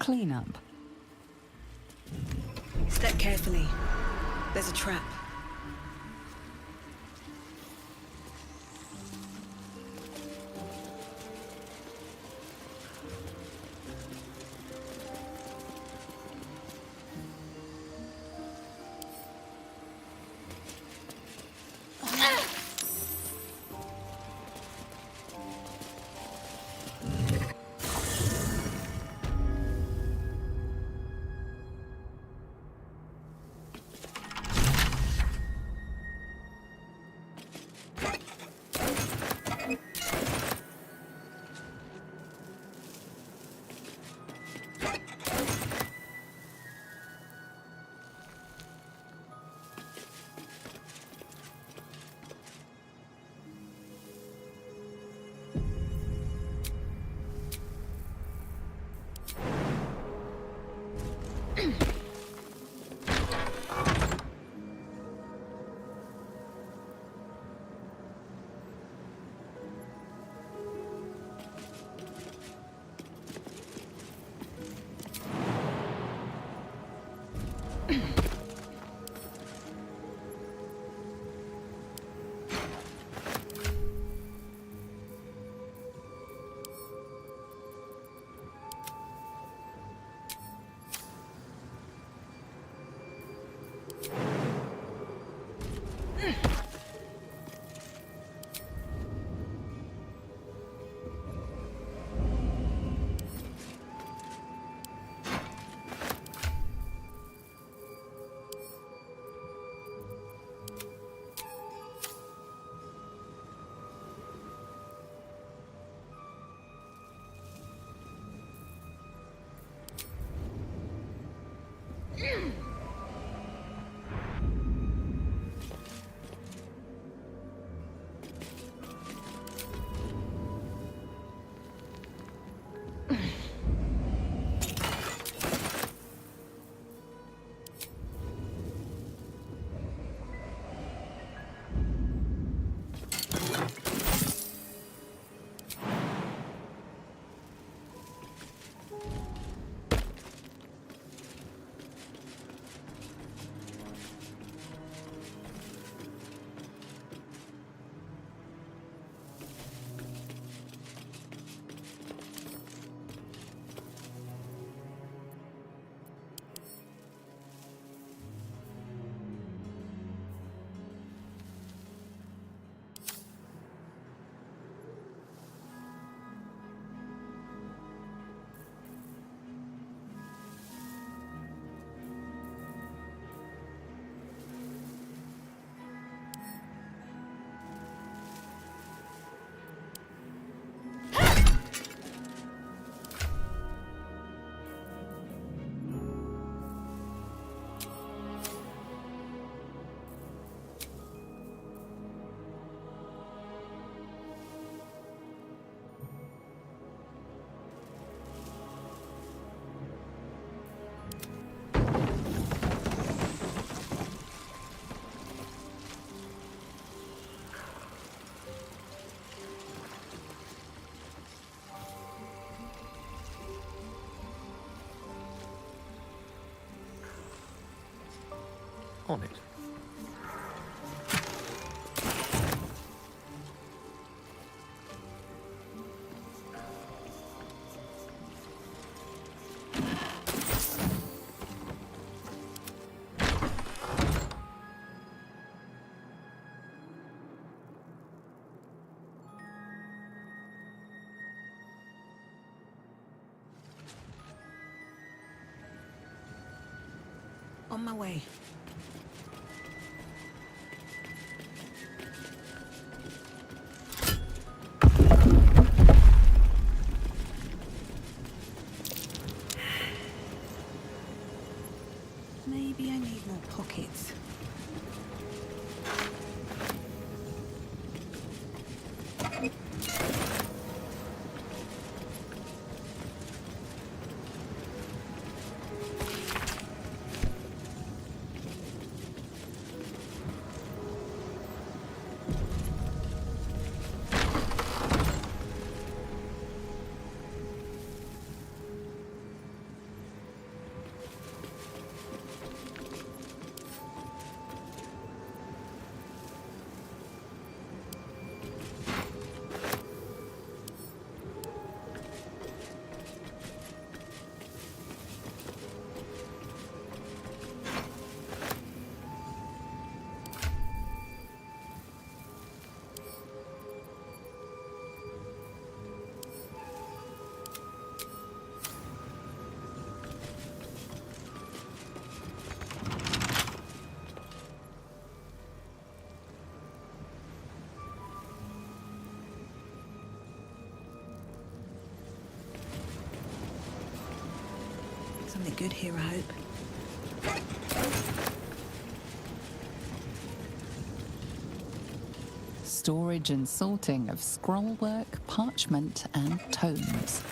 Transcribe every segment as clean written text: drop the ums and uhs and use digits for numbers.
cleanup. Step carefully. There's a trap. On it. On my way. Maybe I need more pockets. something good here, I hope. Storage and sorting of scrollwork, parchment, and tomes.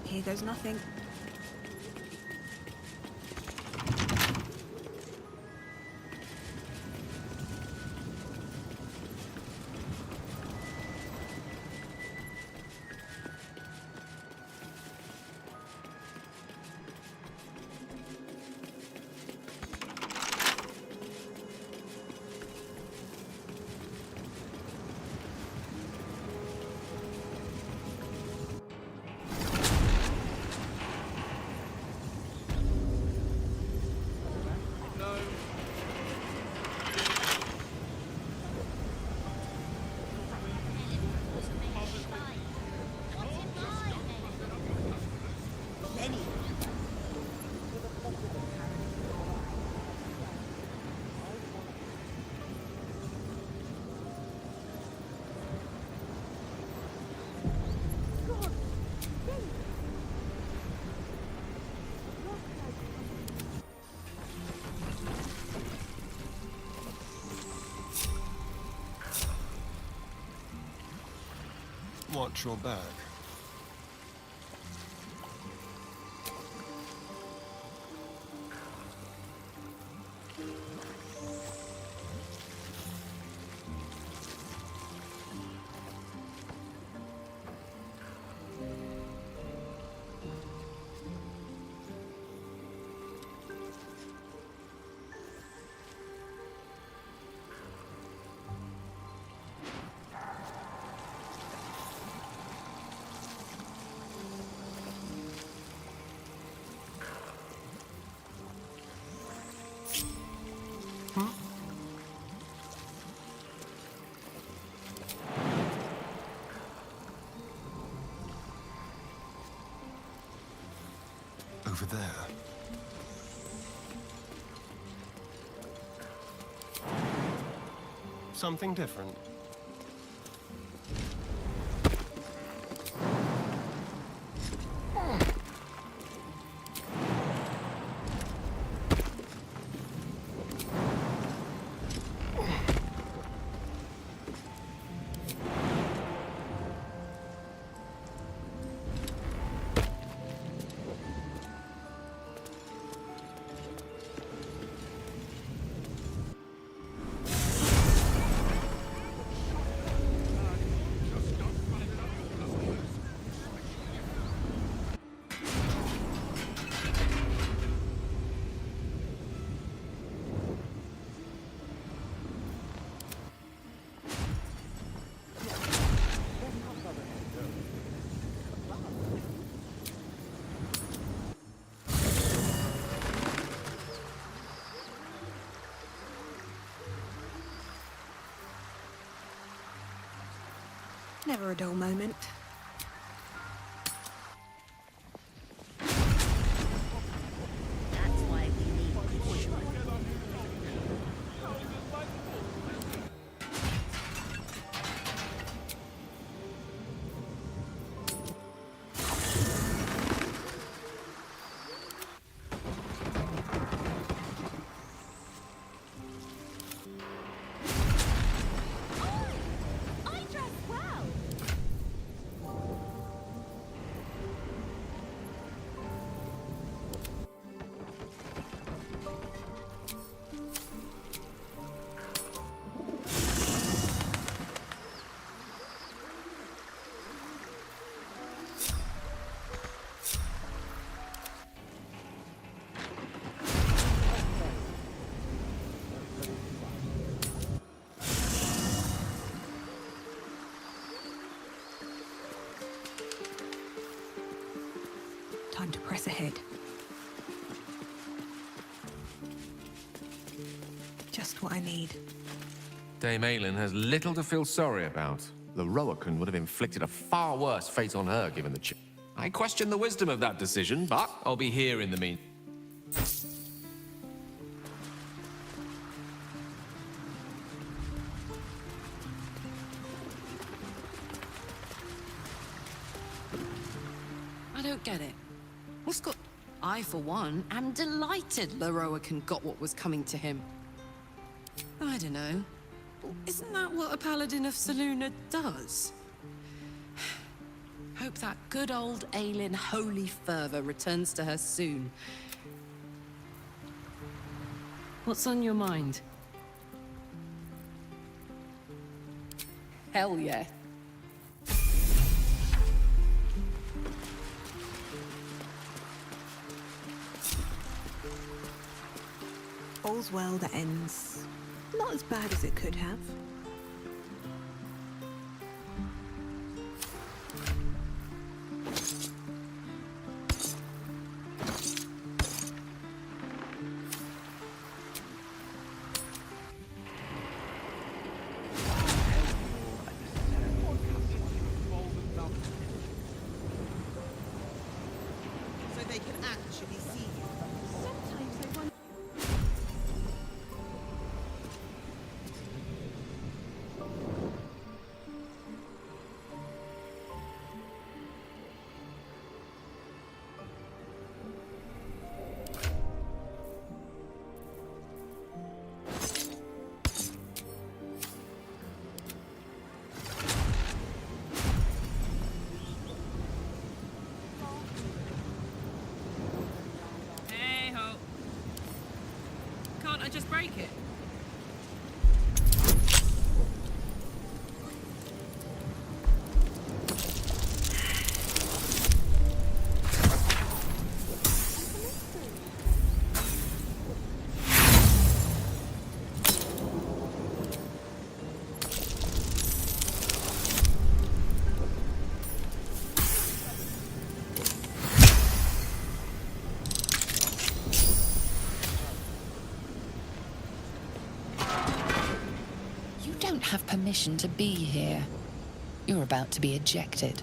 Here goes nothing. Watch your back. Over there. Something different. Never a dull moment. That's why we need push. Just what I need. Dame Aylin has little to feel sorry about. The Roakan would have inflicted a far worse fate on her given the I question the wisdom of that decision, but I'll be here in the meantime. I don't get it. What's got... I, for one, am delighted Leroican got what was coming to him. I don't know. Isn't that what a paladin of Saluna does? Hope that good old Aylin holy fervor returns to her soon. What's on your mind? Hell yeah. All's well that ends. Not as bad as it could have. So they can actually see you. Sometimes they want... Hey ho. Can't I just break it? You don't have permission to be here. You're about to be ejected.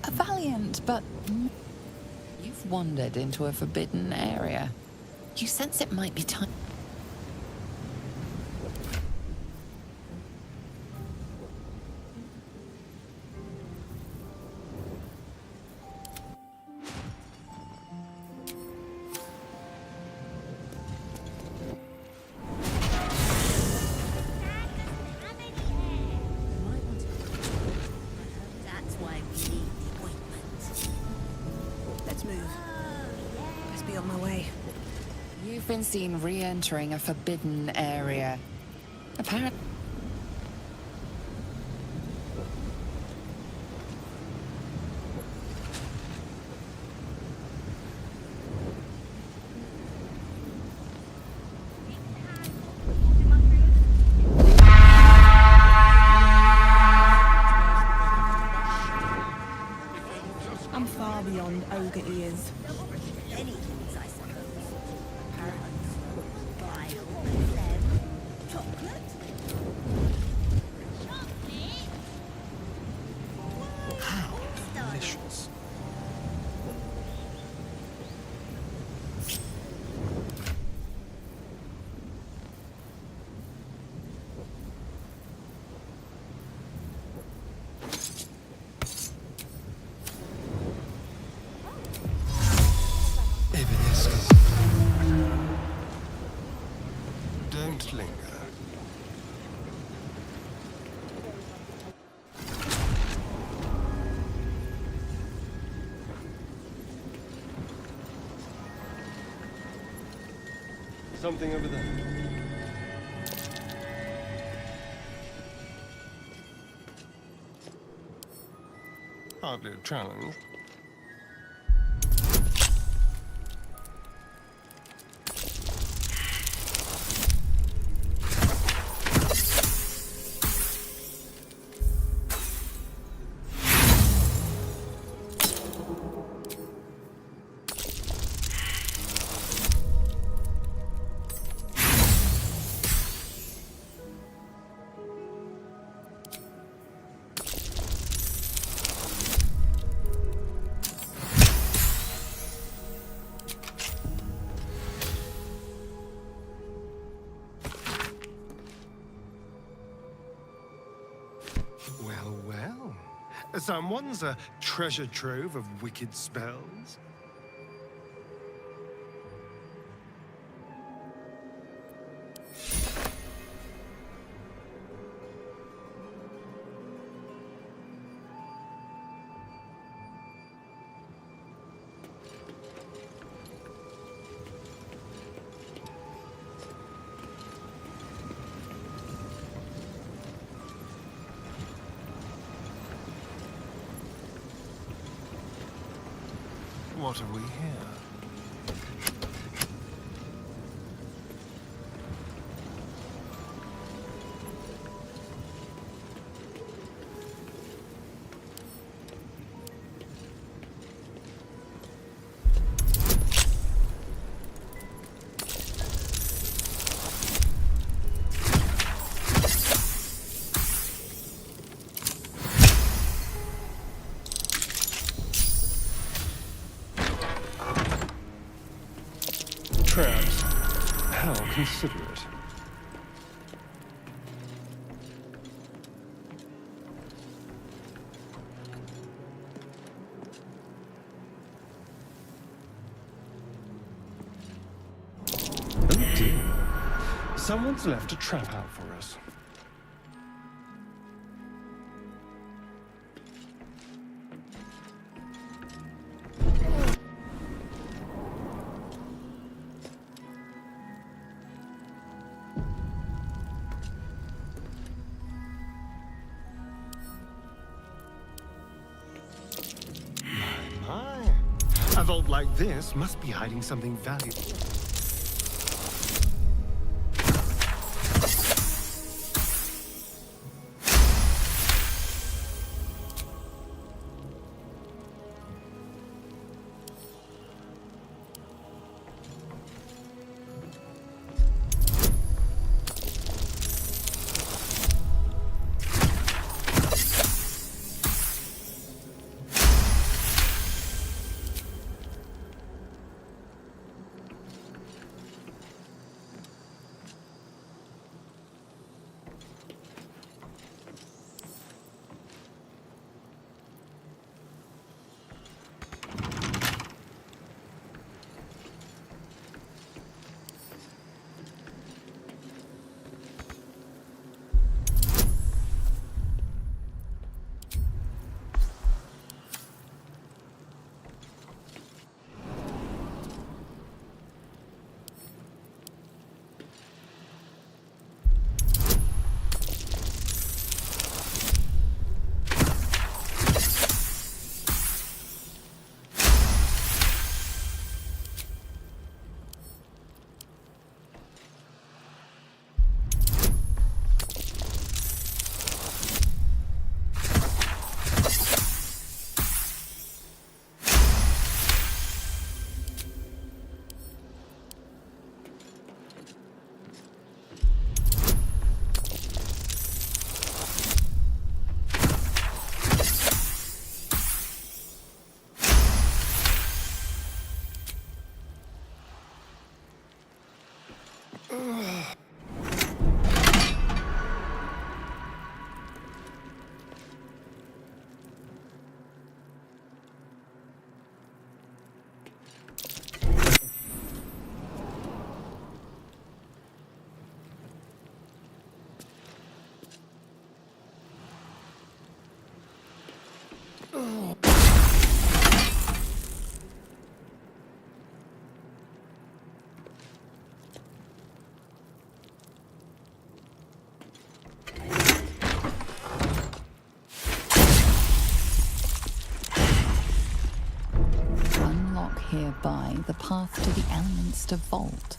A valiant, but you've wandered into a forbidden area. You sense it might be time. That's why we need the ointment. Let's move. Let's be on my way. You've been seen re-entering a forbidden area. Apparently. I'm far beyond ogre ears. Any things, I suppose. Pearls, bile, phlegm, chocolate. Chocolate? Delicious. Don't linger. Something over there. Hardly a challenge. Someone's a treasure trove of wicked spells. What have we here? Traps. How considerate. Oh dear. Someone's left a trap out for us. My. A vault like this must be hiding something valuable. Hereby the path to the Elminster Vault.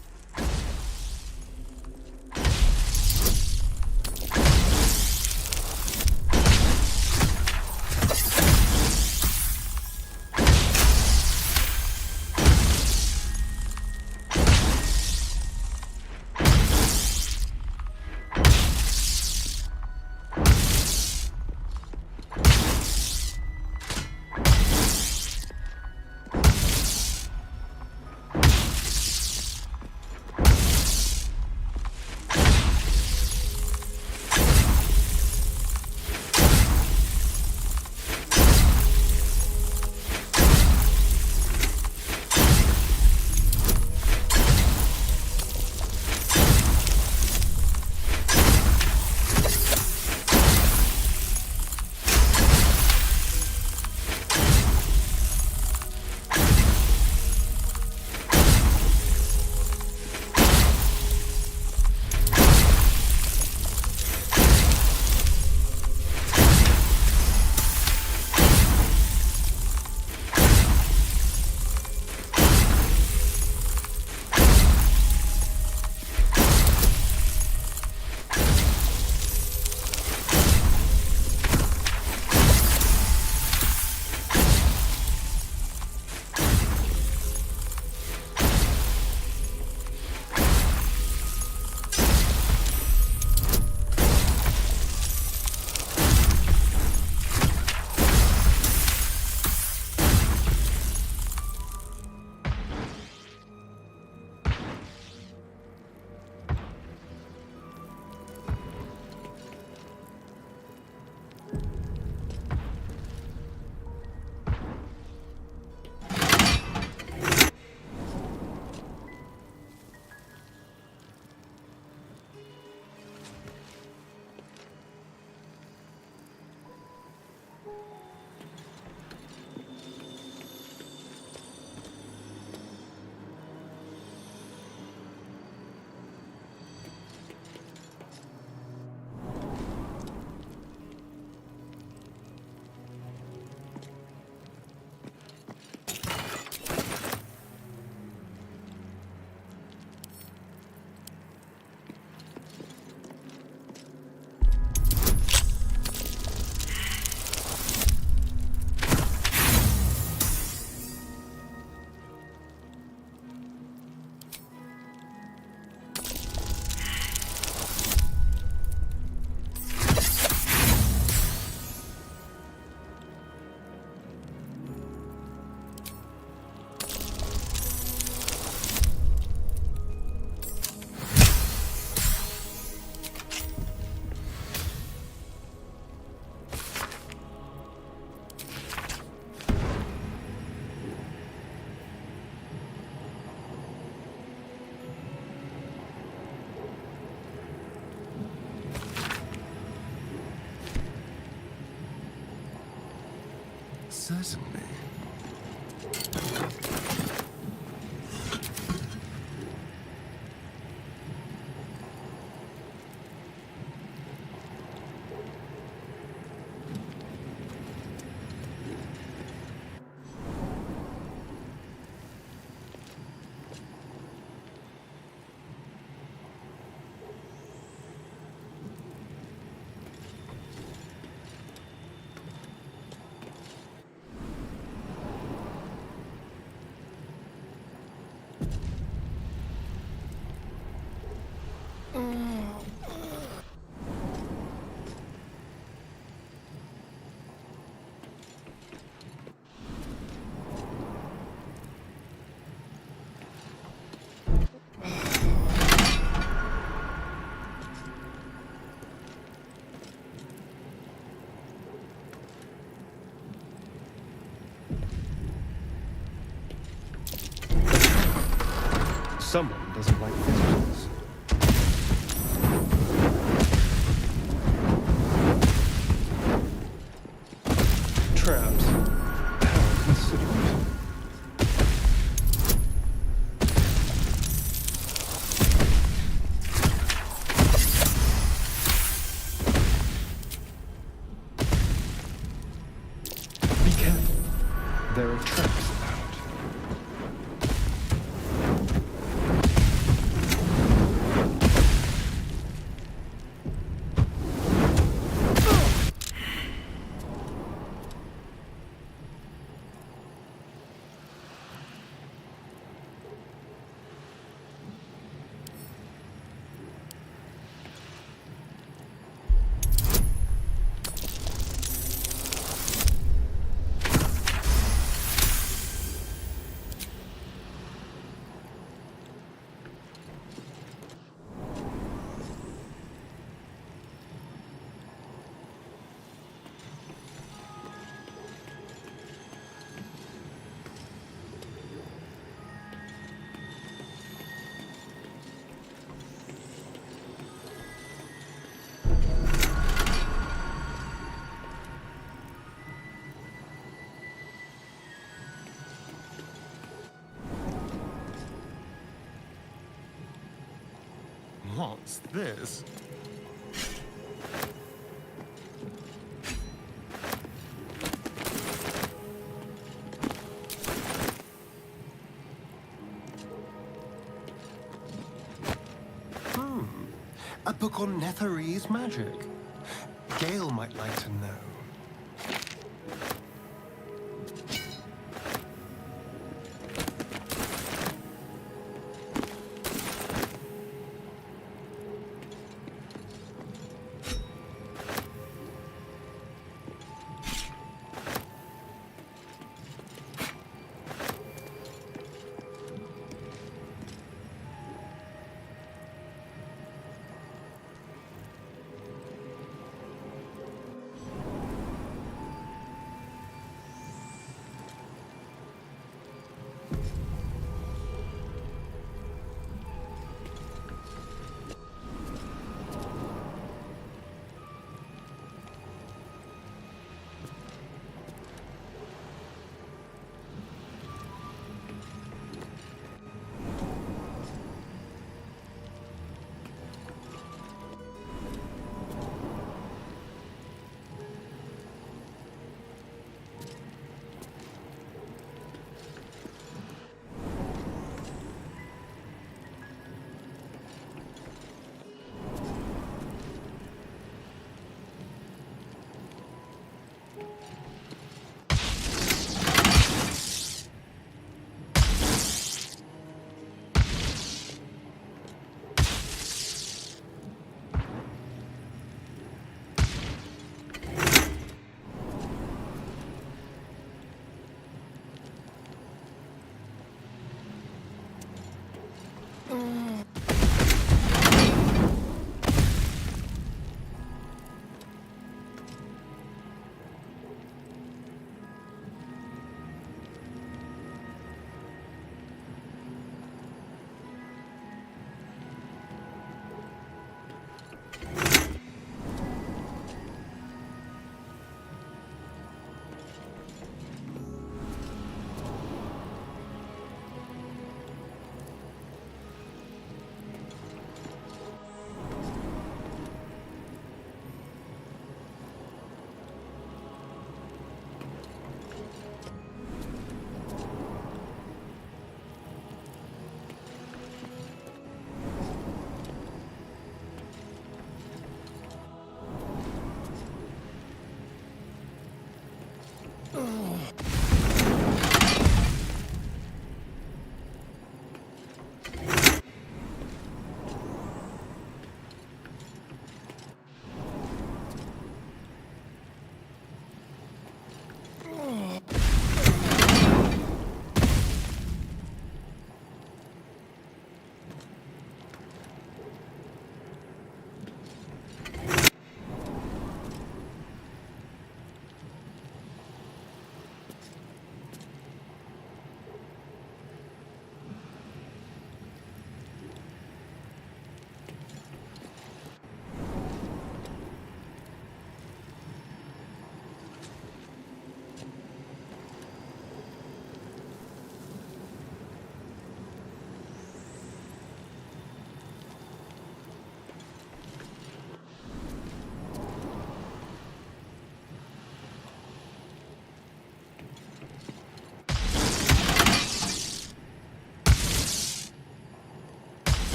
Certainly. Someone doesn't like visitors. Traps. How considerate. Be careful. There are traps about. What's this? A book on Netherese magic. Gale might like to know.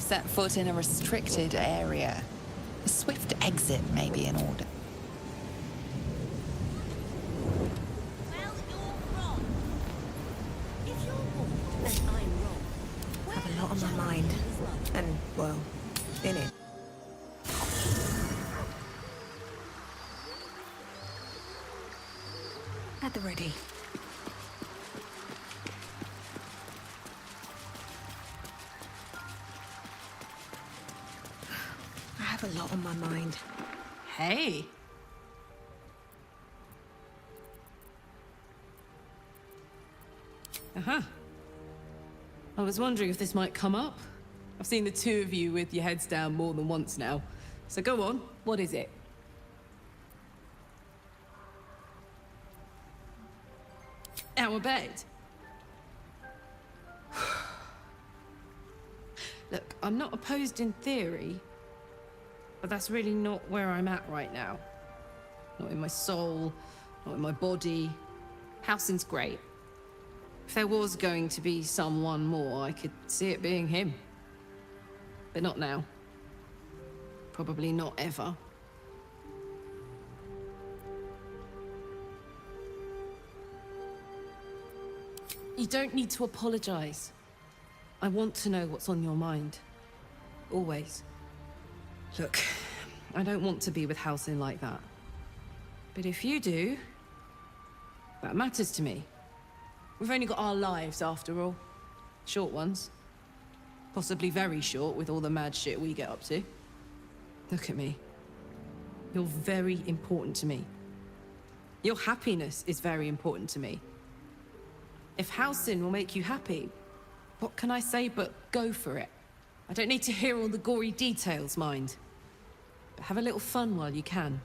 set foot in a restricted area. A swift exit may be in order. Well, you're wrong. If you're wrong and I'm wrong, I have a lot on my mind. And, well, in it. At the ready. I have a lot on my mind. Hey. Uh-huh. I was wondering if this might come up. I've seen the two of you with your heads down more than once now. So go on, what is it? Our bed. Look, I'm not opposed in theory, but that's really not where I'm at right now. Not in my soul, not in my body. Halsin's great. If there was going to be someone more, I could see it being him. But not now. Probably not ever. You don't need to apologize. I want to know what's on your mind. Always. Look, I don't want to be with Halsin like that. But if you do, that matters to me. We've only got our lives, after all. Short ones. Possibly very short with all the mad shit we get up to. Look at me. You're very important to me. Your happiness is very important to me. If Halsin will make you happy, what can I say but go for it? I don't need to hear all the gory details, mind. But have a little fun while you can.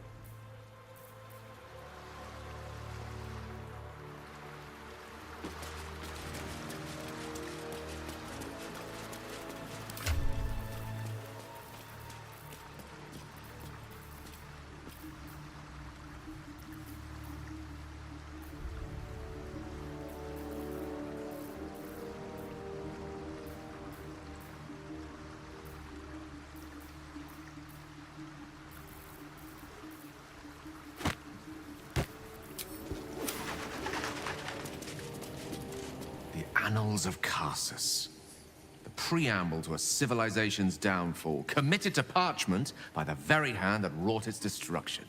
Annals of Karsus. The preamble to a civilization's downfall, committed to parchment by the very hand that wrought its destruction.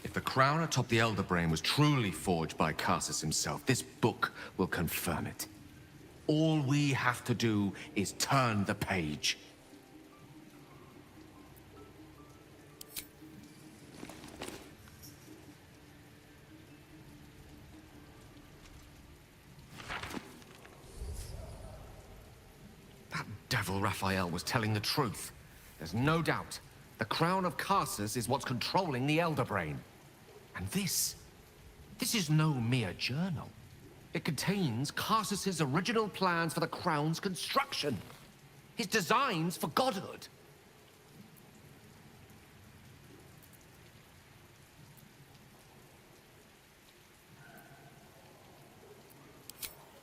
If the crown atop the Elder Brain was truly forged by Karsus himself, this book will confirm it. All we have to do is turn the page. Devil Raphael was telling the truth. There's no doubt. The crown of Karsus is what's controlling the Elder Brain. And this is no mere journal. It contains Karsus's original plans for the crown's construction. His designs for godhood.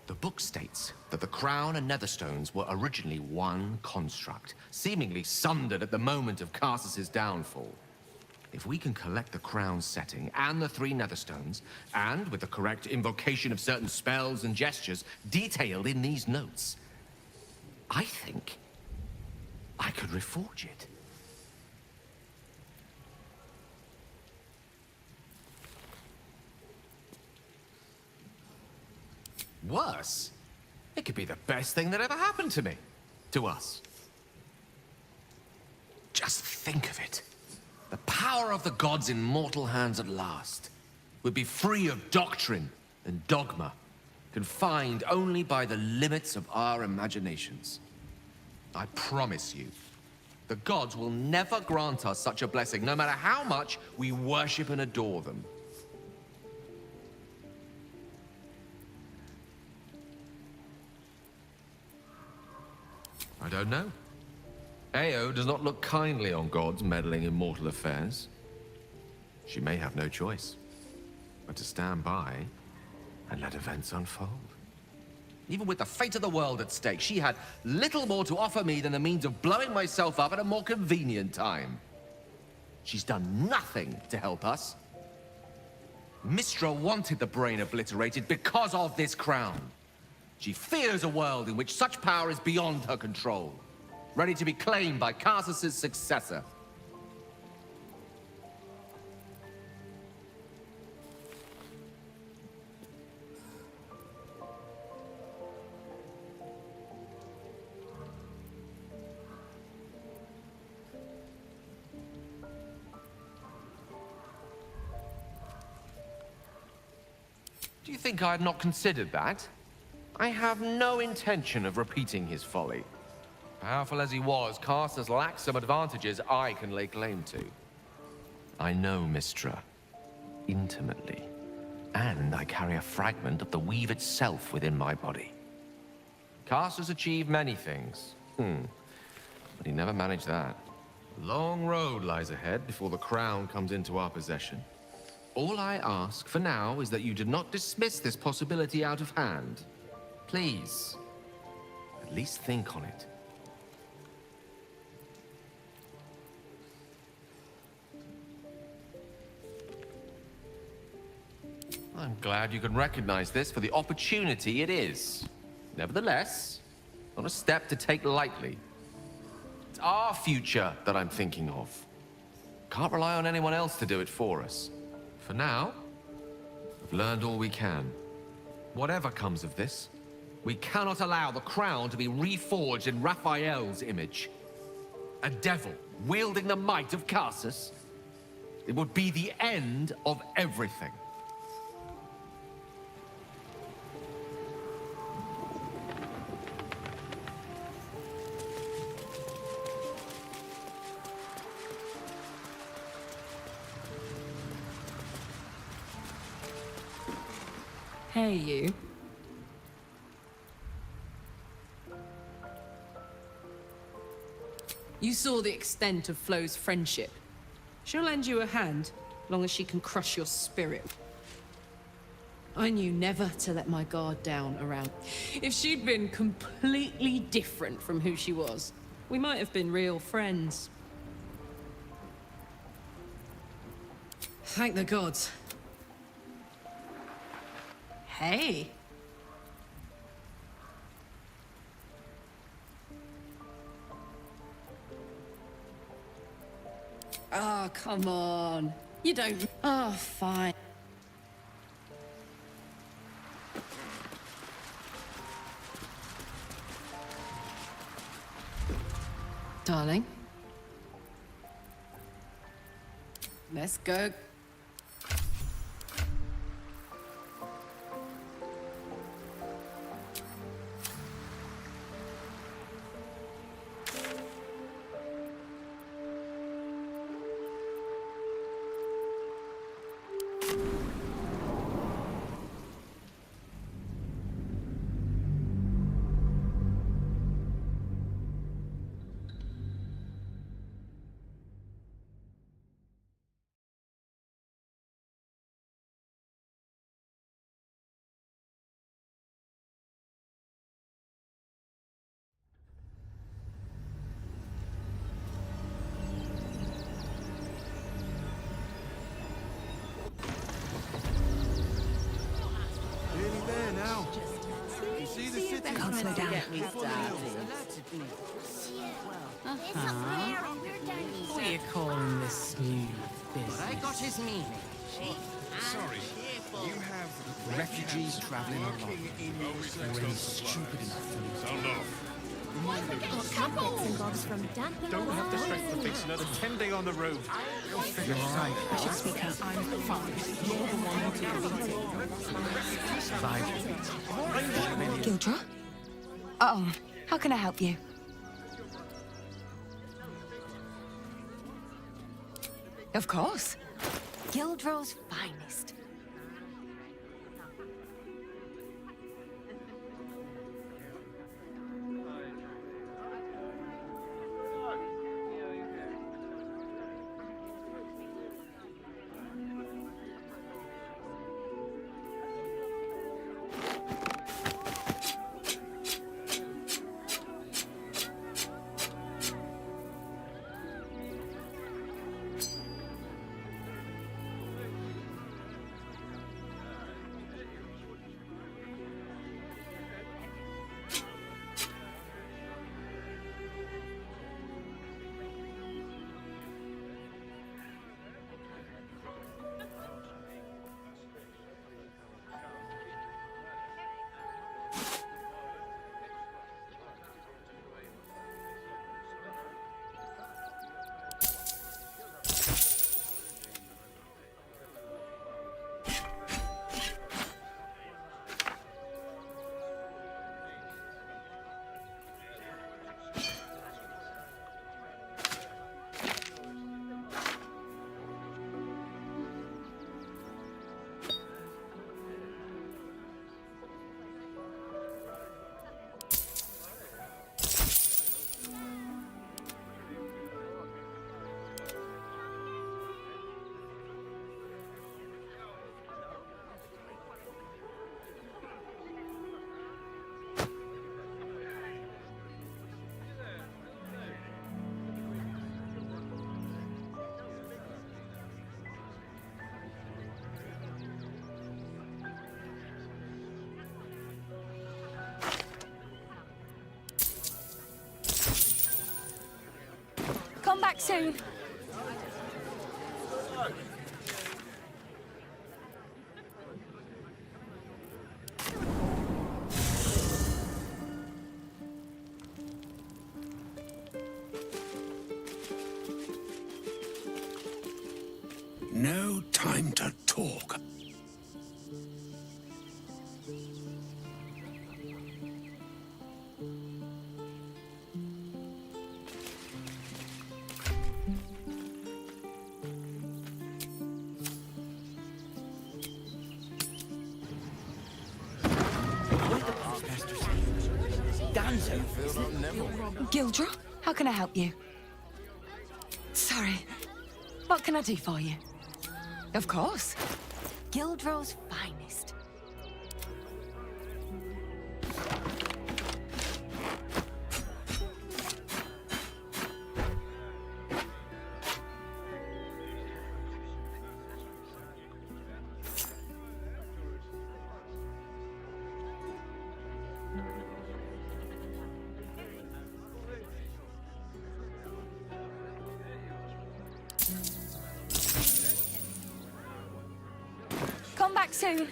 The book states that the crown and netherstones were originally one construct, seemingly sundered at the moment of Karsus's downfall. If we can collect the crown's setting and the 3 netherstones, and with the correct invocation of certain spells and gestures detailed in these notes, I think I could reforge it. Worse, it could be the best thing that ever happened to me. To us. Just think of it. The power of the gods in mortal hands at last would be free of doctrine and dogma, confined only by the limits of our imaginations. I promise you, the gods will never grant us such a blessing, no matter how much we worship and adore them. I don't know. Ao does not look kindly on gods meddling in mortal affairs. She may have no choice but to stand by and let events unfold. Even with the fate of the world at stake, she had little more to offer me than the means of blowing myself up at a more convenient time. She's done nothing to help us. Mistra wanted the brain obliterated because of this crown. She fears a world in which such power is beyond her control, ready to be claimed by Casus's successor. Do you think I had not considered that? I have no intention of repeating his folly. Powerful as he was, Casus lacks some advantages I can lay claim to. I know Mistra intimately, and I carry a fragment of the weave itself within my body. Casus achieved many things, but he never managed that. A long road lies ahead before the crown comes into our possession. All I ask for now is that you do not dismiss this possibility out of hand. Please, at least think on it. I'm glad you can recognize this for the opportunity it is. Nevertheless, not a step to take lightly. It's our future that I'm thinking of. Can't rely on anyone else to do it for us. For now, we've learned all we can. Whatever comes of this, we cannot allow the crown to be reforged in Raphael's image. A devil wielding the might of Casus. It would be the end of everything. Hey, you. You saw the extent of Flo's friendship. She'll lend you a hand, long as she can crush your spirit. I knew never to let my guard down around. If she'd been completely different from who she was, we might have been real friends. Thank the gods. Hey. Oh, come on. You don't... Oh, fine. Darling. Let's go. Can't slow down. What are you calling this smooth business? I got his meaning. Sorry, you have refugees traveling along. Already stupid enough for me. Sound off. Don't have the strength to face another 10 day on the road. You're all right. I should speak up. I'm fine. You're the one to be Gildra? Oh, how can I help you? Of course. Gildro's finest. back soon. No time to talk. Gildra, how can I help you? Sorry. What can I do for you? Of course. Gildro's finest. Come back soon.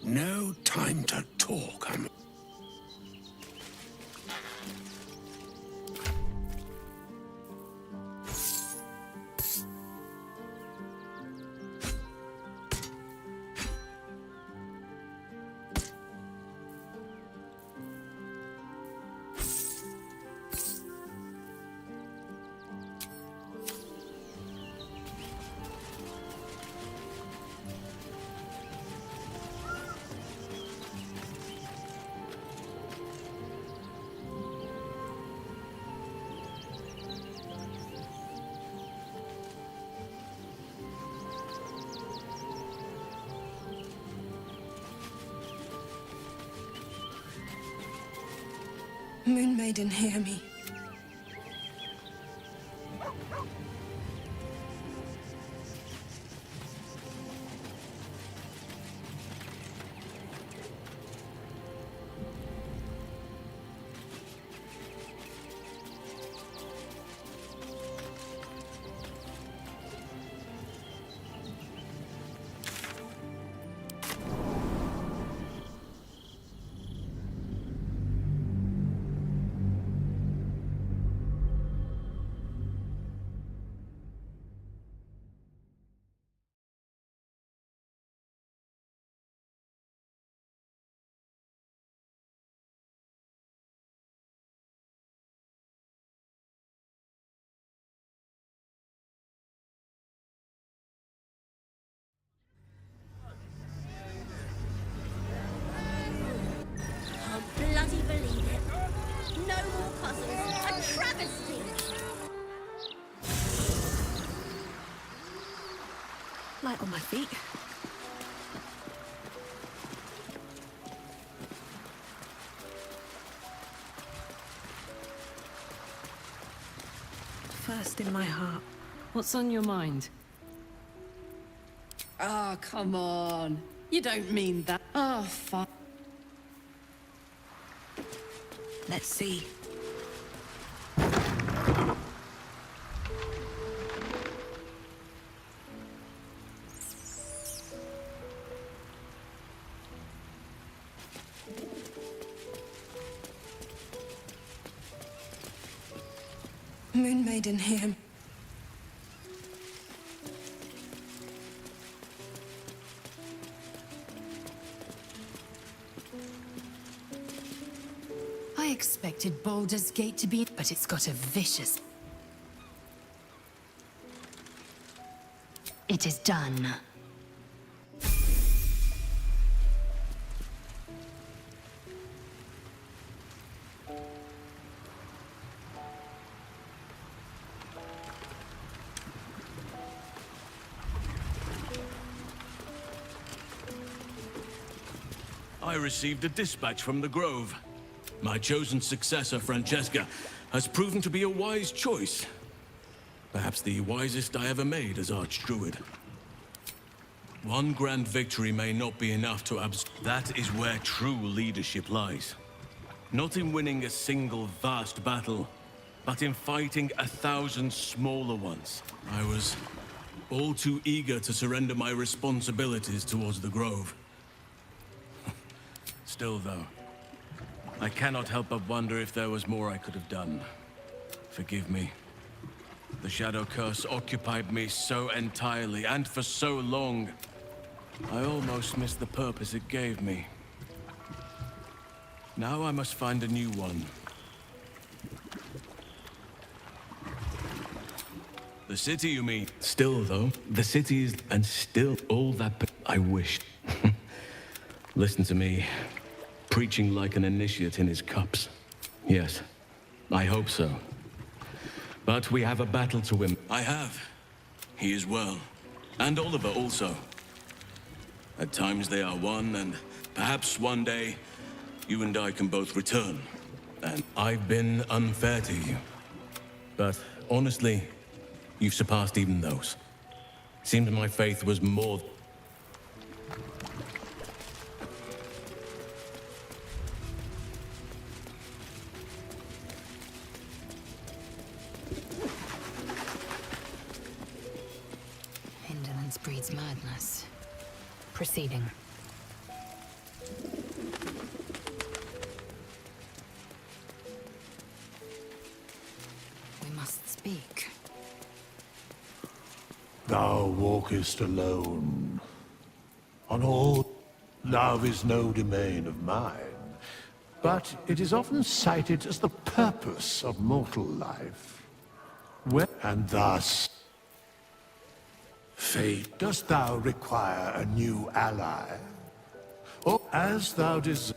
No time to talk. Moon Maiden, hear me. Can't bloody believe it. No more puzzles. A travesty. Light on my feet. First in my heart. What's on your mind? Oh, come on. You don't mean that. Oh, fuck. Let's see. Moon Maiden, hear me. I expected Baldur's Gate to be, but it's got a vicious... It is done. I received a dispatch from the Grove. My chosen successor, Francesca, has proven to be a wise choice. Perhaps the wisest I ever made as Archdruid. One grand victory may not be enough to That is where true leadership lies. Not in winning a single vast battle, but in fighting 1,000 smaller ones. I was all too eager to surrender my responsibilities towards the Grove. Still, though, I cannot help but wonder if there was more I could have done. Forgive me. The Shadow Curse occupied me so entirely, and for so long, I almost missed the purpose it gave me. Now I must find a new one. The city, you mean? Still, though, the city is... and still all that... I wish. Listen to me. Preaching like an initiate in his cups. Yes, I hope so. But we have a battle to win. I have. He as well. And Oliver also. At times they are one, and perhaps one day, you and I can both return. And I've been unfair to you. But honestly, you've surpassed even those. Seemed my faith was more... Indolence breeds madness. Proceeding. We must speak. Thou walkest alone. On all, love is no domain of mine, but it is often cited as the purpose of mortal life. And thus, fate, dost thou require a new ally? Or as thou desires?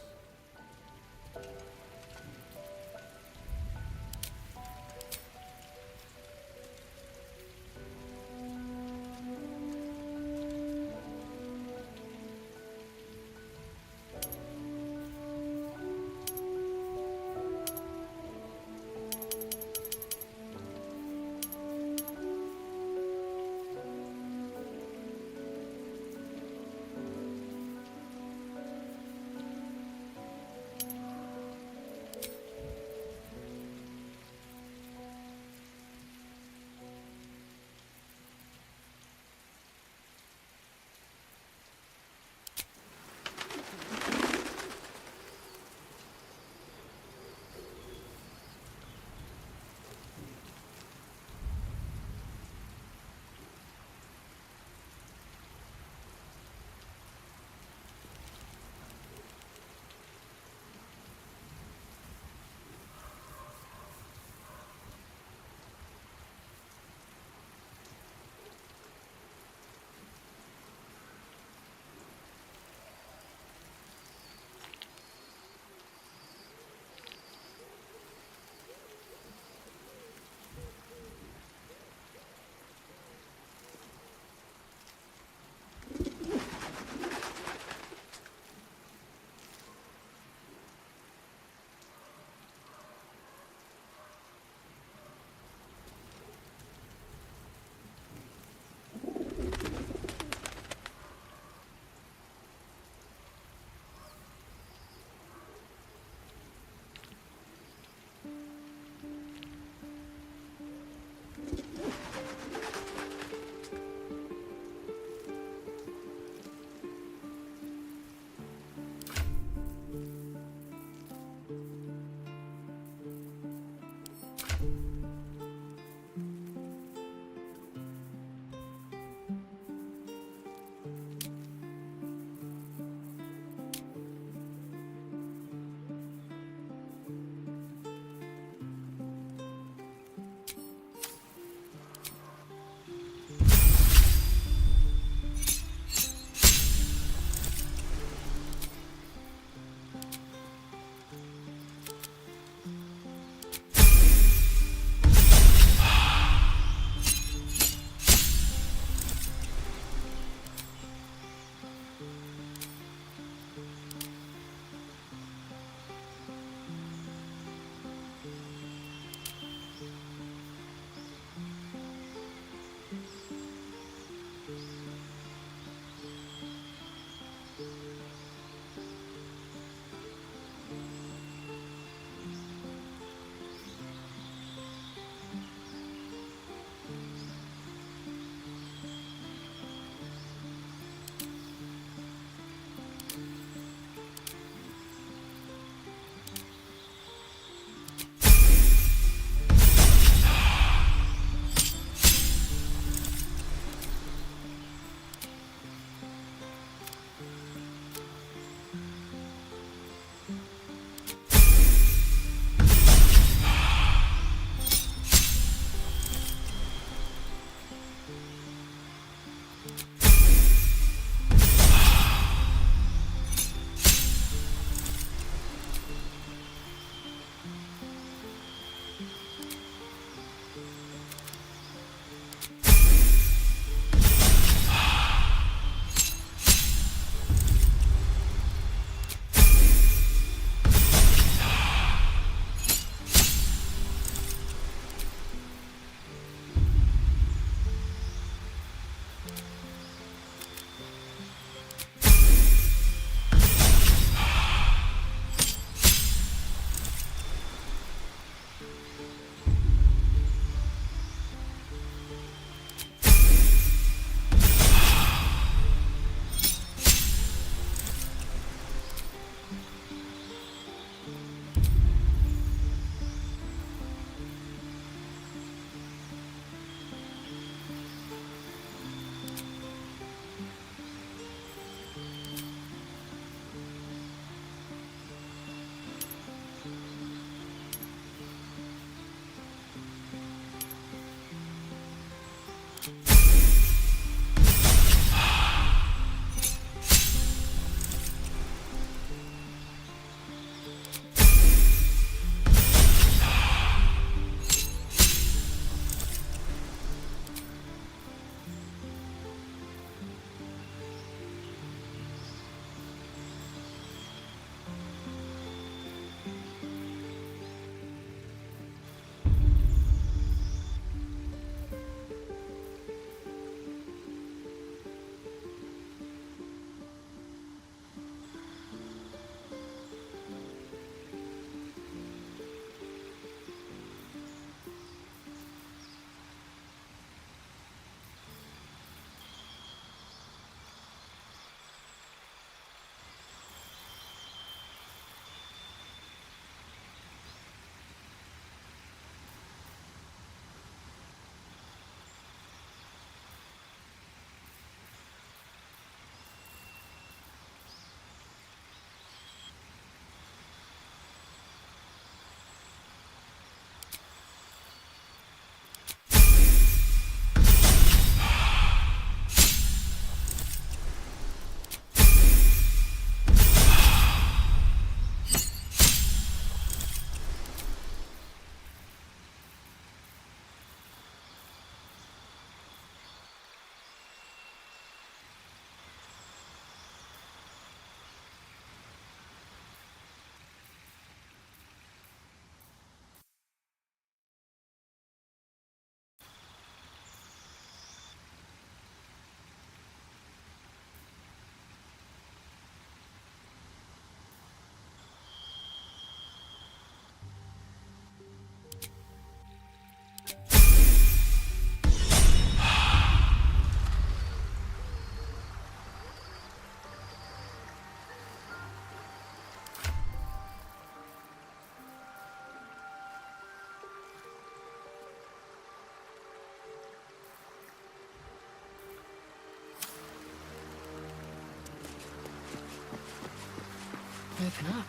open up.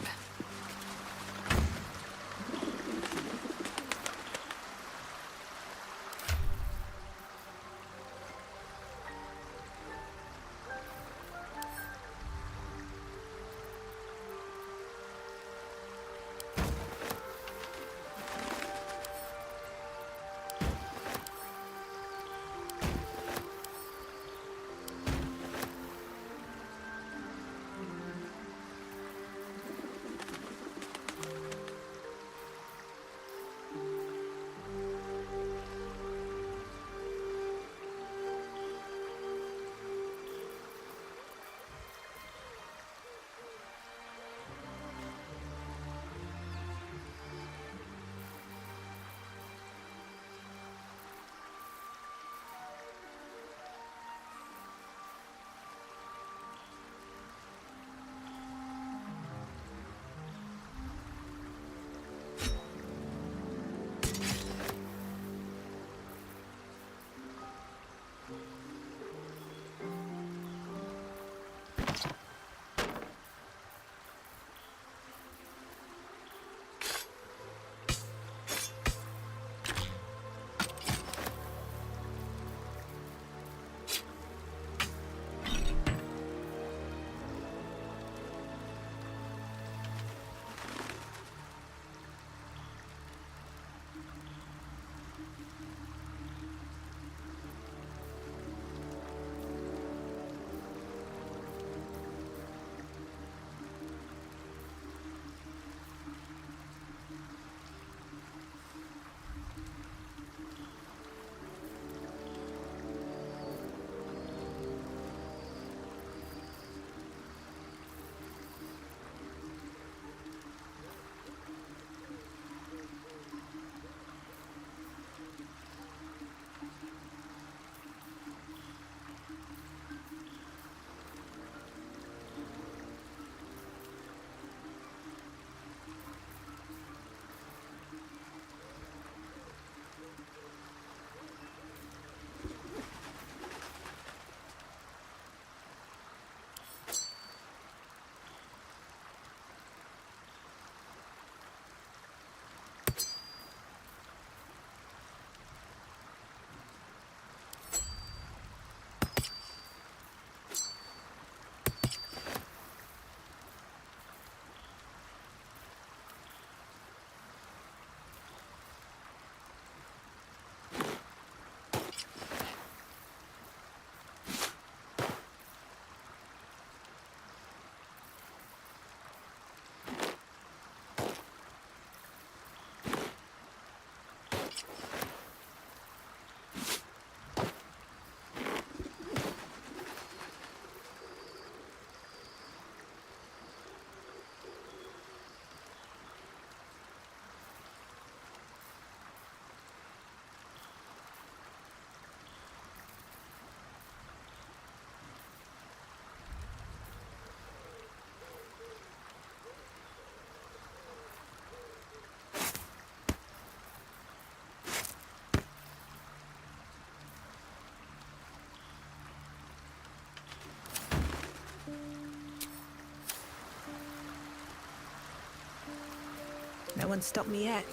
No one stopped me yet.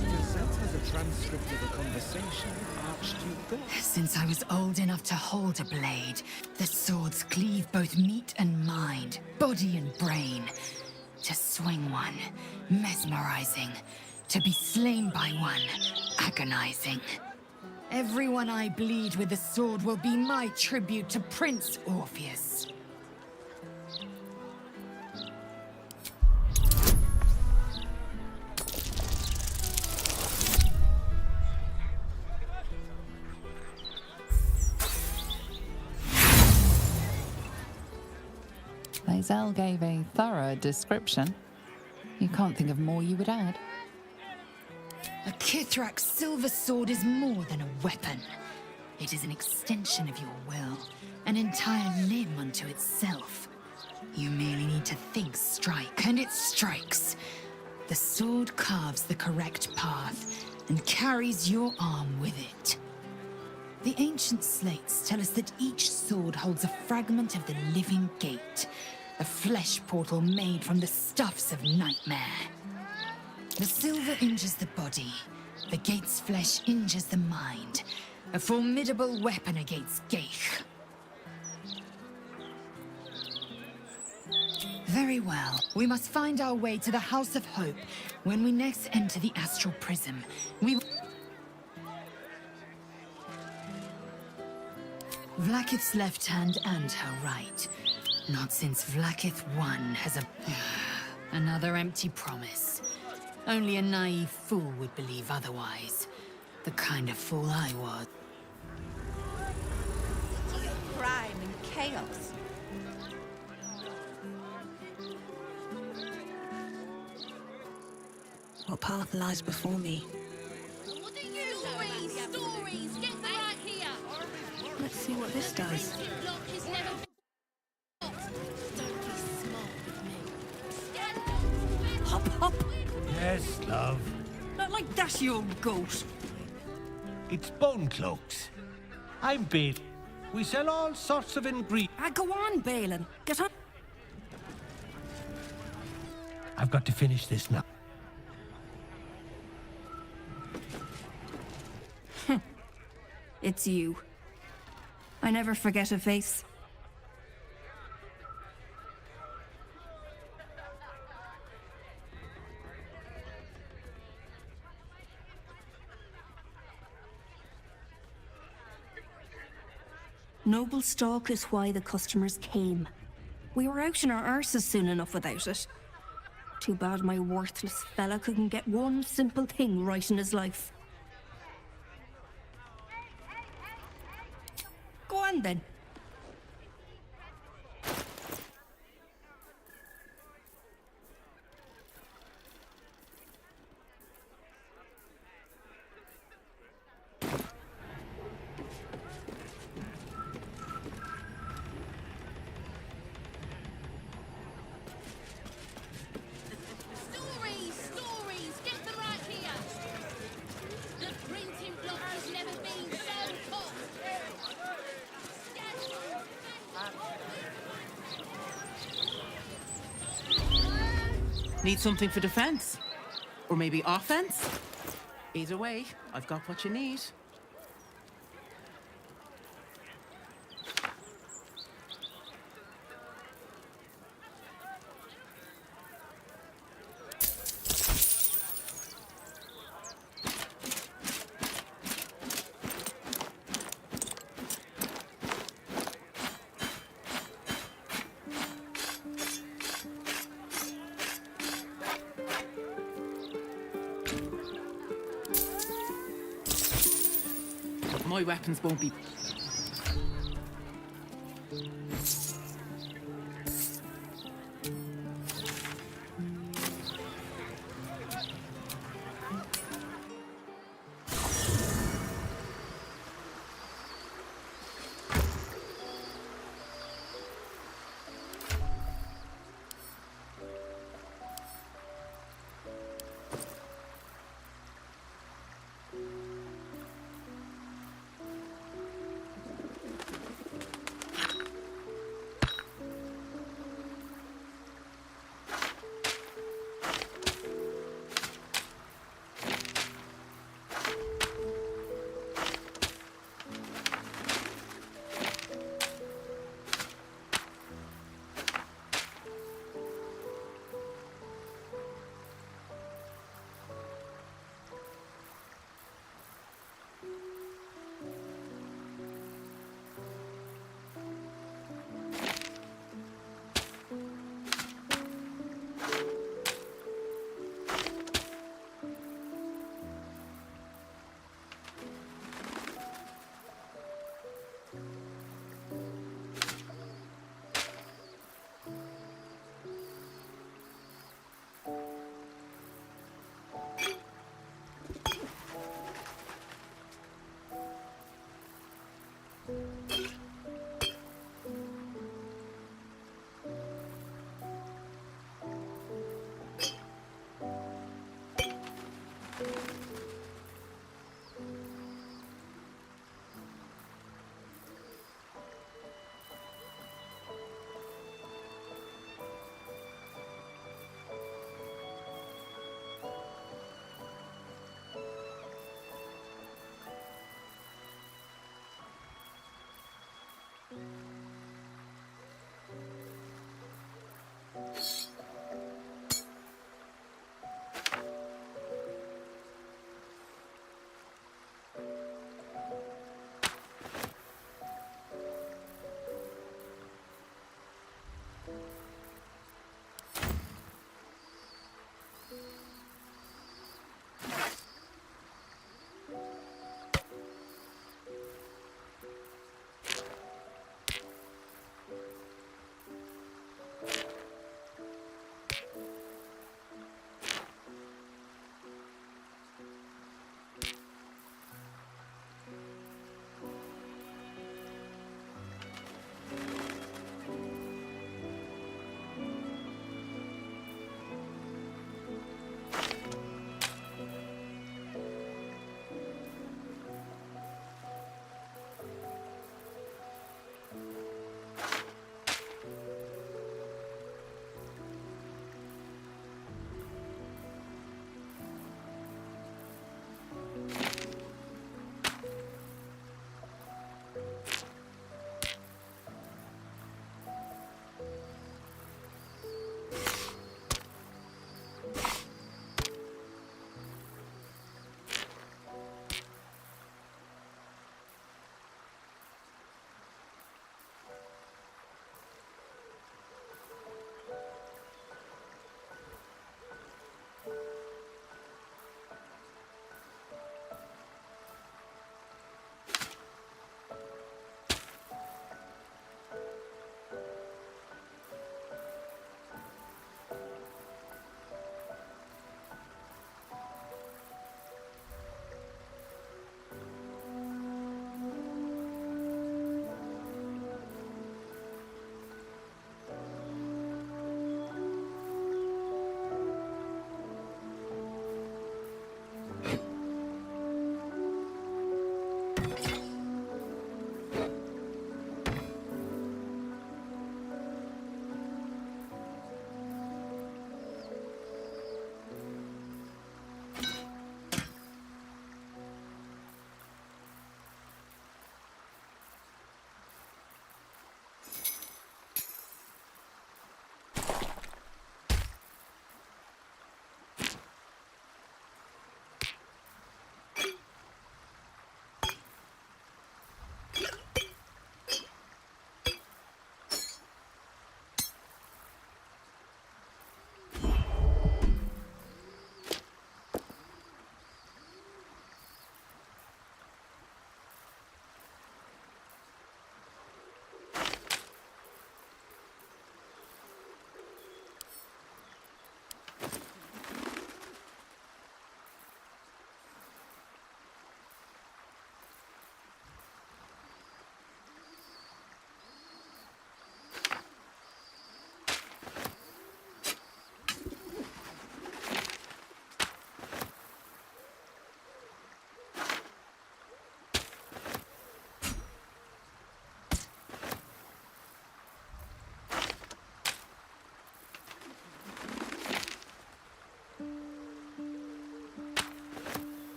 Gazette has a transcript of a conversation with Archduke Gott. Since I was old enough to hold a blade, the swords cleave both meat and mind, body and brain. To swing one, mesmerizing. To be slain by one, agonizing. Everyone I bleed with the sword will be my tribute to Prince Orpheus. Lae'zel gave a thorough description. You can't think of more you would add. A Kithrak's silver sword is more than a weapon. It is an extension of your will, an entire limb unto itself. You merely need to think strike, and it strikes. The sword carves the correct path, and carries your arm with it. The ancient slates tell us that each sword holds a fragment of the living gate, a flesh portal made from the stuffs of nightmare. The silver injures the body, the gate's flesh injures the mind, a formidable weapon against Geich. Very well. We must find our way to the House of Hope when we next enter the Astral Prism. Vlaakith's left hand and her right. Not since Vlaakith I has a... Another empty promise. Only a naive fool would believe otherwise. The kind of fool I was. Crime and chaos. What path lies before me? Stories, get the right here. Let's see what this does. Lock is never... Don't be smart with me. Hop, hop. Yes, love. Not like that's your ghost. It's bone cloaks. I'm Bale. We sell all sorts of ingredients. Go on, Balin. Get on. I've got to finish this now. It's you. I never forget a face. Noble stock is why the customers came. We were out in our arses soon enough without it. Too bad my worthless fella couldn't get one simple thing right in his life. Go on then. Stories, get the right here. The printing block has never been so hot. Need something for defense? Or maybe offense? Either way, I've got what you need. My weapons won't be...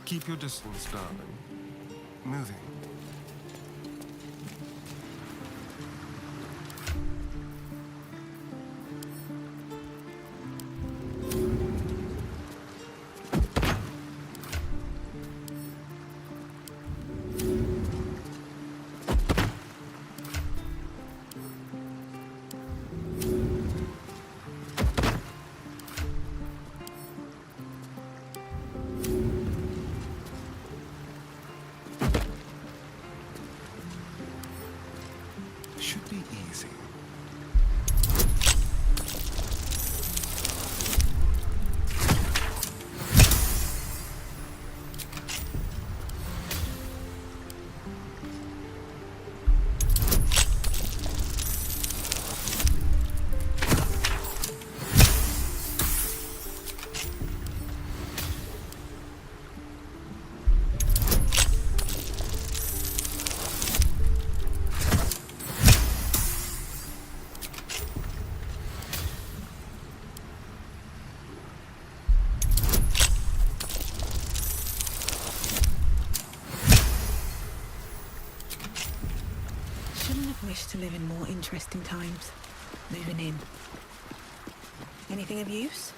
Keep your distance, darling. Moving. Should be easy. Shouldn't have wished to live in more interesting times. Moving in. Anything of use?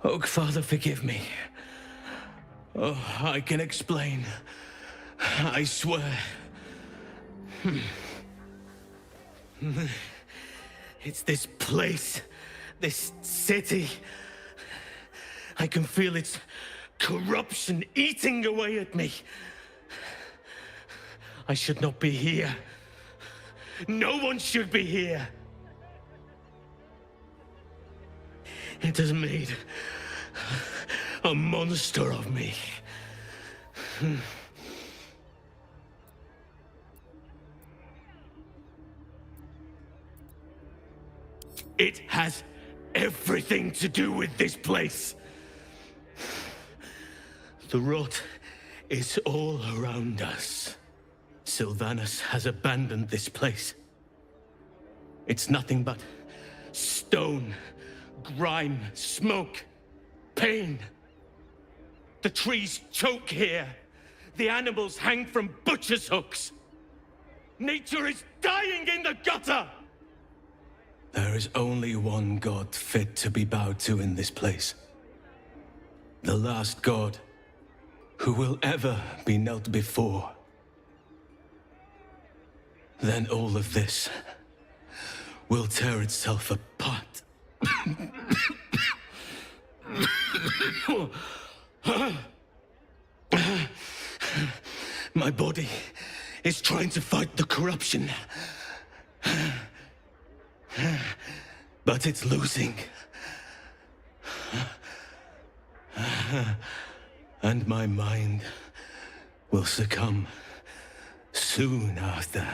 Oh, Father, forgive me. Oh, I can explain. I swear. It's this place, this city. I can feel its corruption eating away at me. I should not be here. No one should be here. It has made a monster of me. It has everything to do with this place. The rot is all around us. Sylvanus has abandoned this place. It's nothing but stone, grime, smoke, pain. The trees choke here. The animals hang from butcher's hooks. Nature is dying in the gutter! There is only one god fit to be bowed to in this place. The last god who will ever be knelt before. Then all of this will tear itself apart. My body is trying to fight the corruption. But it's losing. And my mind will succumb soon after.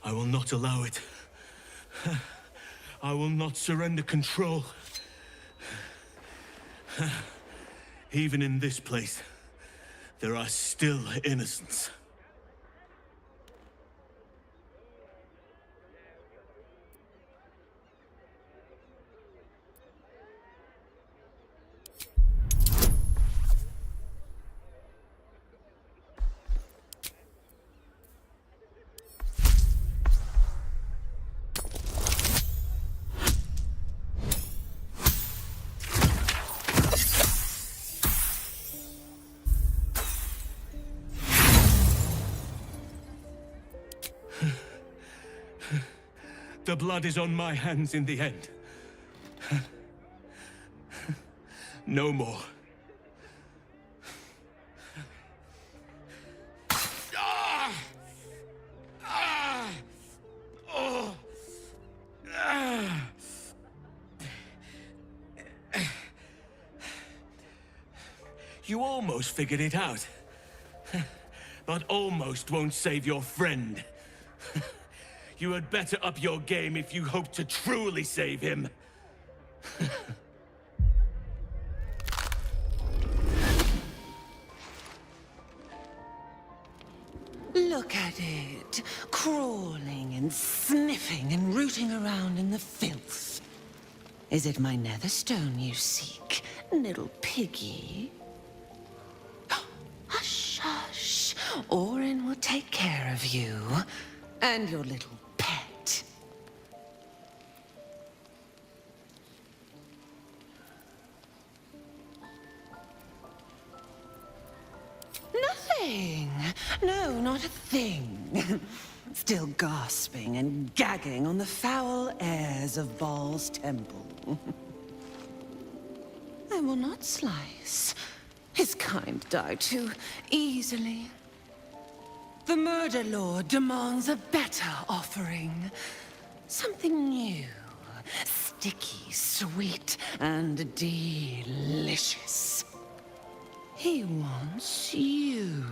I will not allow it. I will not surrender control. Even in this place, there are still innocents. The blood is on my hands in the end. No more. You almost figured it out. But almost won't save your friend. You had better up your game if you hope to truly save him. Look at it, crawling and sniffing and rooting around in the filth. Is it my netherstone you seek, little piggy? Hush, hush. Orin will take care of you and your little pet. Nothing. No, not a thing. Still gasping and gagging on the foul airs of Baal's temple. I will not slice. His kind die too easily. The Murder Lord demands a better offering. Something new, sticky, sweet, and delicious. He wants you.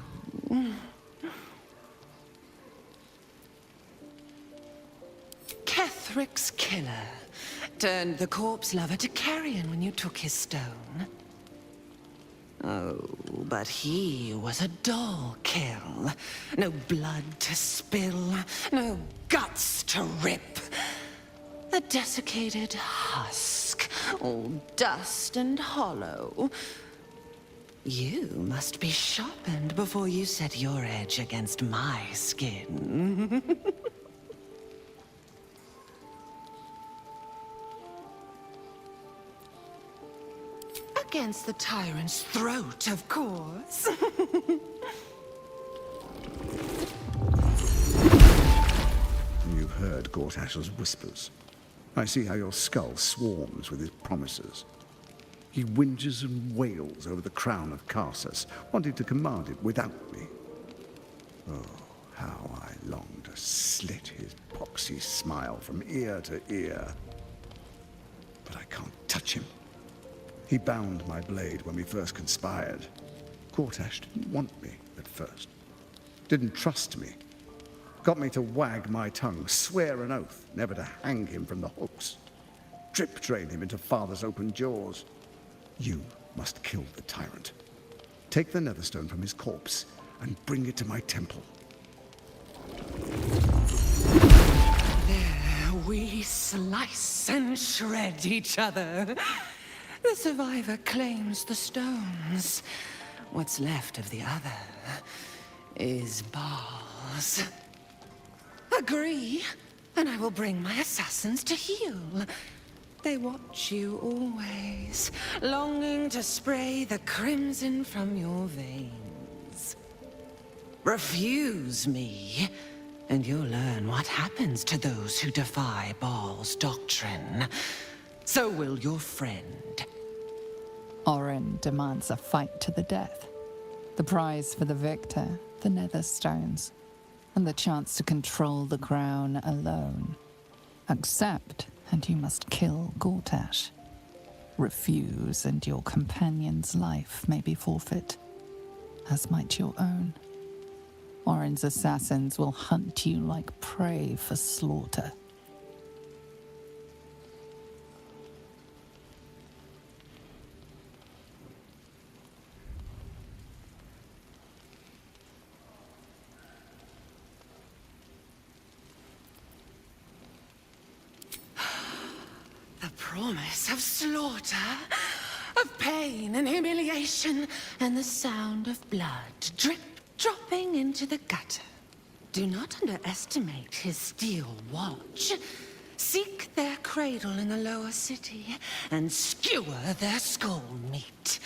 Kethric's killer turned the corpse lover to carrion when you took his stone. Oh, but he was a dull kill. No blood to spill, no guts to rip. A desiccated husk, all dust and hollow. You must be sharpened before you set your edge against my skin. Against the tyrant's throat, of course. You heard Gortash's whispers. I see how your skull swarms with his promises. He whinges and wails over the crown of Karsus, wanting to command it without me. Oh, how I long to slit his poxy smile from ear to ear. But I can't touch him. He bound my blade when we first conspired. Gortash didn't want me at first. Didn't trust me. Got me to wag my tongue, swear an oath never to hang him from the hooks. Drip drain him into father's open jaws. You must kill the tyrant. Take the netherstone from his corpse and bring it to my temple. There we slice and shred each other. The survivor claims the stones. What's left of the other is bars. Agree, and I will bring my assassins to heal. They watch you always, longing to spray the crimson from your veins. Refuse me, and you'll learn what happens to those who defy Baal's doctrine. So will your friend. Orin demands a fight to the death. The prize for the victor, the nether stones, and the chance to control the crown alone. Accept, and you must kill Gortash. Refuse, and your companion's life may be forfeit, as might your own. Orin's assassins will hunt you like prey for slaughter. The promise of slaughter, of pain and humiliation, and the sound of blood dropping into the gutter. Do not underestimate his steel watch. Seek their cradle in the lower city and skewer their skull meat.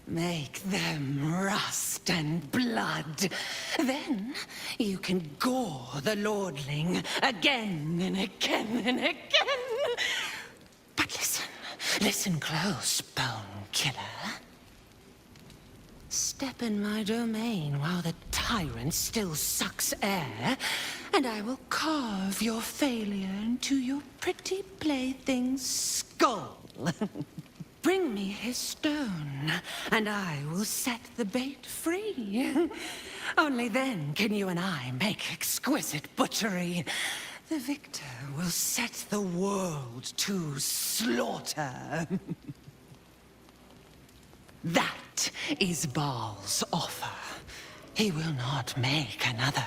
Make them rust and blood. Then you can gore the lordling again and again and again. But listen close, Bone Killer. Step in my domain while the tyrant still sucks air, and I will carve your failure into your pretty plaything's skull. Bring me his stone, and I will set the bait free. Only then can you and I make exquisite butchery. The victor will set the world to slaughter. That is Baal's offer. He will not make another.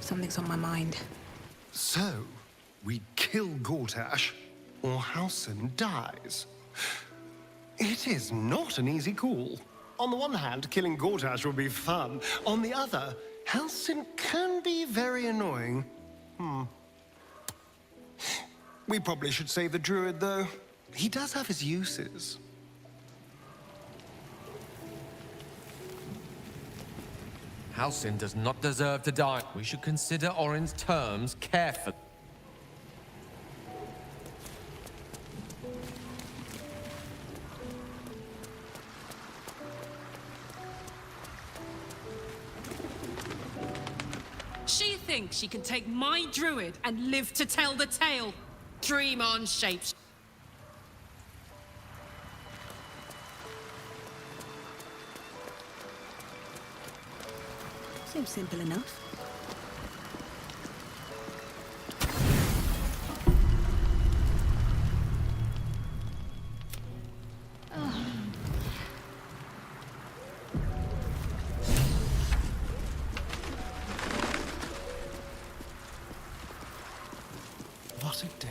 Something's on my mind. So, we kill Gortash, or Halsin dies. It is not an easy call. On the one hand, killing Gortash will be fun. On the other, Halsin can be very annoying. We probably should save the druid, though. He does have his uses. Halsin does not deserve to die. We should consider Orin's terms carefully. She thinks she can take my druid and live to tell the tale. Dream on, shapes. Seems simple enough. What a day.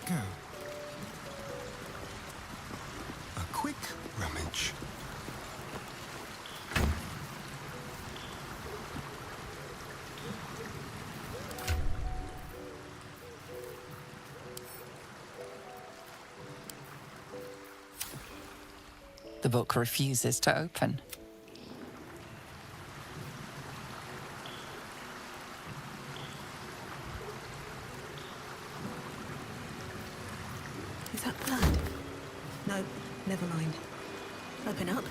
Go. A quick rummage. The book refuses to open. Is that blood? No, never mind. Open up.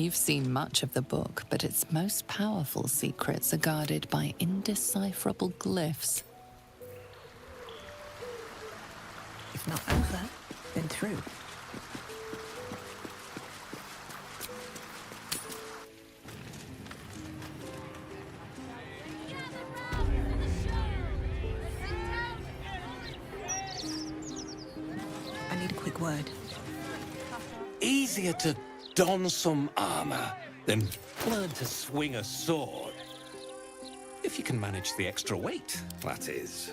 You've seen much of the book, but its most powerful secrets are guarded by indecipherable glyphs. If not over, then through. I need a quick word. Easier to don some armor than learn to swing a sword. If you can manage the extra weight, that is.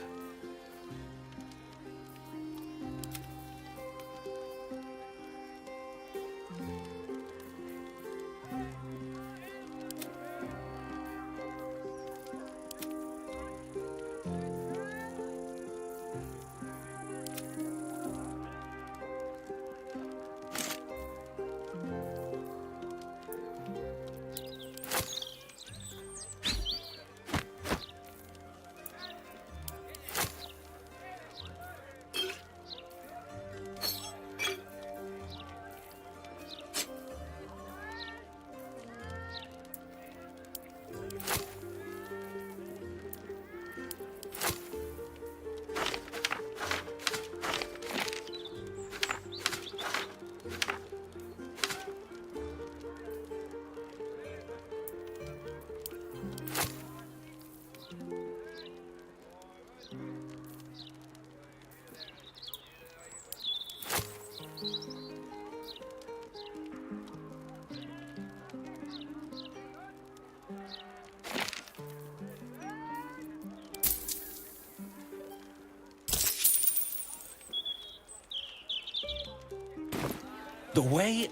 The way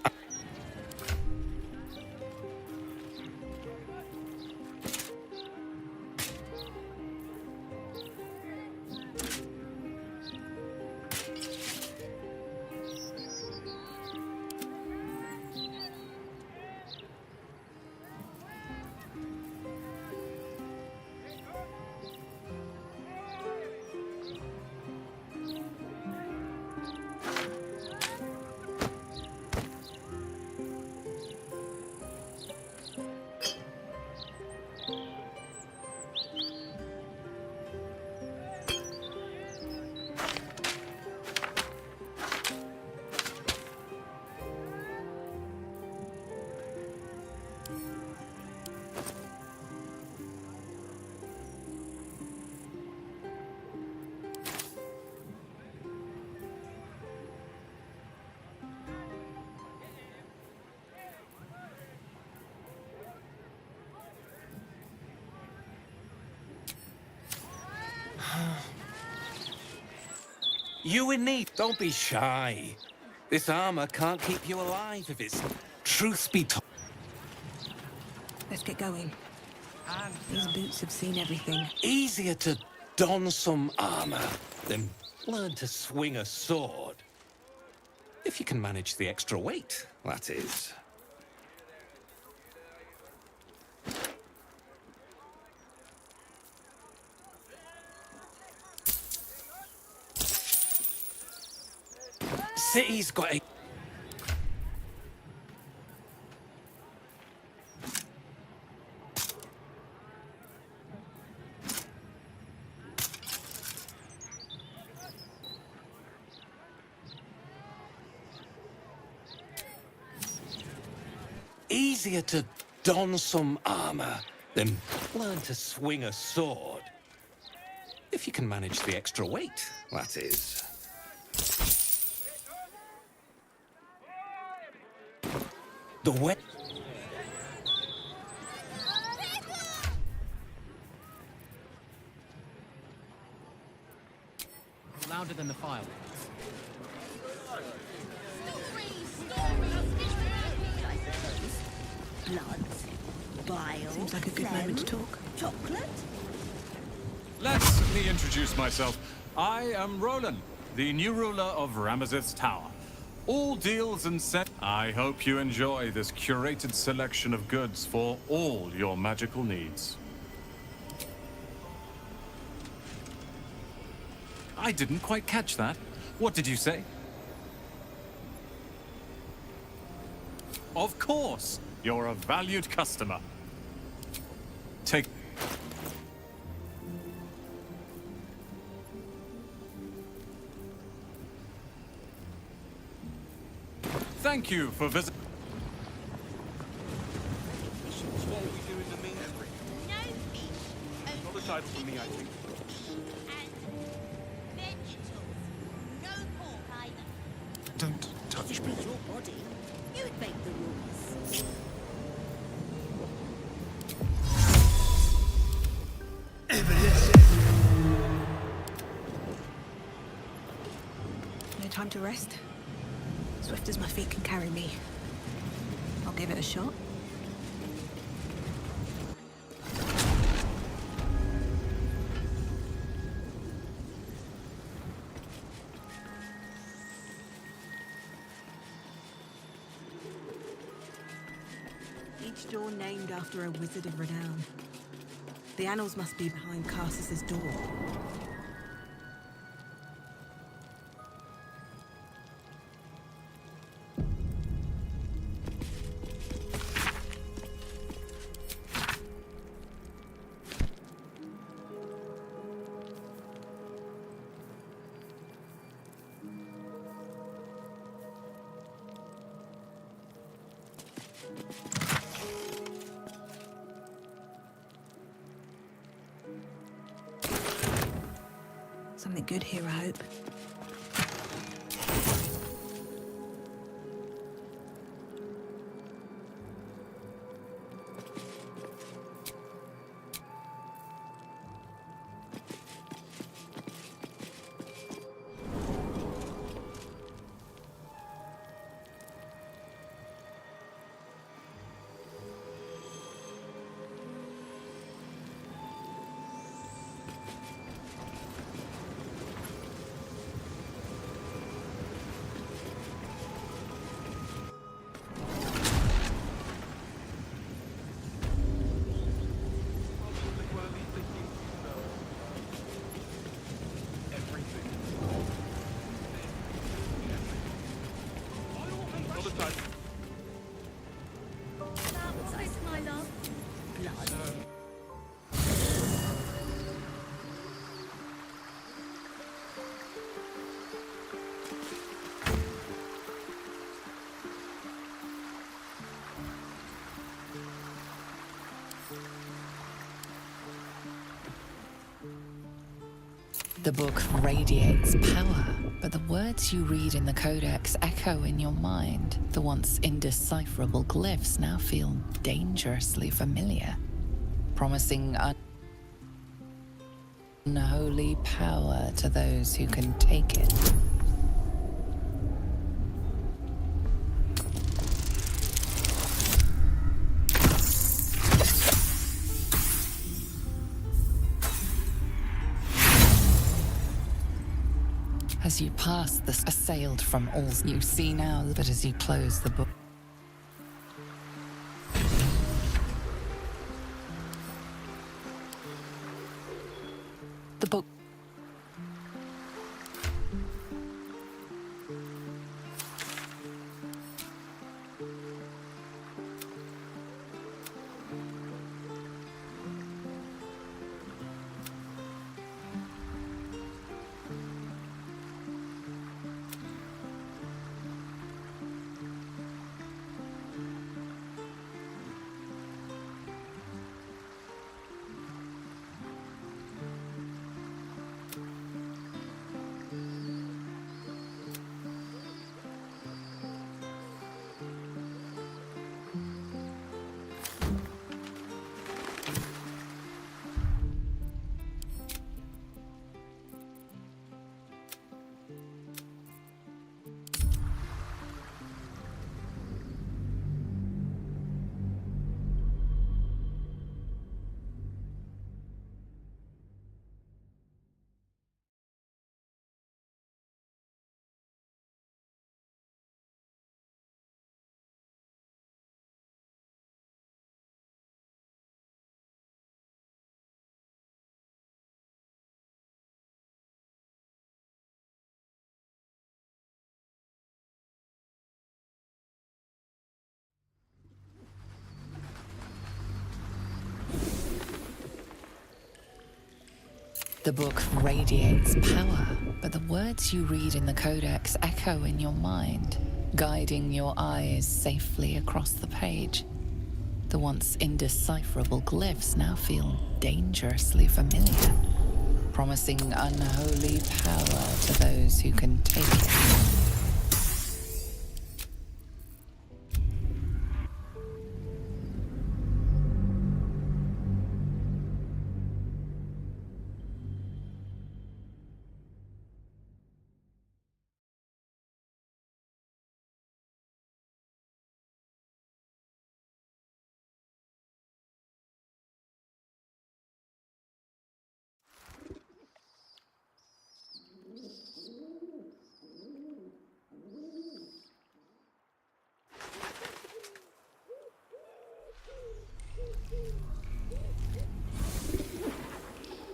you in need. Don't be shy. This armor can't keep you alive if it's truth be told. Let's get going. These boots have seen everything. Easier to don some armor than learn to swing a sword. If you can manage the extra weight, that is. City's got a... Easier to don some armor than learn to swing a sword. If you can manage the extra weight, that is. The way... Louder than the fireworks. Blood, bile, Seems like a good moment to talk. Chocolate? Let me introduce myself. I am Roland, the new ruler of Ramazith's Tower. All deals and set. I hope you enjoy this curated selection of goods for all your magical needs. I didn't quite catch that. What did you say? Of course. You're a valued customer. Take... Thank you for visiting. No fish. Not aside from me, I think. And vegetables. No pork either. Don't touch me. With your body, you would make the rules. No time to rest. Swift as my feet can carry me. I'll give it a shot. Each door named after a wizard of renown. The annals must be behind Carsus's door. Something good here, I hope. The book radiates power, but the words you read in the codex echo in your mind. The once indecipherable glyphs now feel dangerously familiar, promising unholy power to those who can take it. As you pass this, assailed from all you see now, but as you close the book, the book The book radiates power, but the words you read in the codex echo in your mind, guiding your eyes safely across the page. The once indecipherable glyphs now feel dangerously familiar, promising unholy power to those who can take it.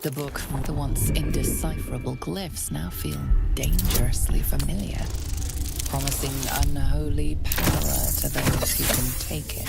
The book, the once indecipherable glyphs now feel dangerously familiar, promising unholy power to those who can take it.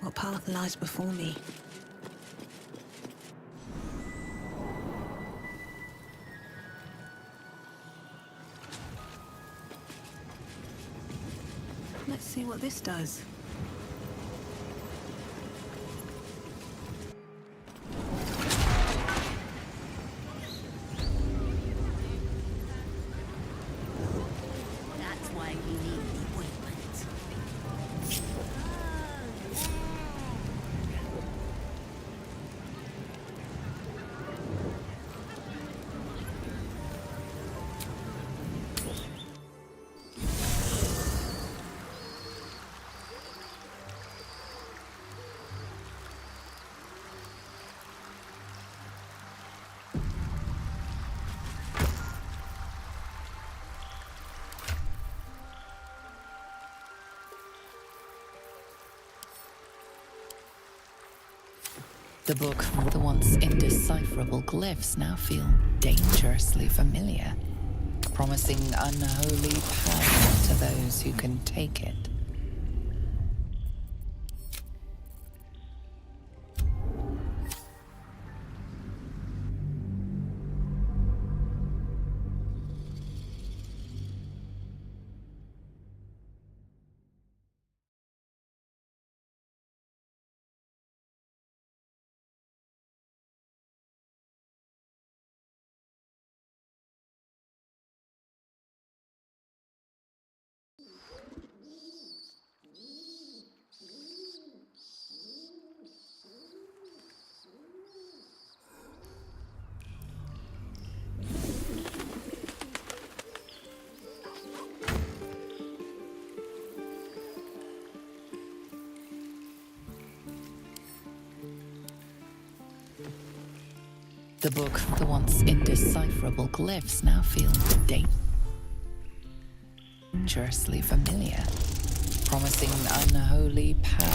What path lies before me? Let's see what this does. That's why we need equipment. The book, the once indecipherable glyphs now feel dangerously familiar, promising unholy power to those who can take it. The book, the once indecipherable glyphs now feel dangerously familiar, promising unholy power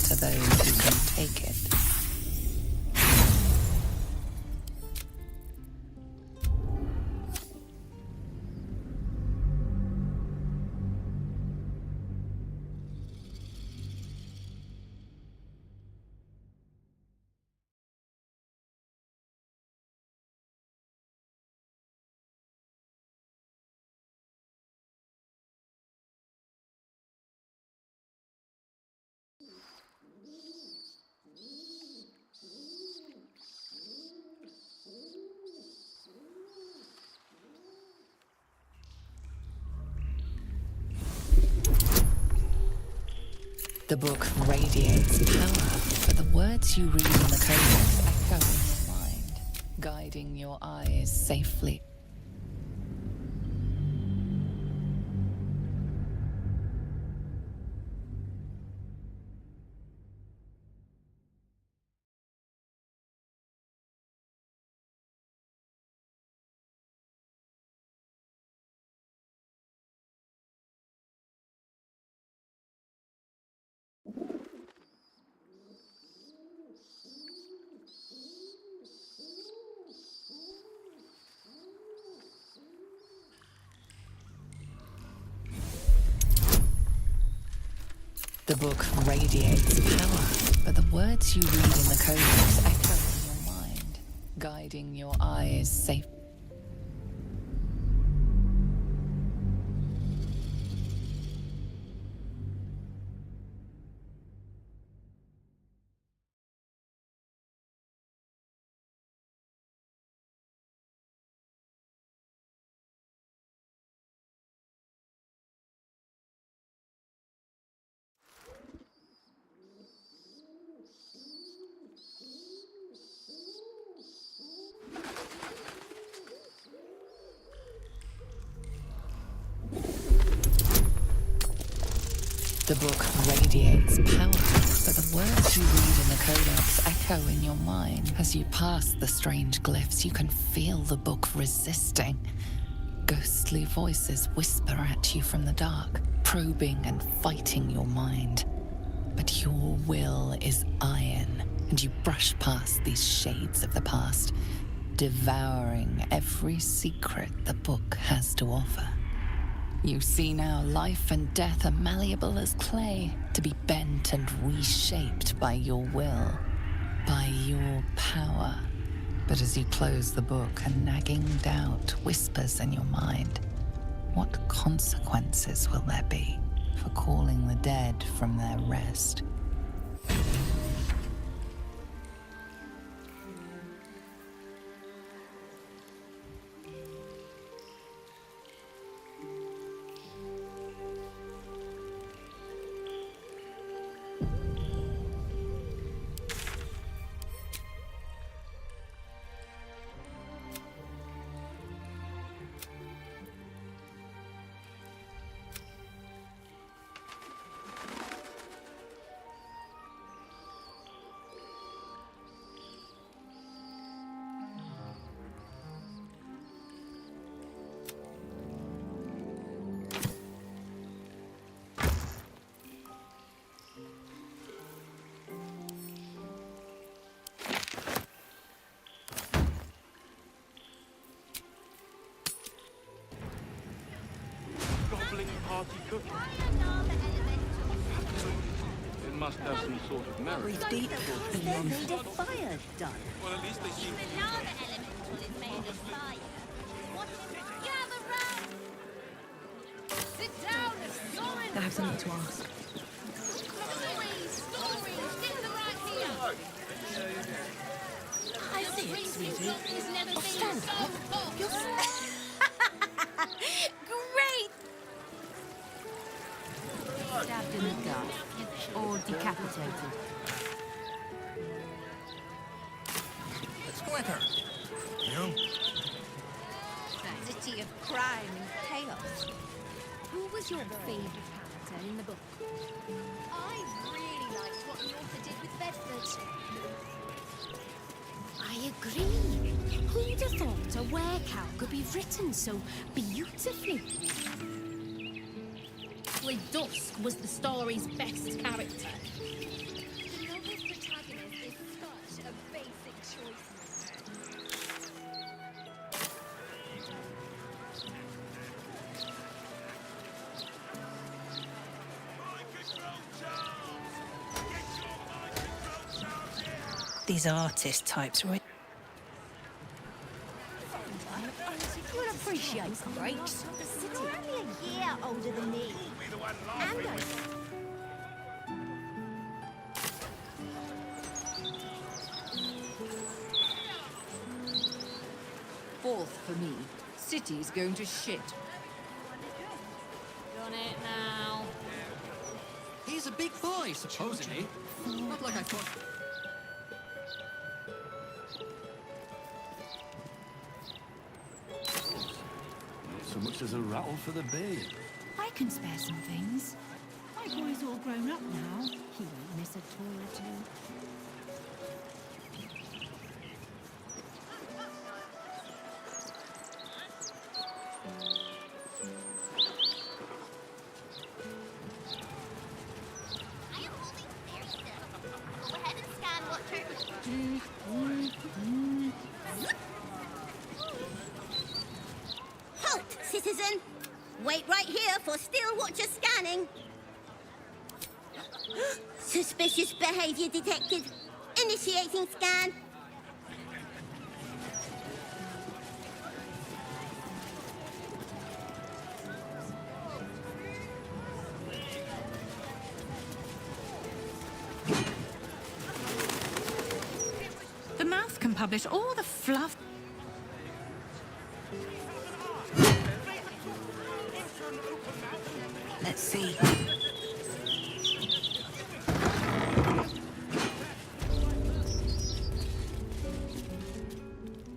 to those who can take it. The book radiates power, the words you read in the codex echo in your mind, guiding your eyes safely. The book radiates power, but the words you read in the codex echo in your mind, guiding your eyes safe. The book radiates power, but the words you read in the codex echo in your mind. As you pass the strange glyphs, you can feel the book resisting. Ghostly voices whisper at you from the dark, probing and fighting your mind. But your will is iron, and you brush past these shades of the past, devouring every secret the book has to offer. You see now life and death are malleable as clay, to be bent and reshaped by your will, by your power. But as you close the book, a nagging doubt whispers in your mind. What consequences will there be for calling the dead from their rest? Party cooking. It must have some sort of merit. Breathe deep. Beyond the fire done. Well, at least they seem The lava elemental is made of fire. Watch it. Gather round. Sit down and Soren. I have something to ask. Stories. Get them right here. I see it, sweetie. It's never been stand so up. hot. Great! Stabbed in the gut or decapitated. It's quicker. You? City of crime and chaos. Who was your favourite character in the book? I really liked what the author did with Bedford. I agree. Who'd have thought a werecow could be written so beautifully? Dusk was the story's best character. The novel's protagonist is such a basic choice. These artist types, right? You'll appreciate some breaks. You're only a year older than me. And I... Fourth for me. City's going to shit. Done it now. He's a big boy, supposedly. Not like I thought. so much as a rattle for the babe. I can spare some things. My boy's all grown up now. He won't miss a toy or two. Go ahead and scan, Watcher. Halt, citizen! Wait right here for Steel Watcher scanning. Suspicious behavior detected. Initiating scan. The mouth can publish all the fluff. Let's see.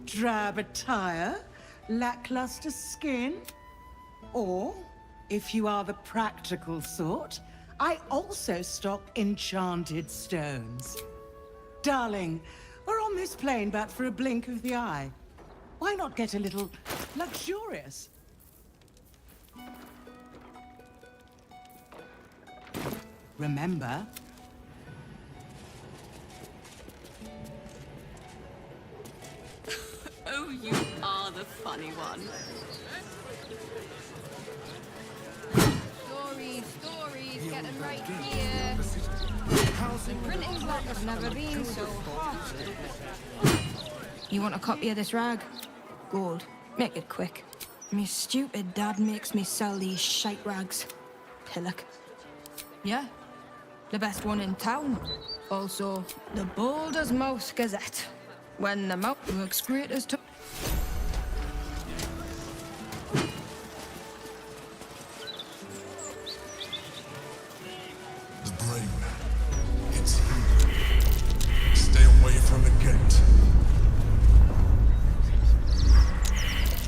Drab attire, lackluster skin. Or, if you are the practical sort, I also stock enchanted stones. Darling, we're on this plane but for a blink of the eye. Why not get a little luxurious? Remember, Oh, you are the funny one. Stories, get them right here. The printing block has never been so hot. You want a copy of this rag? Gold. Make it quick. Me stupid dad makes me sell these shite rags. Pillock. Yeah, the best one in town. Also, the Baldur's Mouth Gazette. When the mouth works great as to... The brain. It's here. Stay away from the gate.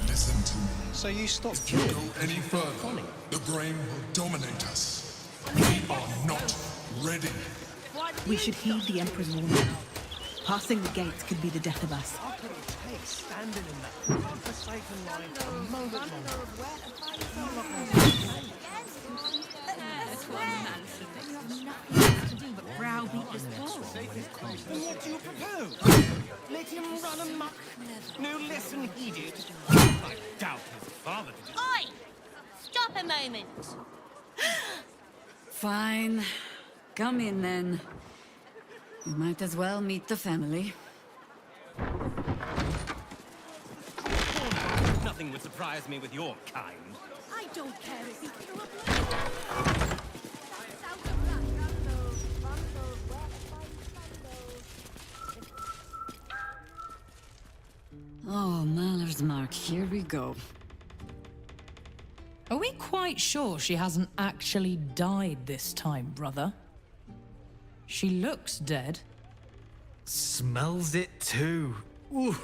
Listen to me. So you stopped If you go any further, the brain will dominate us. We are not ready. We should heed the Emperor's warning. Passing the gates could be the death of us. How could it take standing in that godforsaken line for a moment longer? Browbeat this ball. What do you propose? Let him run amok? No lesson heeded. I doubt his father did. Oi! Stop a moment. Fine. Come in then. You might as well meet the family. Nothing would surprise me with your kind. I don't care if you threw up. Oh, Mahler's mark. Here we go. Are we quite sure she hasn't actually died this time, brother? She looks dead. Smells it too. Ooh.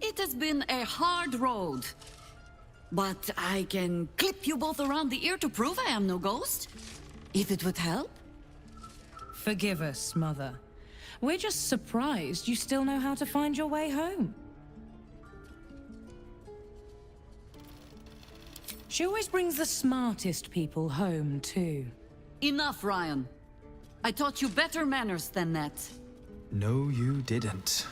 It has been a hard road. But I can clip you both around the ear to prove I am no ghost. If it would help. Forgive us, Mother. We're just surprised you still know how to find your way home. She always brings the smartest people home, too. Enough, Ryan. I taught you better manners than that. No, you didn't.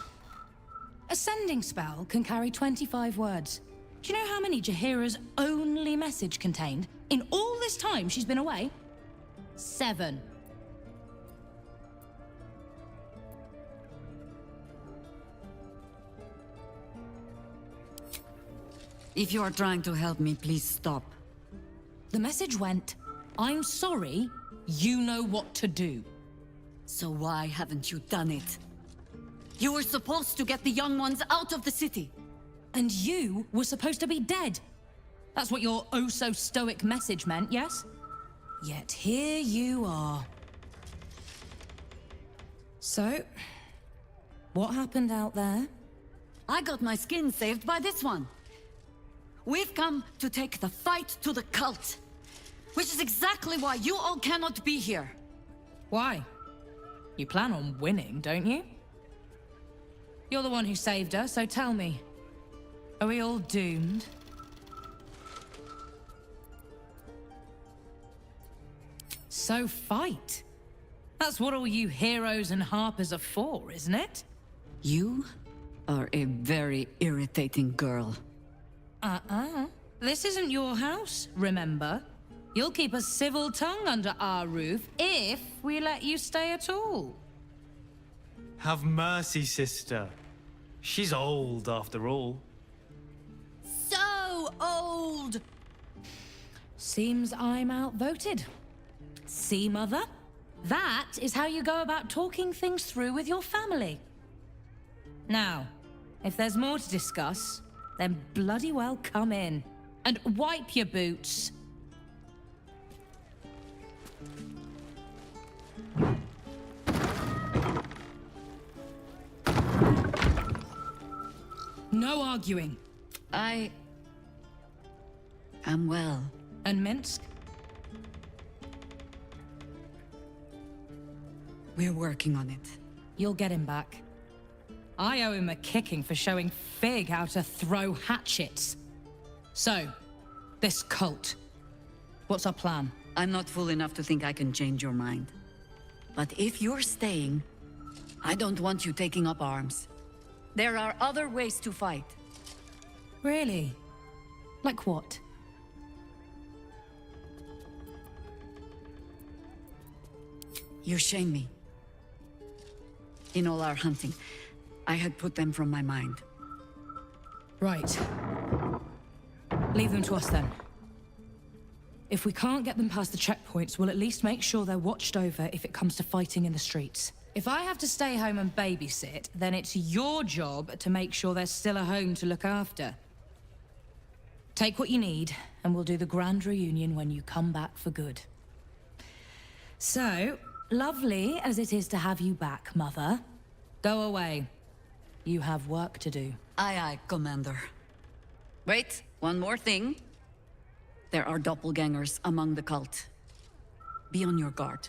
A sending spell can carry 25 words. Do you know how many Jaheira's only message contained? In all this time she's been away? 7. If you are trying to help me, please stop. The message went, I'm sorry, you know what to do. So why haven't you done it? You were supposed to get the young ones out of the city. And you were supposed to be dead. That's what your oh-so-stoic message meant, yes? Yet here you are. So, what happened out there? I got my skin saved by this one. we've come to take the fight to the cult. Which is exactly why you all cannot be here. Why? You plan on winning, don't you? You're the one who saved us, so tell me. Are we all doomed? So fight. That's what all you heroes and harpers are for, isn't it? You are a very irritating girl. This isn't your house, remember? You'll keep a civil tongue under our roof if we let you stay at all. Have mercy, sister. She's old, after all. So old! Seems I'm outvoted. See, Mother? That is how you go about talking things through with your family. Now, if there's more to discuss, then bloody well come in. And wipe your boots. No arguing. I am well. And Minsk? We're working on it. You'll get him back. I owe him a kicking for showing Fig how to throw hatchets. So, this cult. What's our plan? I'm not fool enough to think I can change your mind. But if you're staying, I don't want you taking up arms. There are other ways to fight. Really? Like what? You shame me. In all our hunting, I had put them from my mind. Right. Leave them to us then. If we can't get them past the checkpoints, we'll at least make sure they're watched over if it comes to fighting in the streets. If I have to stay home and babysit, then it's your job to make sure there's still a home to look after. Take what you need, and we'll do the grand reunion when you come back for good. So, lovely as it is to have you back, Mother, go away. You have work to do. Aye, aye, Commander. Wait, one more thing. There are doppelgangers among the cult. Be on your guard.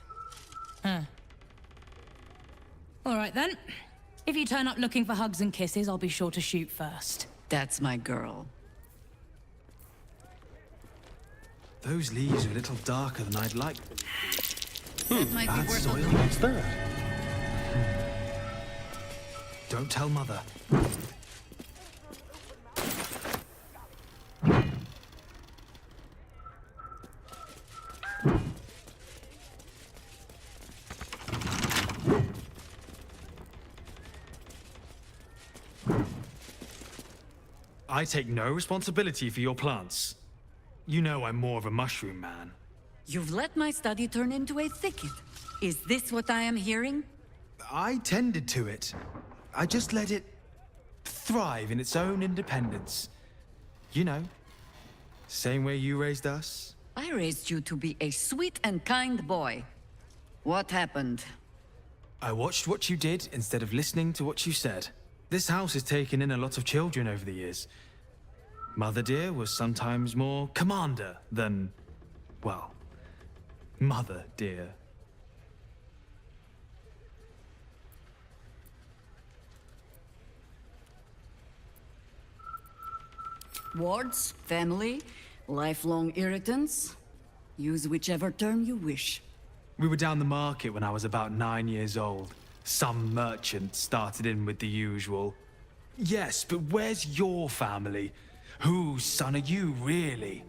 Huh. All right then. If you turn up looking for hugs and kisses, I'll be sure to shoot first. That's my girl. Those leaves are a little darker than I'd like. That might be Bad worth soil. a What's that? Don't tell Mother. I take no responsibility for your plants. You know I'm more of a mushroom man. You've let my study turn into a thicket. Is this what I am hearing? I tended to it. I just let it thrive in its own independence. You know, same way you raised us. I raised you to be a sweet and kind boy. What happened? I watched what you did instead of listening to what you said. This house has taken in a lot of children over the years. Mother dear was sometimes more commander than, well, Mother dear. Wards, family, lifelong irritants. Use whichever term you wish. We were down the market when I was about 9 years old. Some merchant started in with the usual. Yes, but where's your family? Whose son are you, really?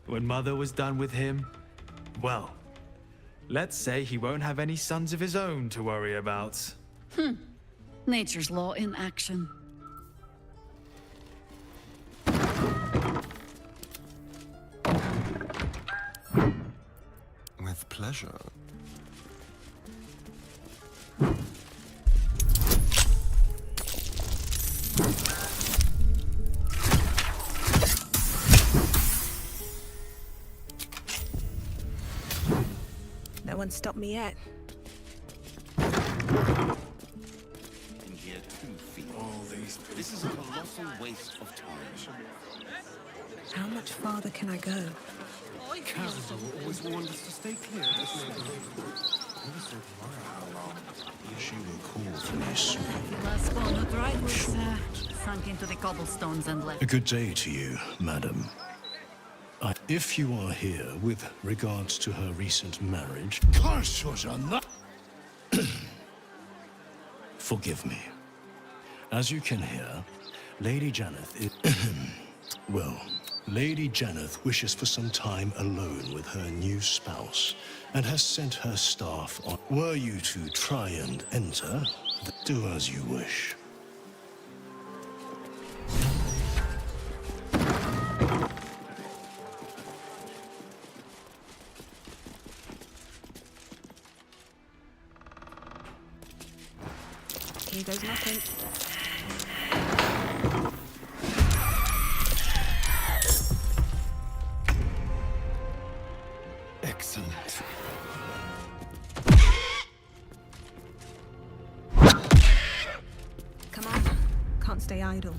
When Mother was done with him, well, let's say he won't have any sons of his own to worry about. Nature's law in action. With pleasure. No one stopped me yet. All these This is a colossal waste of time. How much farther can I go? Cows always warned us to stay clear of this neighborhood. Never said how long. She will call for me soon. Last one who tried was sunk into the cobblestones and left. A good day to you, madam. If you are here with regards to her recent marriage... Forgive me. As you can hear, Lady Janeth is... well, Lady Janeth wishes for some time alone with her new spouse and has sent her staff on... Were you to try and enter, do as you wish. Here goes nothing. Excellent. Come on. Can't stay idle.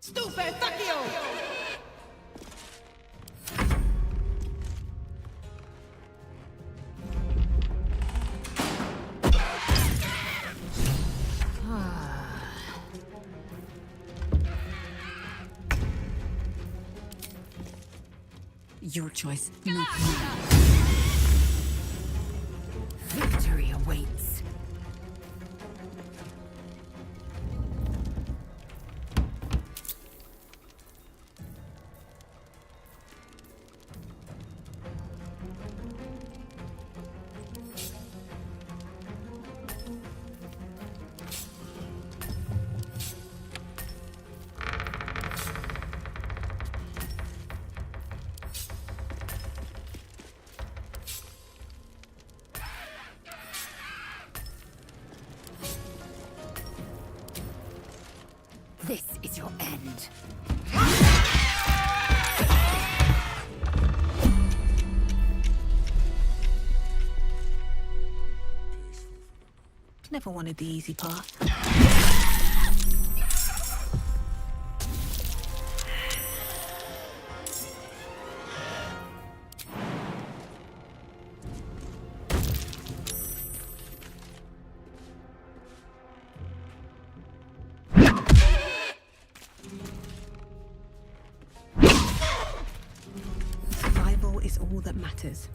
Stupefaccio! Your choice, not mine. Victory awaits. This is your end. Never wanted the easy path. Survival is all that matters.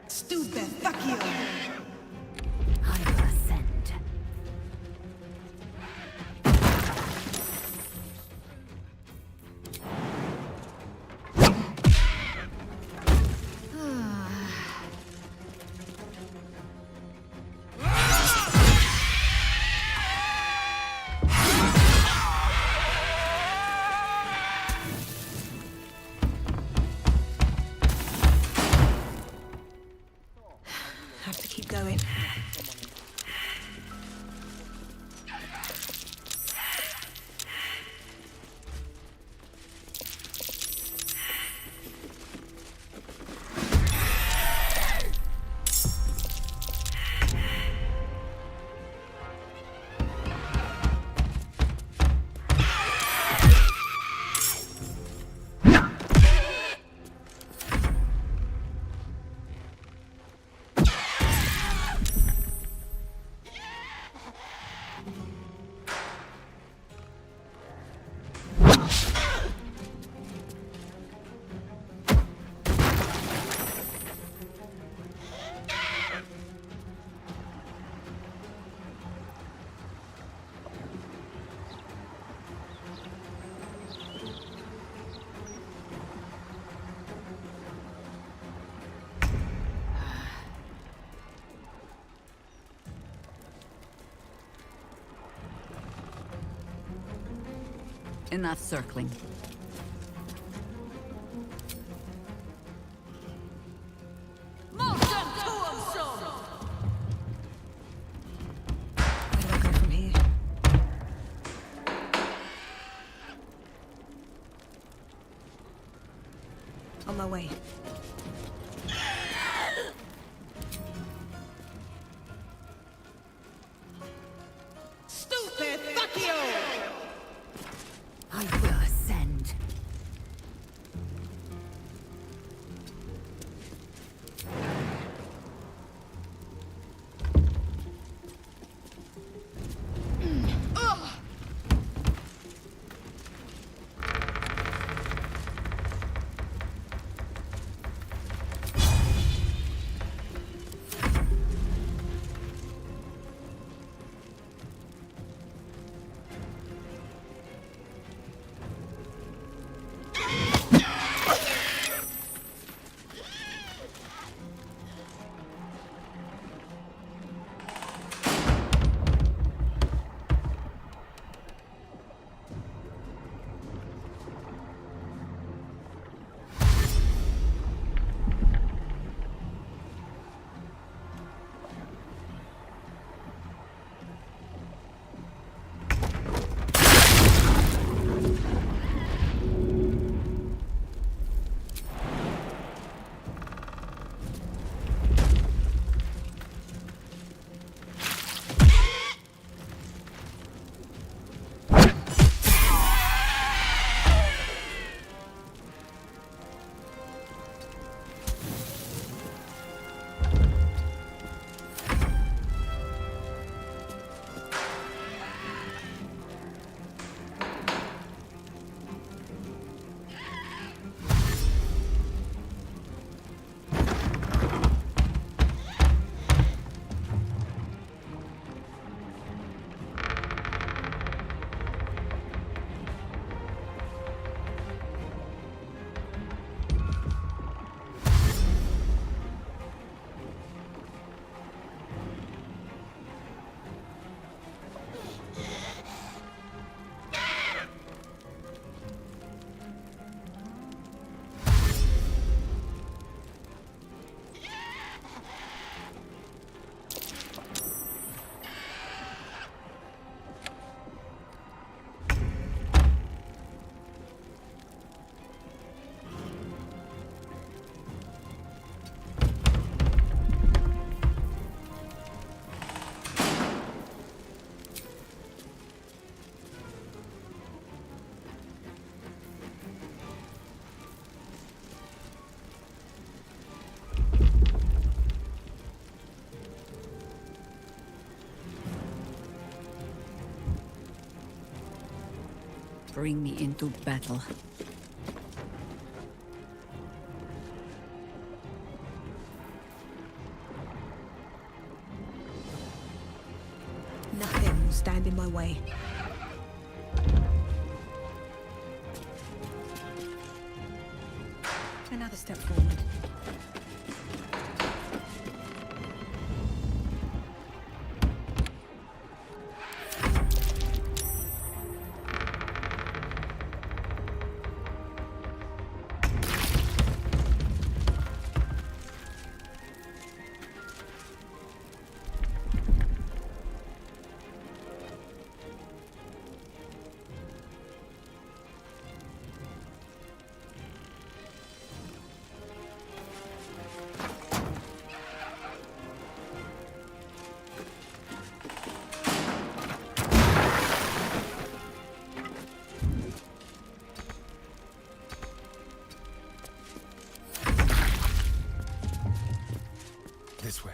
Stupefaccio! I will ascend. Have to keep going. Enough circling. Where do I go from here? On my way. I will ascend. Bring me into battle. Nothing will stand in my way. Another step forward. This way.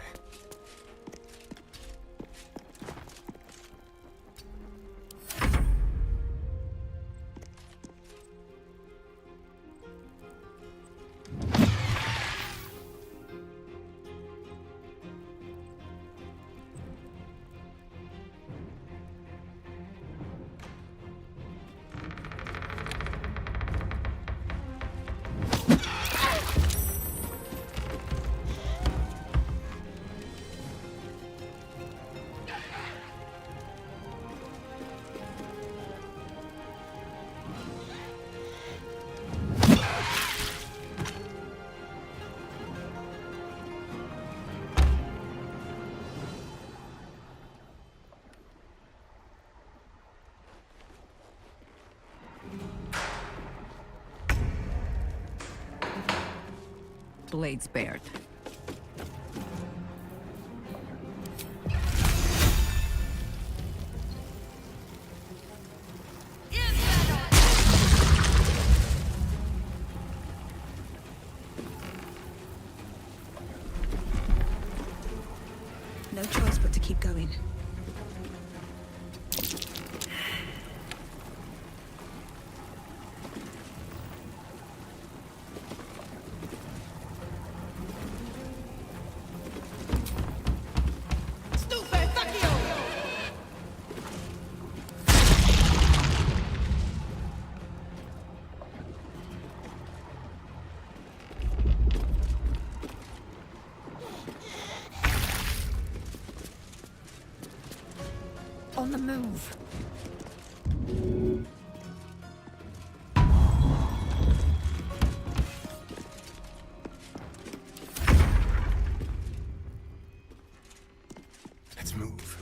Blades bared. choice but to keep going. On the move. Let's move.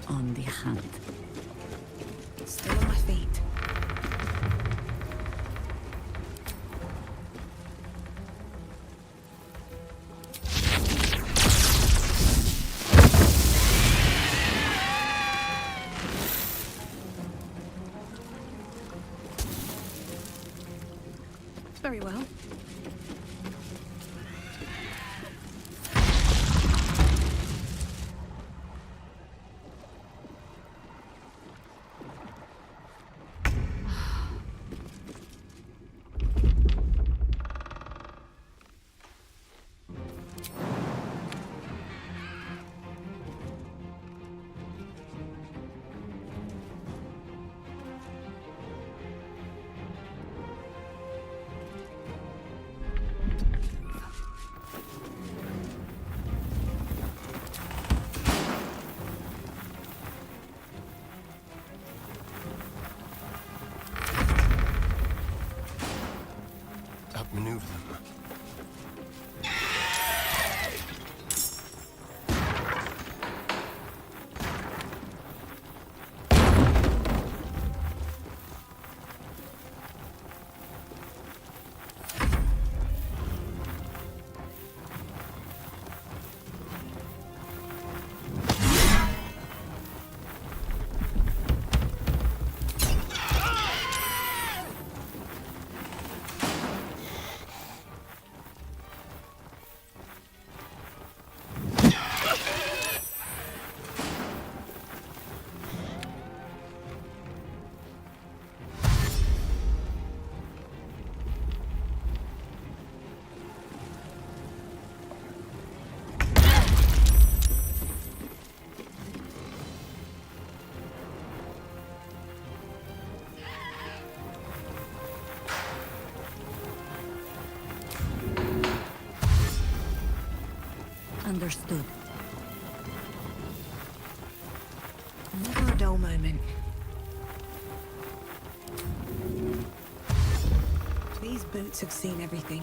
On the hand. Still on my feet. Very well. Outmaneuver them. Understood. Never a dull moment. These boots have seen everything.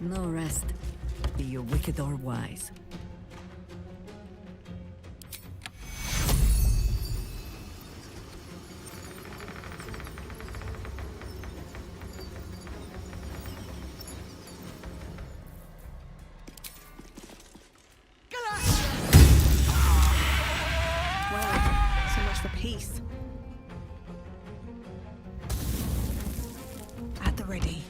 No rest. Be you wicked or wise. Well, so much for peace. At the ready.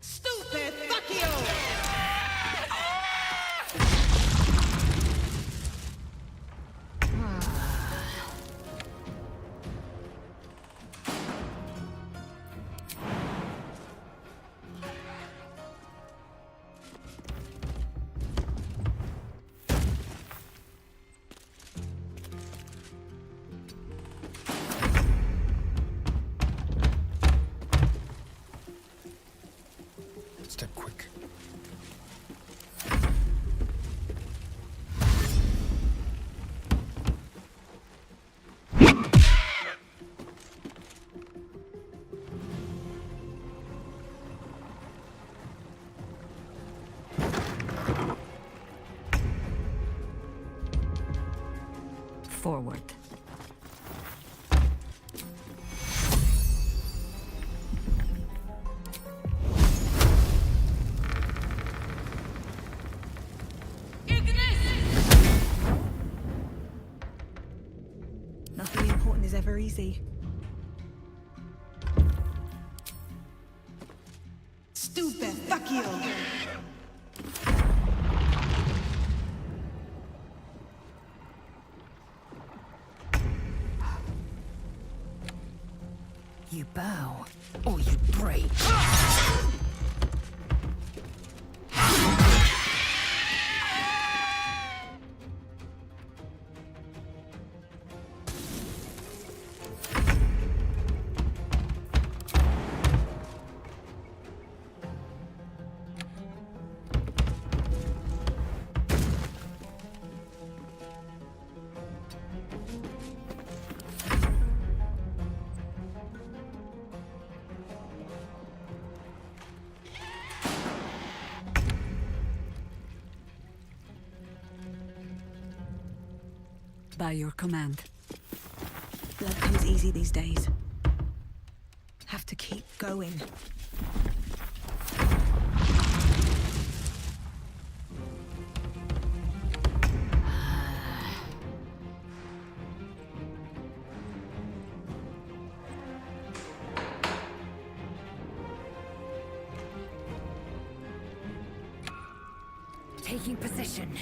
Stupid! Fuck you! Step quick. Forward. Nothing important is ever easy. Stupid! Fuck you! You bow, or you break. By your command. Blood comes easy these days. Have to keep going. Taking position.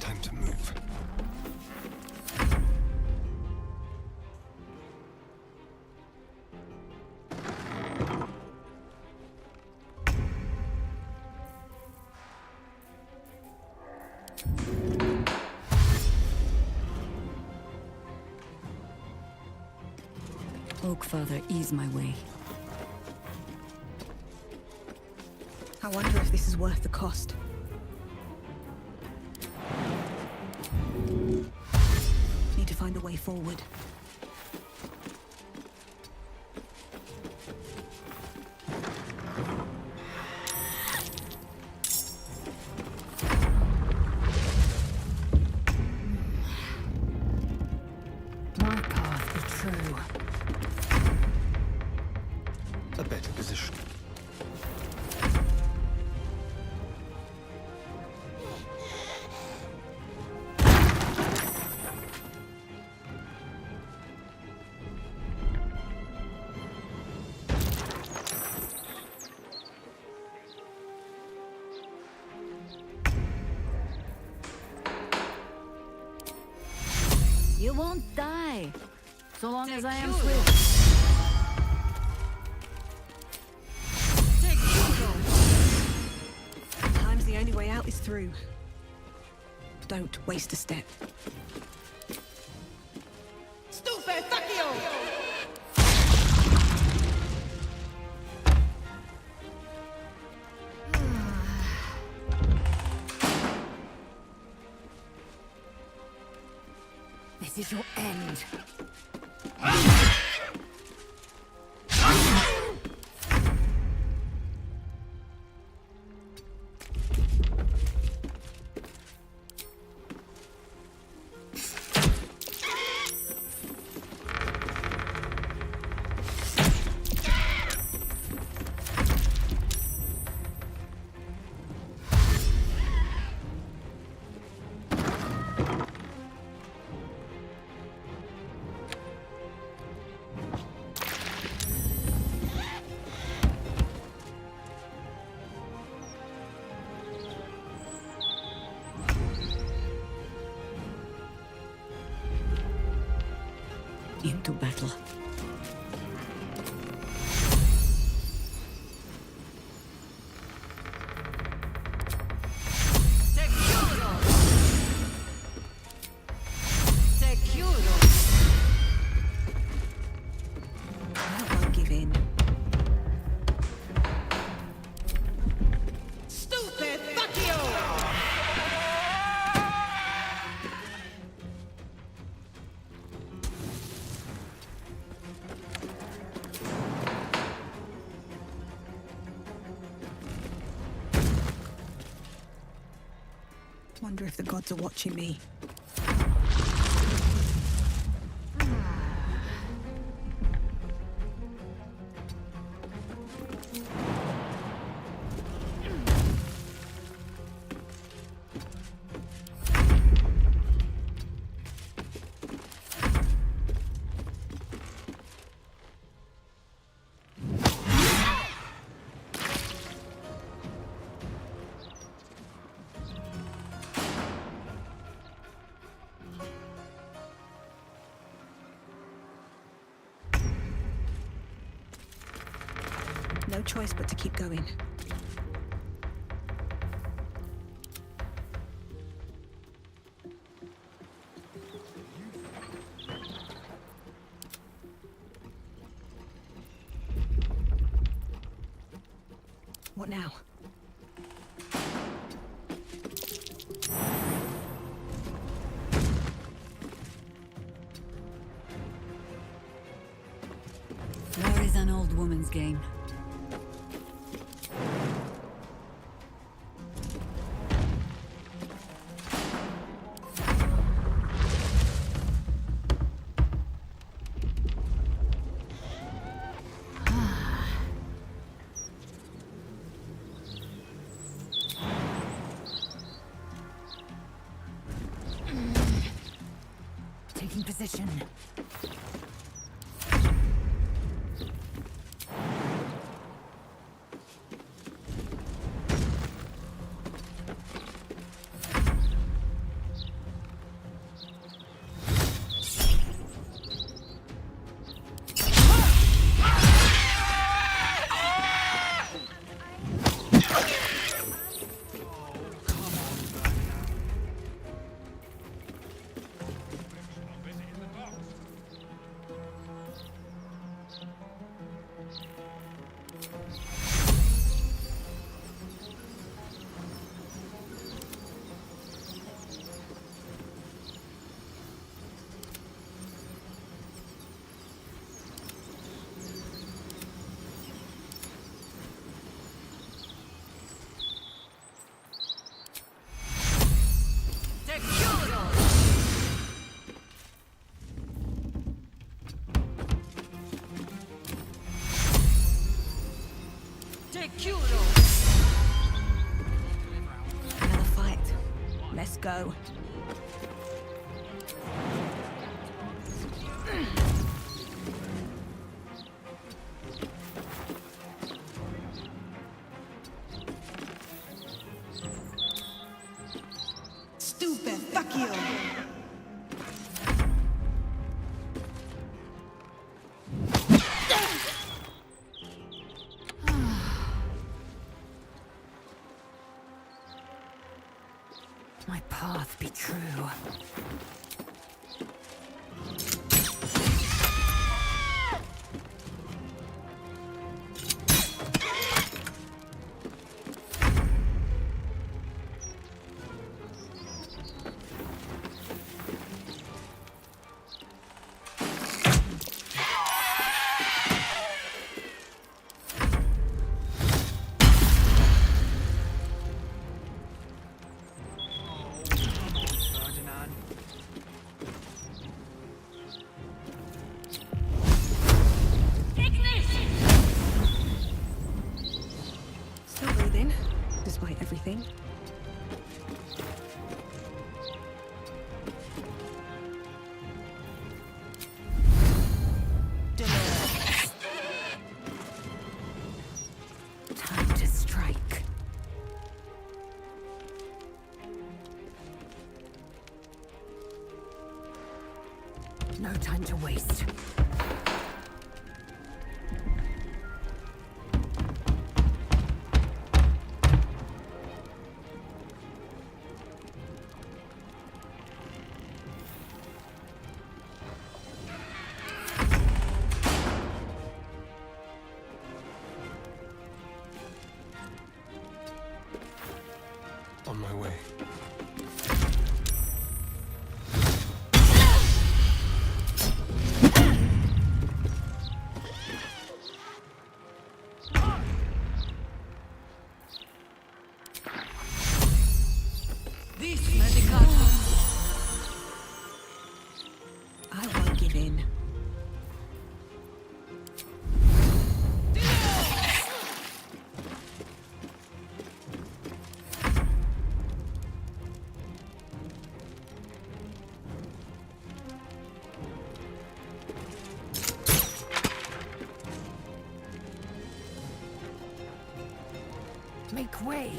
Time to move. Oakfather, ease my way. I wonder if this is worth the cost. Need to find a way forward. My path be true. A better position. You won't die, so long as I am swift. Sometimes the only way out is through. Don't waste a step. Stupid! Fuck you! is your end. Into battle. I won't give in. Stupefaccio! Wonder if the gods are watching me. No choice but to keep going. What now? War is an old woman's game. Taking position. Another fight. Let's go. Stupefaccio! My path be true. On my way. This medicator. I won't give in. Make way.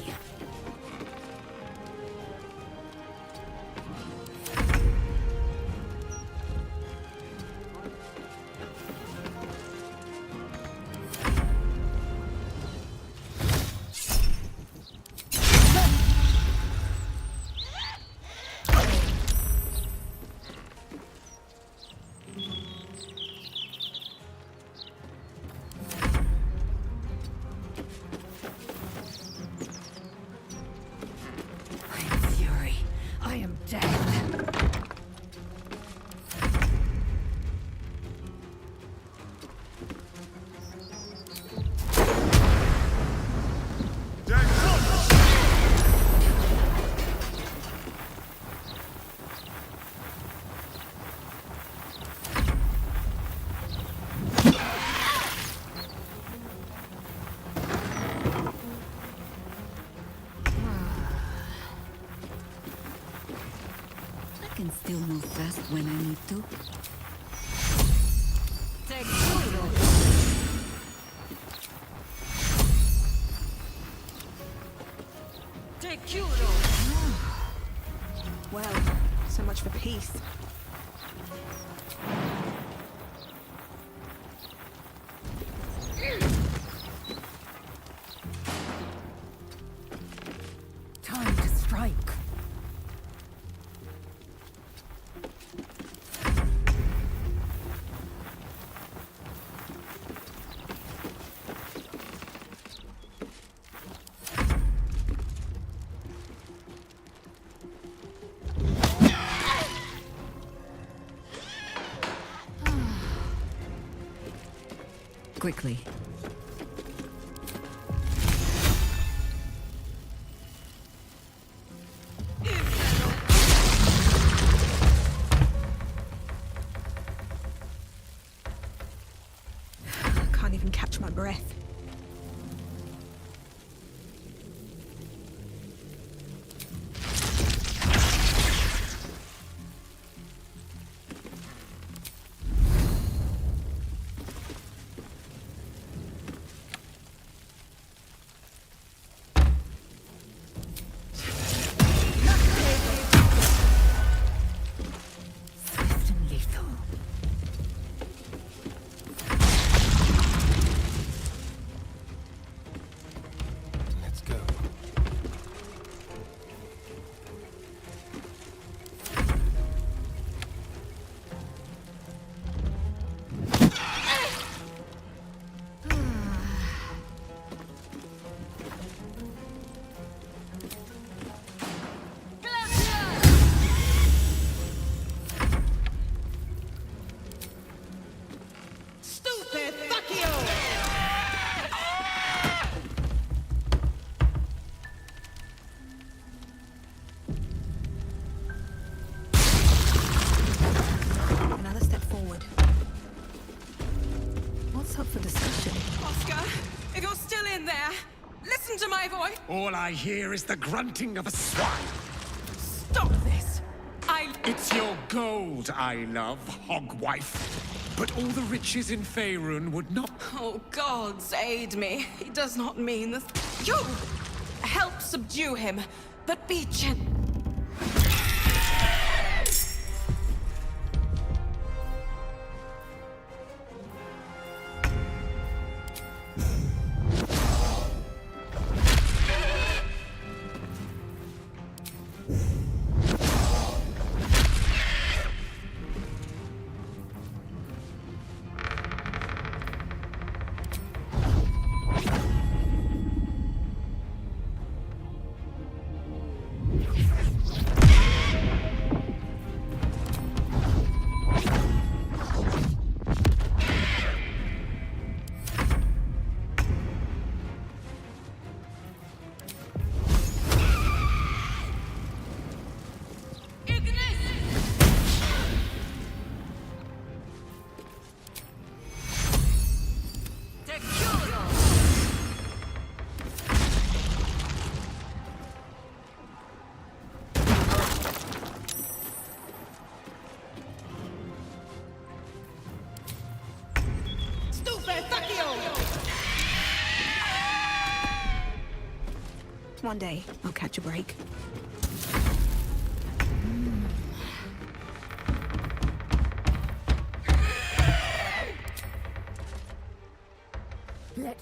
I can still move fast when I need to. Well, so much for peace. Time to strike. Quickly. Can't even catch my breath. Swift and lethal. Let's go. Stupid! Fuck you! Another step forward. What's up for discussion? Oscar, if you're still in there, listen to my voice. All I hear is the grunting of a swine. Stop this. It's your gold I love, hogwife. But all the riches in Faerun would not... Oh, gods aid me. He does not mean this. You! Help subdue him, but be gentle. One day, I'll catch a break. Let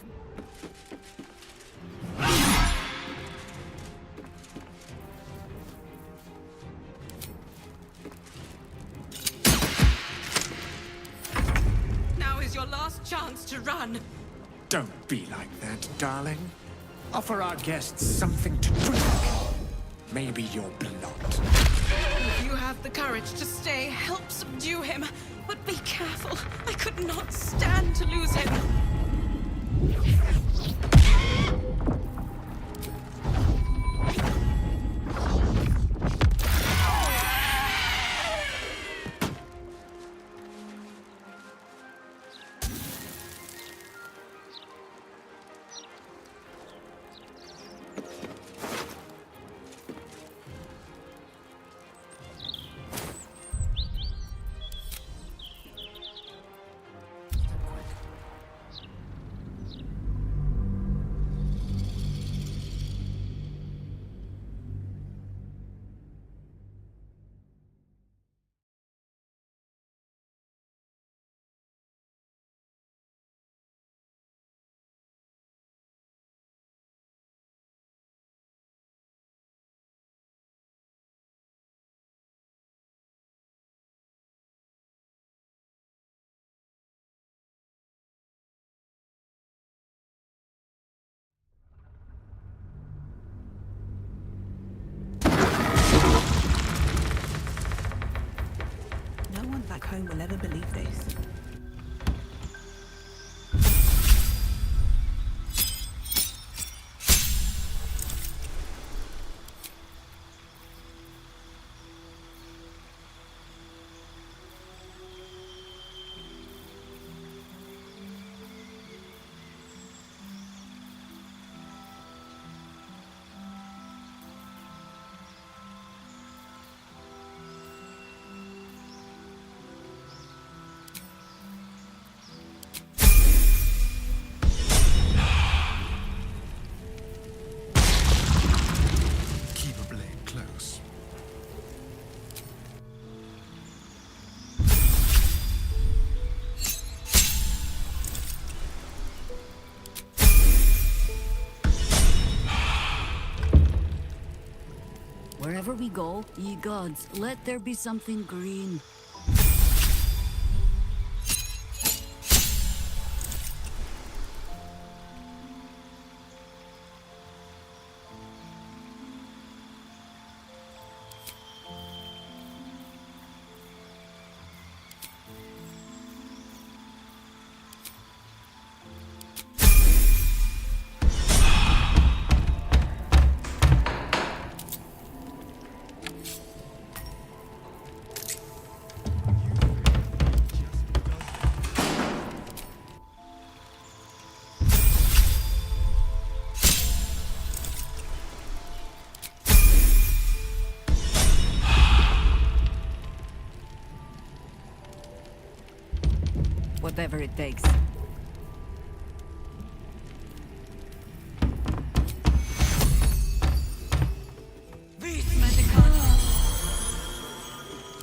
Now is your last chance to run. Don't be like that, darling. Offer our guests something to drink. Maybe your blood. If you have the courage to stay, help subdue him. But be careful. I could not stand to lose him. No one back home will ever believe this. Keep a blade close. Wherever we go, ye gods, let there be something green. Whatever it takes.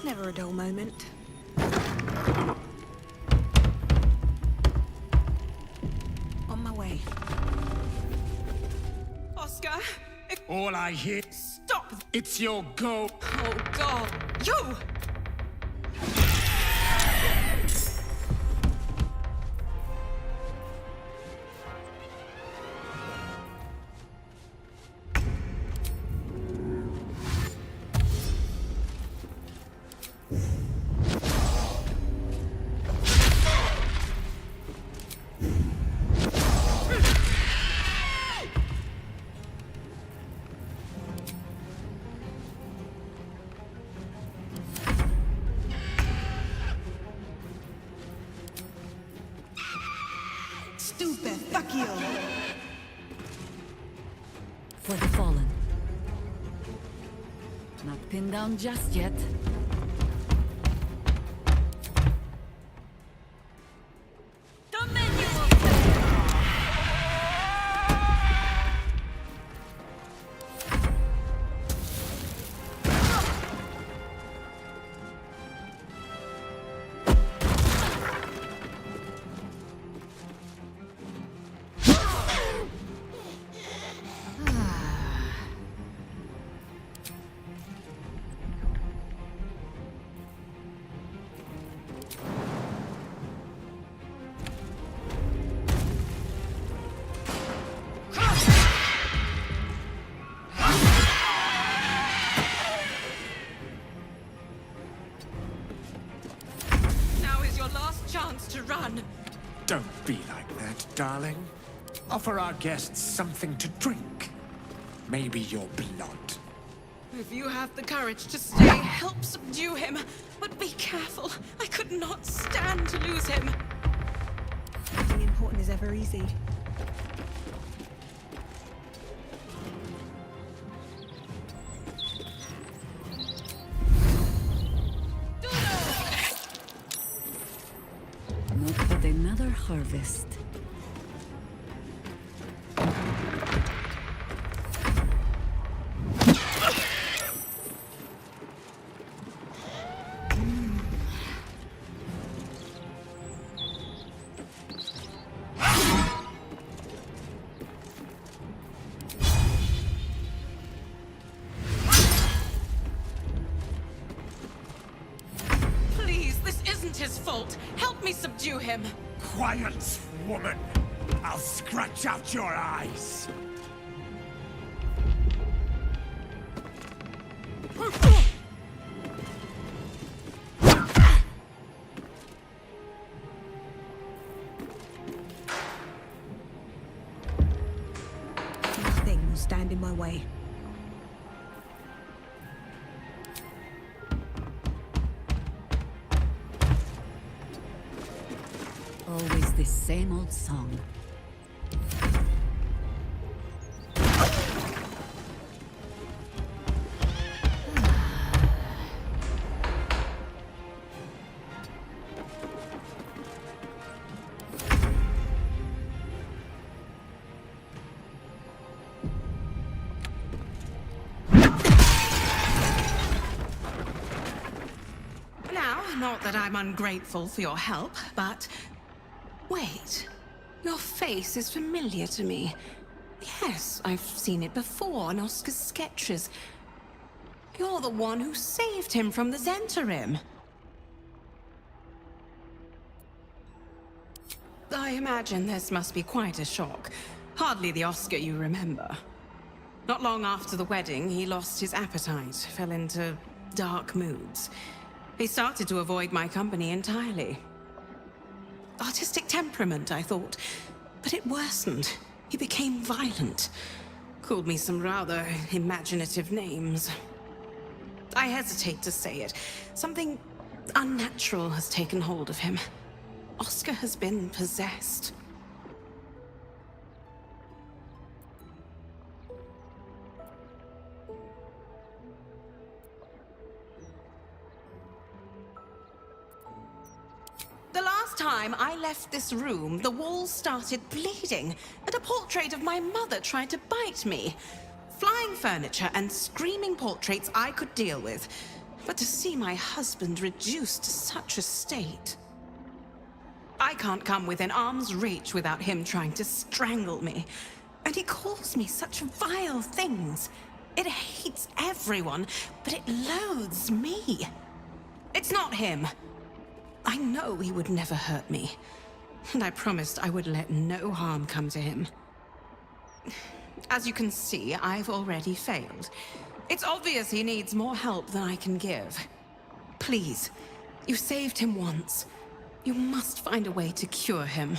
Never a dull moment. On my way. Oscar, All I hear... stop! It's your go... Oh, God. You! Stupid. Fuck you. For the fallen. Not pinned down just yet. that, darling. Offer our guests something to drink. Maybe your blood. If you have the courage to stay, help subdue him. But be careful. I could not stand to lose him. Nothing important is ever easy. Not but another harvest. Please, this isn't his fault. Help me subdue him. Quiet, woman! I'll scratch out your eyes! Nothing will stand in my way. Always the same old song. Now, not that I'm ungrateful for your help, but... Wait. Your face is familiar to me. Yes, I've seen it before on Oscar's sketches. You're the one who saved him from the Zentarim. I imagine this must be quite a shock. Hardly the Oscar you remember. Not long after the wedding, he lost his appetite, fell into dark moods. He started to avoid my company entirely. Artistic temperament, I thought, but it worsened. He became violent. Called me some rather imaginative names. I hesitate to say it. Something unnatural has taken hold of him. Oscar has been possessed. The last time I left this room, the walls started bleeding, and a portrait of my mother tried to bite me. Flying furniture and screaming portraits I could deal with. But to see my husband reduced to such a state... I can't come within arm's reach without him trying to strangle me. And he calls me such vile things. It hates everyone, but it loathes me. It's not him. I know he would never hurt me. And I promised I would let no harm come to him. As you can see, I've already failed. It's obvious he needs more help than I can give. Please, you saved him once. You must find a way to cure him.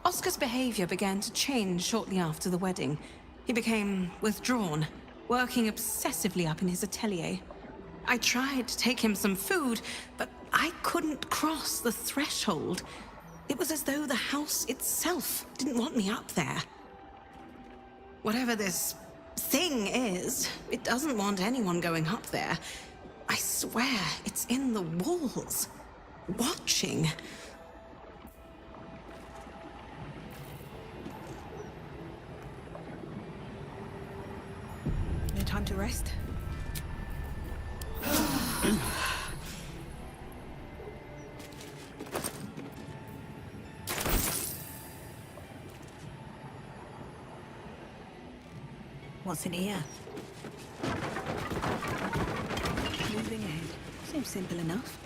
Oscar's behavior began to change shortly after the wedding. He became withdrawn, working obsessively up in his atelier. I tried to take him some food, but I couldn't cross the threshold. It was as though the house itself didn't want me up there. Whatever this thing is, it doesn't want anyone going up there. I swear, it's in the walls, watching. No time to rest? What's in here? Moving ahead. Seems simple enough.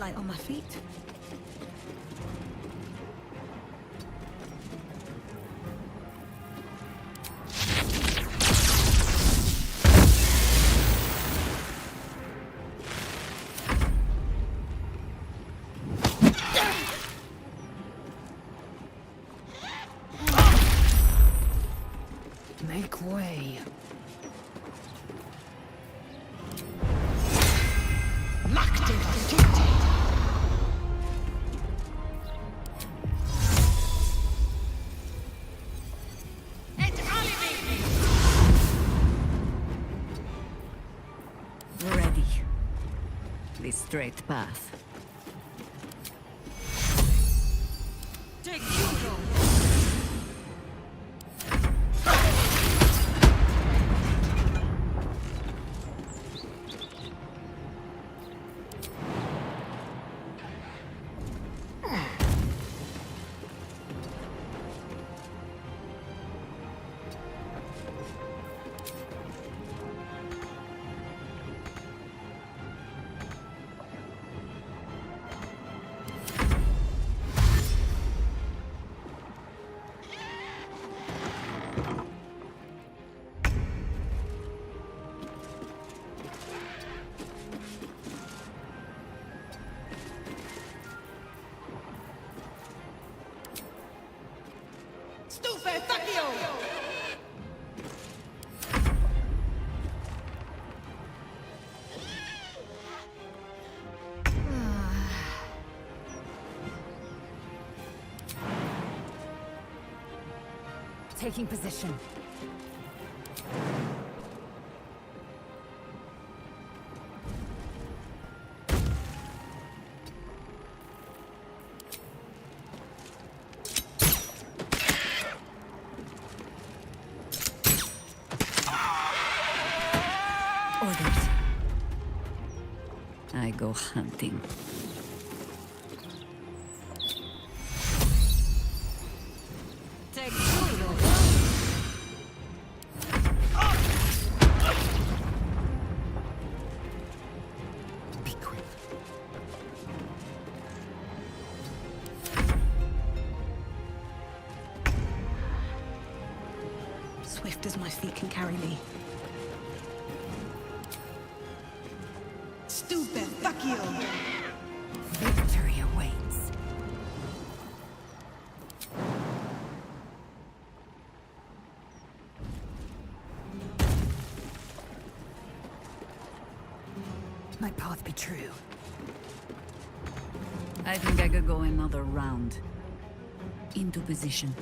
Light on my feet. Make way. Ready. The straight path. Take control. Taking position. Orders. I go hunting. Take control. Be quick. Swift as my feet can carry me. Stupid, fuck you! Victory awaits. My path be true. I think I could go another round. Into position.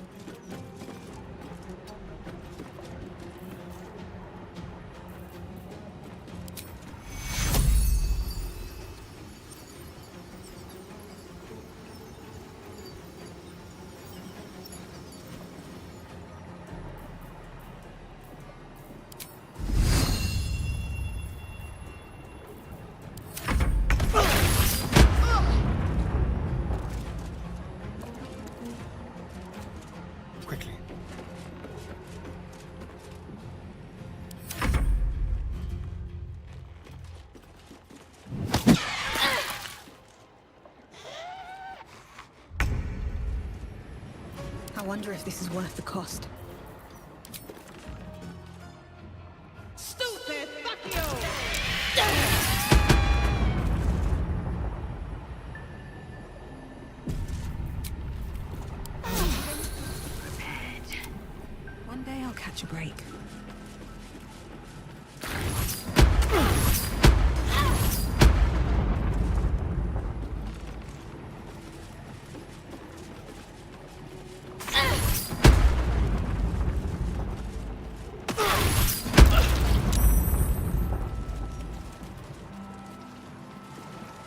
Quickly. I wonder if this is worth the cost. Stupid, fuck you! One day I'll catch a break.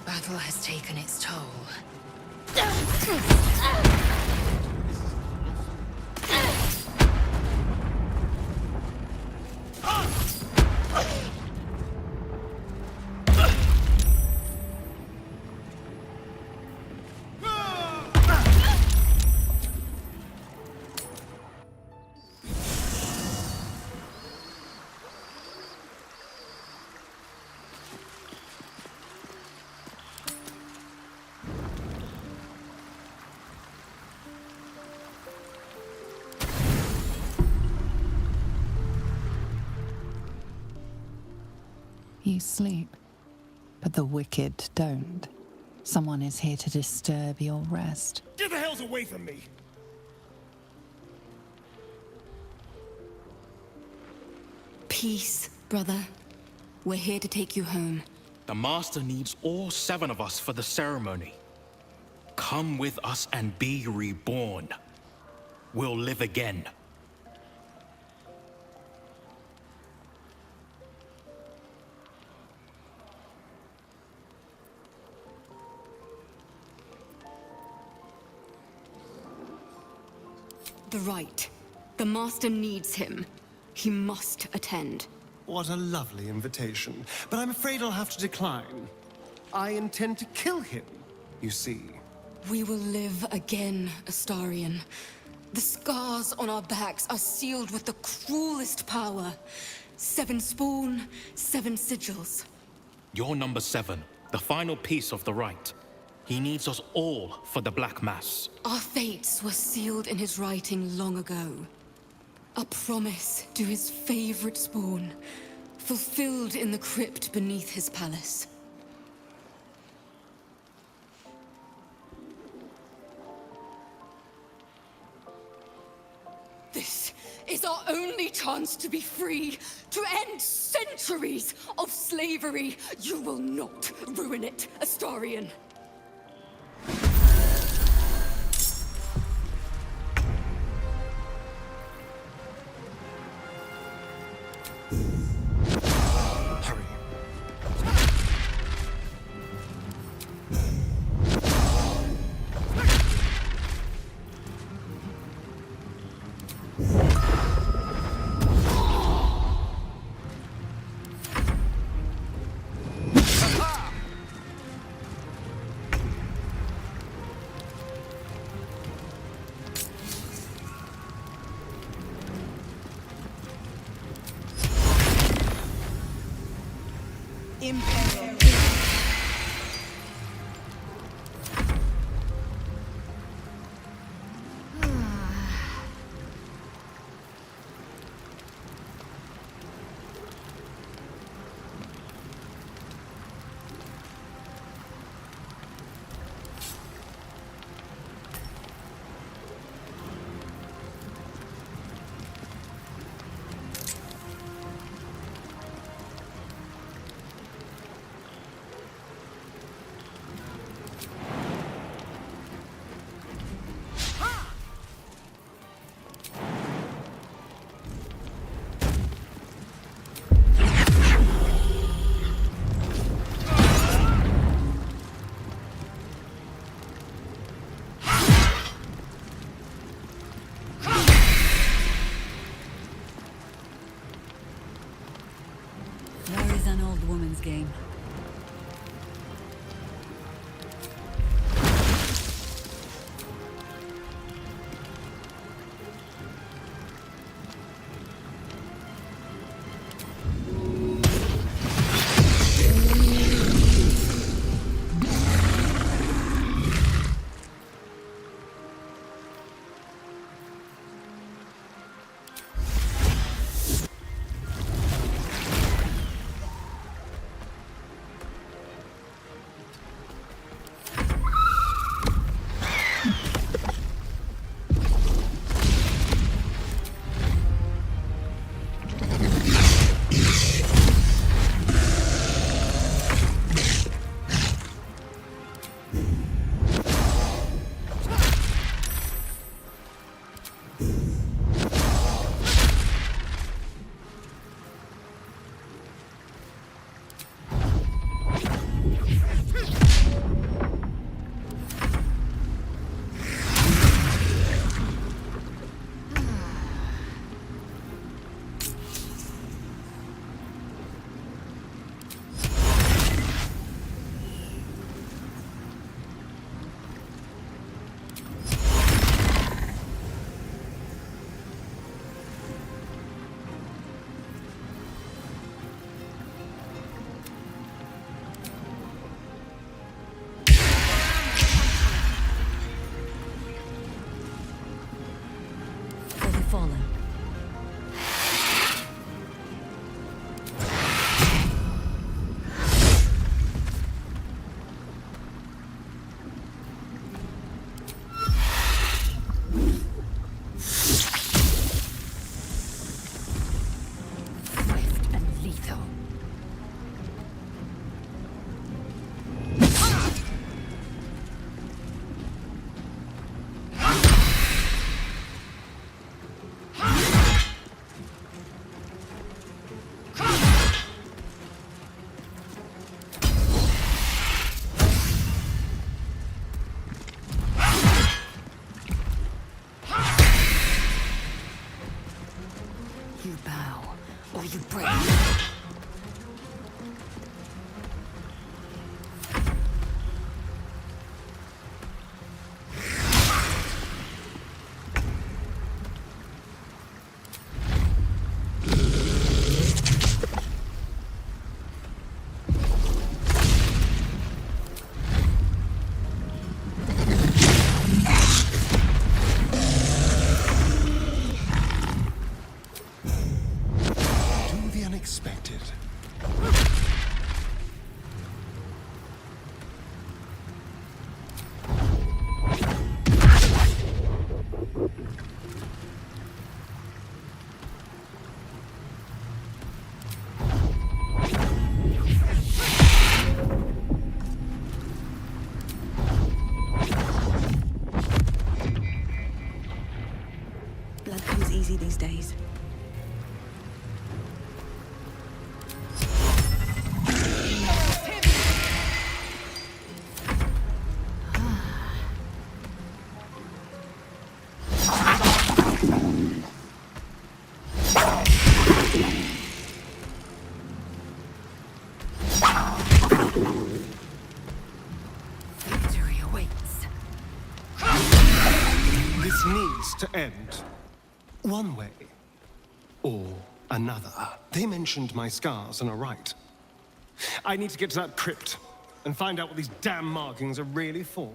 Battle has taken its toll. You sleep, but the wicked don't. Someone is here to disturb your rest. Get the hells away from me! Peace, brother. We're here to take you home. The Master needs all 7 of us for the ceremony. Come with us and be reborn. We'll live again. The rite. The Master needs him. He must attend. What a lovely invitation. But I'm afraid I'll have to decline. I intend to kill him, you see. We will live again, Astarion. The scars on our backs are sealed with the cruelest power. 7 spawn, 7 sigils. You're number 7, the final piece of the rite. He needs us all for the Black Mass. Our fates were sealed in his writing long ago. A promise to his favorite spawn, fulfilled in the crypt beneath his palace. This is our only chance to be free, to end centuries of slavery. You will not ruin it, Astarion. Imperial. You bow, or you break. Unexpected. Blood comes easy these days. Victory awaits. This needs to end. One way. Or another. They mentioned my scars and are right. I need to get to that crypt and find out what these damn markings are really for.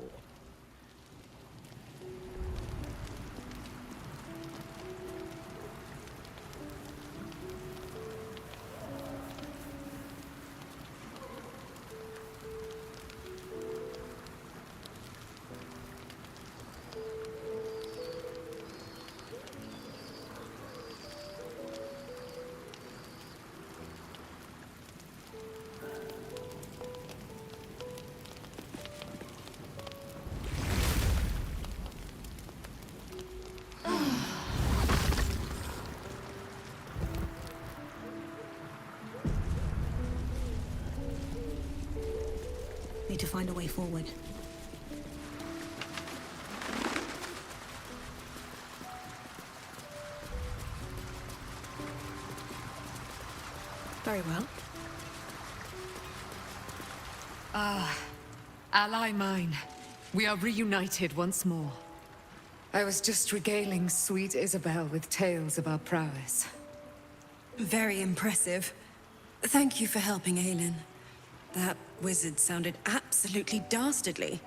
Need to find a way forward. Very well. Ally mine, we are reunited once more. I was just regaling sweet Isabel with tales of our prowess. Very impressive. Thank you for helping Aelin. That wizard sounded absolutely dastardly.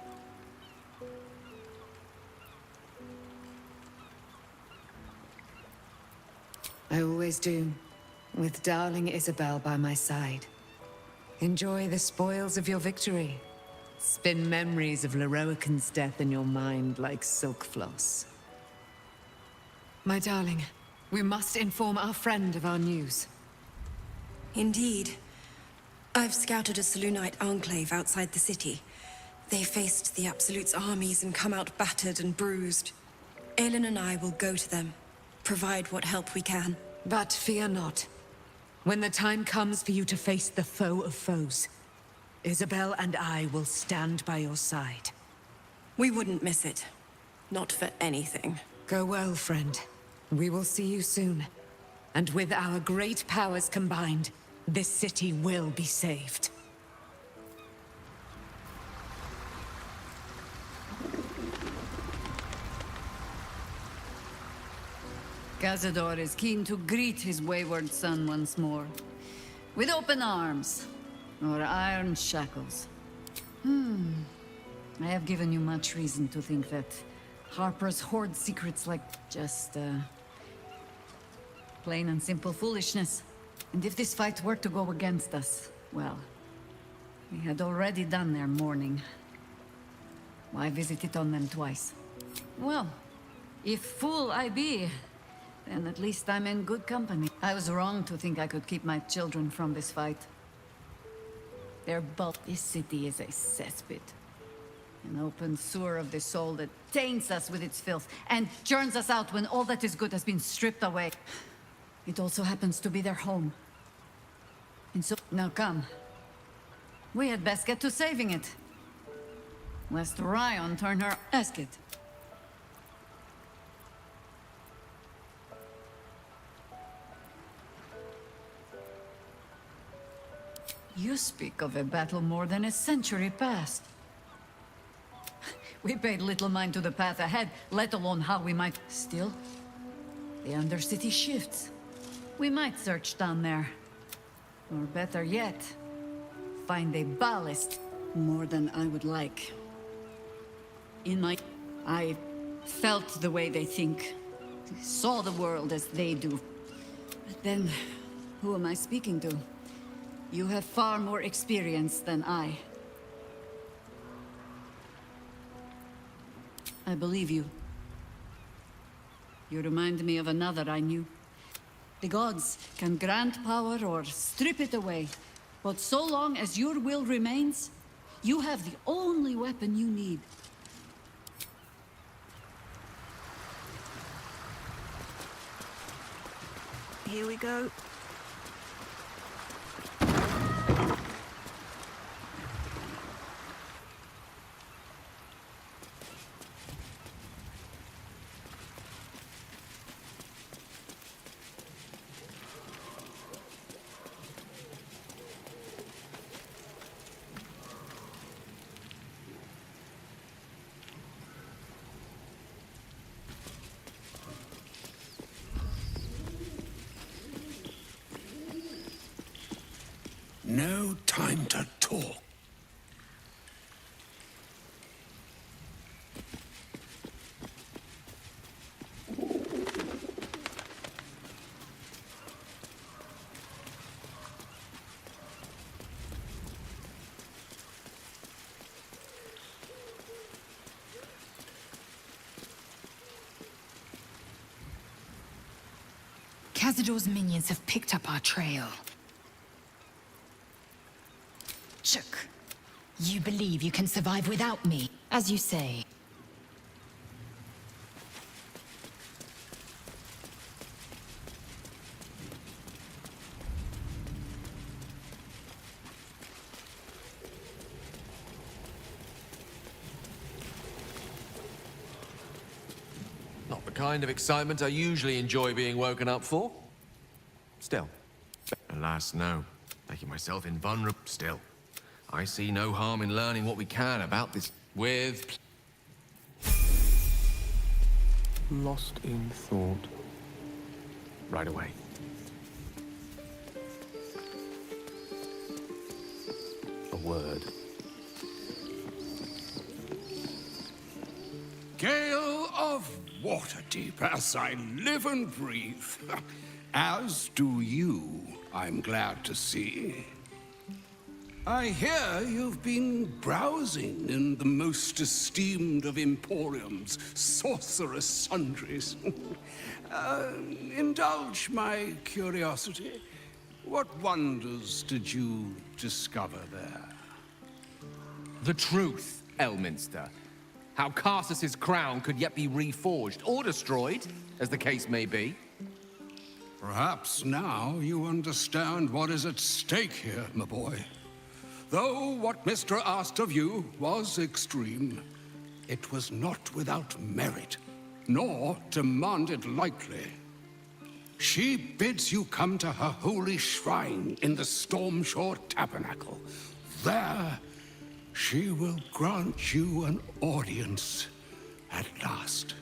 I always do, with darling Isabel by my side. Enjoy the spoils of your victory. Spin memories of Leroican's death in your mind like silk floss. My darling, we must inform our friend of our news. Indeed. I've scouted a Selûnite enclave outside the city. They faced the Absolute's armies and come out battered and bruised. Aelin and I will go to them, provide what help we can. But fear not. When the time comes for you to face the foe of foes, Isabel and I will stand by your side. We wouldn't miss it. Not for anything. Go well, friend. We will see you soon. And with our great powers combined, this city will be saved. Cazador is keen to greet his wayward son once more. With open arms, or iron shackles. I have given you much reason to think that Harpers hoard secrets like just, plain and simple foolishness. And if this fight were to go against us, well, we had already done their mourning. Why visit it on them twice? Well, if fool I be, then at least I'm in good company. I was wrong to think I could keep my children from this fight. This city is a cesspit. An open sewer of the soul that taints us with its filth and churns us out when all that is good has been stripped away. It also happens to be their home. And so, now come. We had best get to saving it. Lest Ryan turn her... Ask it. You speak of a battle more than a century past. We paid little mind to the path ahead, let alone how we might... Still, the Undercity shifts. We might search down there. Or better yet, find a ballast. More than I would like. I felt the way they think. Saw the world as they do. But then, who am I speaking to? You have far more experience than I. I believe you. You remind me of another I knew. The gods can grant power or strip it away. But so long as your will remains, you have the only weapon you need. Here we go. No time to talk. Cazador's minions have picked up our trail. Chook, you believe you can survive without me, as you say. Not the kind of excitement I usually enjoy being woken up for. Still. Alas, no. Making myself invulnerable. Still. I see no harm in learning what we can about this with... Lost in thought. Right away. A word. Gale of Waterdeep, as I live and breathe. As do you, I'm glad to see. I hear you've been browsing in the most esteemed of emporiums, sorcerous sundries. Indulge my curiosity. What wonders did you discover there? The truth, Elminster. How Carsus's crown could yet be reforged or destroyed, as the case may be. Perhaps now you understand what is at stake here, my boy. Though what Mystra asked of you was extreme, it was not without merit, nor demanded lightly. She bids you come to her holy shrine in the Stormshore Tabernacle. There, she will grant you an audience at last.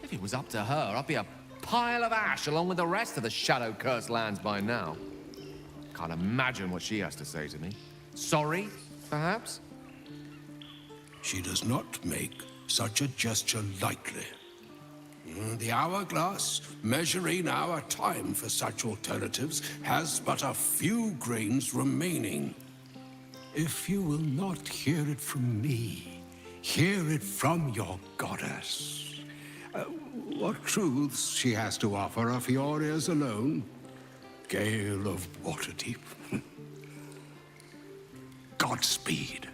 If it was up to her, I'd be a pile of ash along with the rest of the Shadow-cursed lands by now. Can't imagine what she has to say to me. Sorry, perhaps? She does not make such a gesture lightly. The hourglass, measuring our time for such alternatives, has but a few grains remaining. If you will not hear it from me, hear it from your goddess. What truths she has to offer are for your ears alone. Gale of Waterdeep. Godspeed.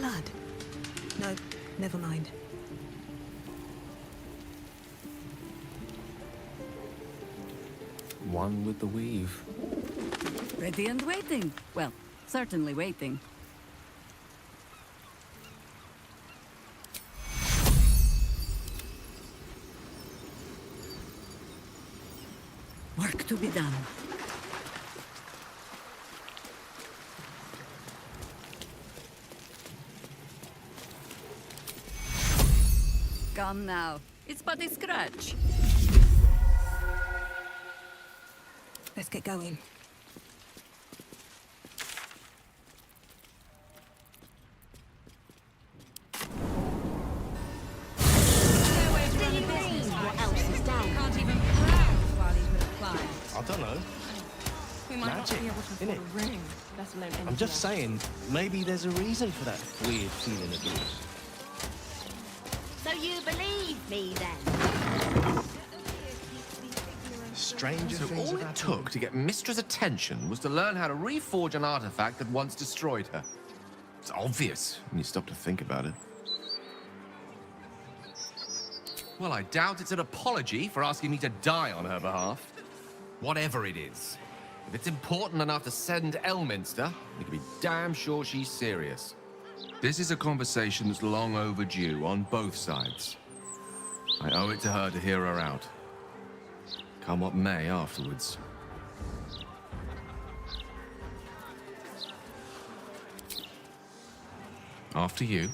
blood. No, never mind. One with the weave. Ready and waiting. Well, certainly waiting. Work to be done. Come now. It's but a scratch. Let's get going. What else is down? Can't even pause while he's with a client. I don't know. We might Magic, not be able to afford innit? a room, let alone anything I'm just else. saying, maybe there's a reason for that weird feeling of yours. So you believe me then? Stranger So things all have it took to get Mistra's attention was to learn how to reforge an artifact that once destroyed her. It's obvious when you stop to think about it. Well, I doubt it's an apology for asking me to die on her behalf. Whatever it is. If it's important enough to send Elminster, you can be damn sure she's serious. This is a conversation that's long overdue on both sides. I owe it to her to hear her out. Come what may afterwards. After you.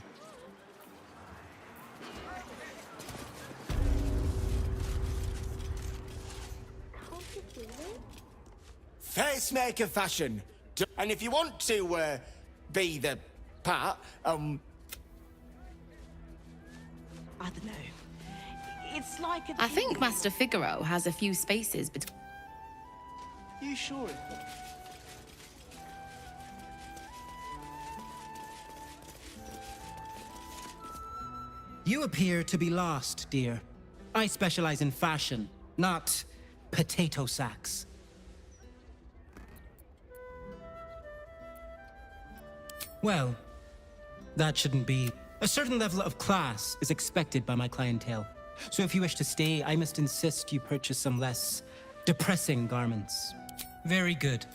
Facemaker fashion. And if you want to, be the part, I don't know. It's like a... I think Master Figaro has a few spaces between. You sure? You appear to be lost, dear. I specialize in fashion, not potato sacks. Well, that shouldn't be. A certain level of class is expected by my clientele. So if you wish to stay, I must insist you purchase some less depressing garments. Very good.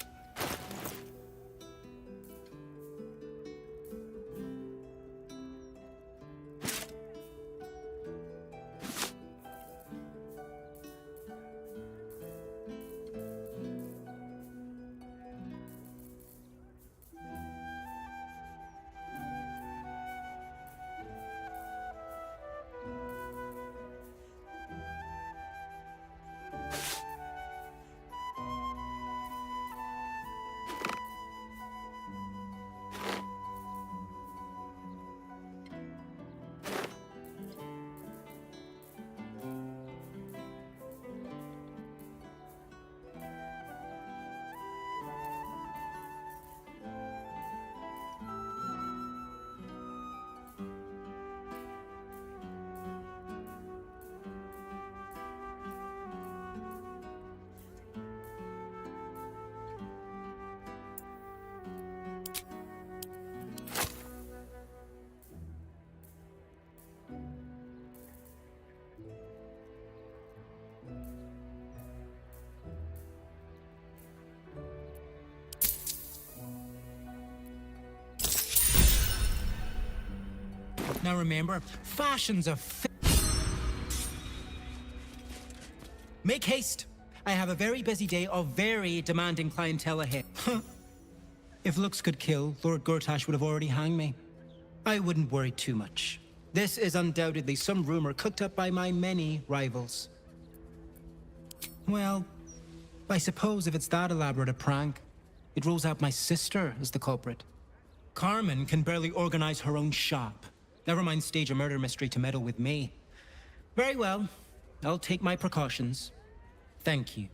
Now remember, fashion's a Make haste. I have a very busy day of very demanding clientele ahead. If looks could kill, Lord Gortash would have already hanged me. I wouldn't worry too much. This is undoubtedly some rumor cooked up by my many rivals. Well, I suppose if it's that elaborate a prank, it rules out my sister as the culprit. Carmen can barely organize her own shop. Never mind stage a murder mystery to meddle with me. Very well. I'll take my precautions. Thank you.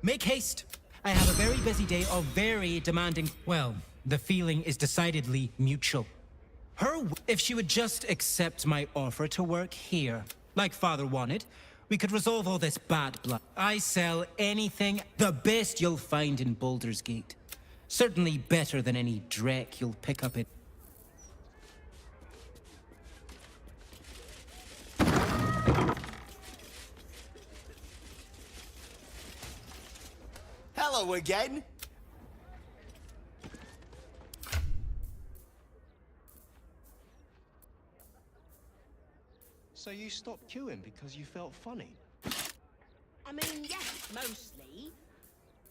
Make haste. I have a very busy day of very demanding... Well, the feeling is decidedly mutual. If she would just accept my offer to work here, like Father wanted, we could resolve all this bad blood. I sell anything, the best you'll find in Baldur's Gate. Certainly better than any dreck you'll pick up at... Hello again. So you stopped queuing because you felt funny? I mean, yes, mostly.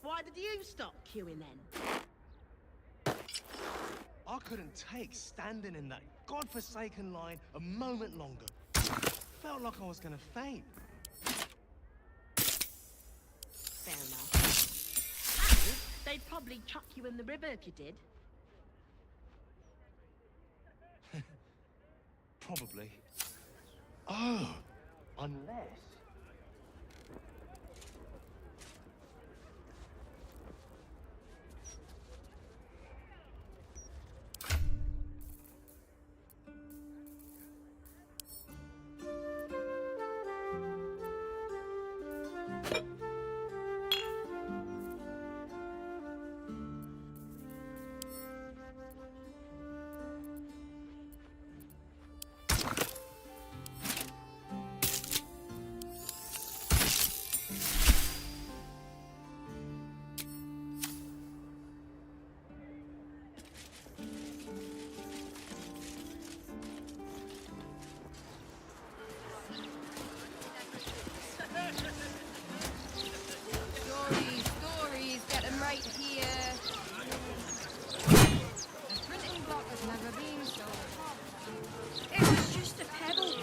Why did you stop queuing then? I couldn't take standing in that godforsaken line a moment longer. Felt like I was gonna faint. Fair enough. And they'd probably chuck you in the river if you did. Probably. Oh, unless... Stories, get them right here. The printing block has never been so hot. It was just a pebble.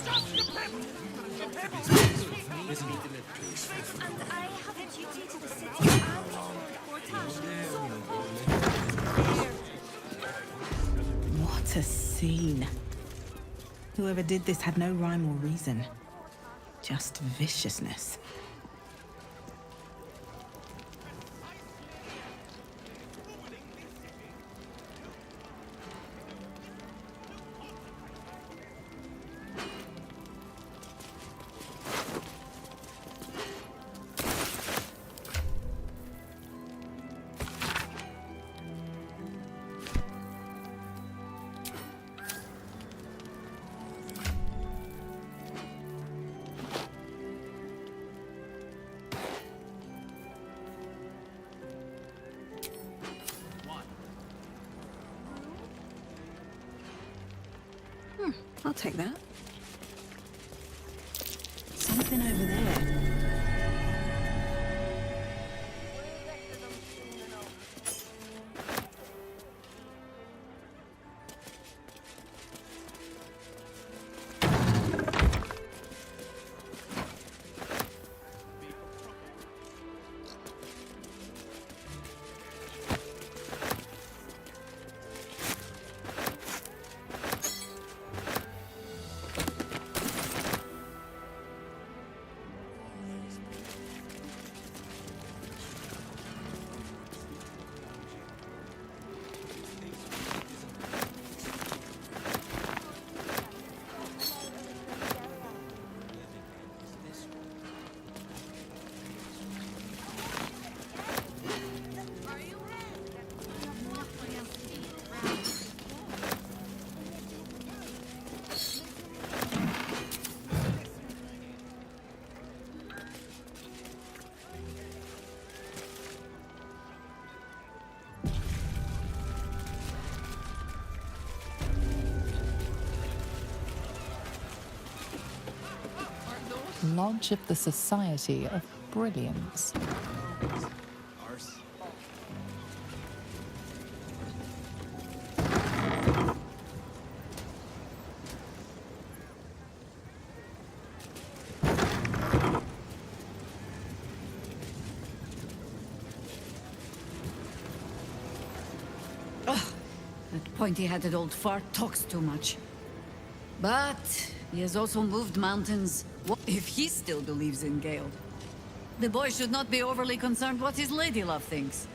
Just a pebble! A pebble! And I have a duty to the city and What a scene. Whoever did this had no rhyme or reason. Just viciousness. I'll take that. Something over there. Lodge of the Society of Brilliance. That pointy-headed old fart talks too much. But he has also moved mountains. What if he still believes in Gale? The boy should not be overly concerned what his ladylove thinks.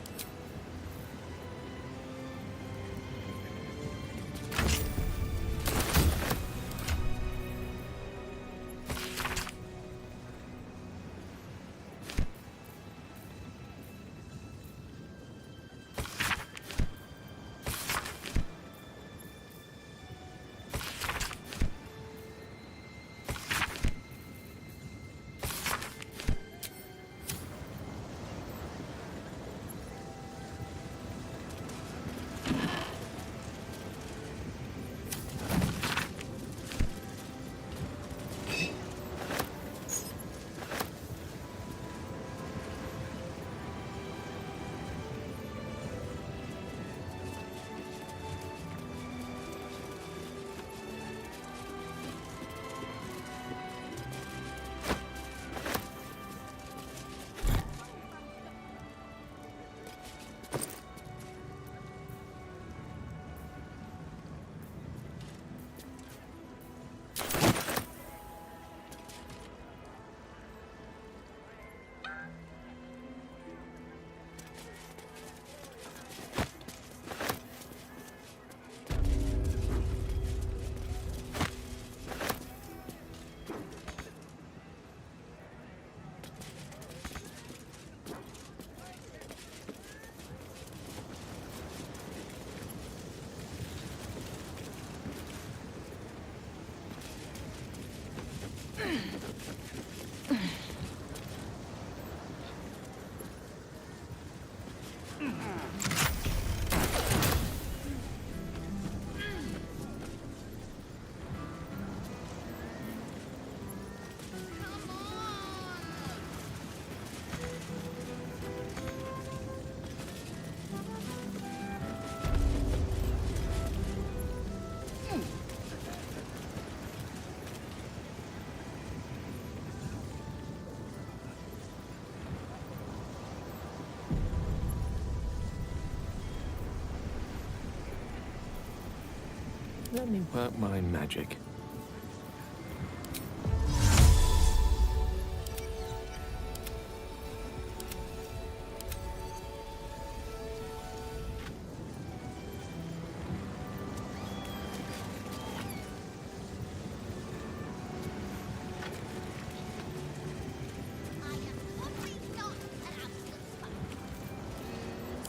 Let me work my magic.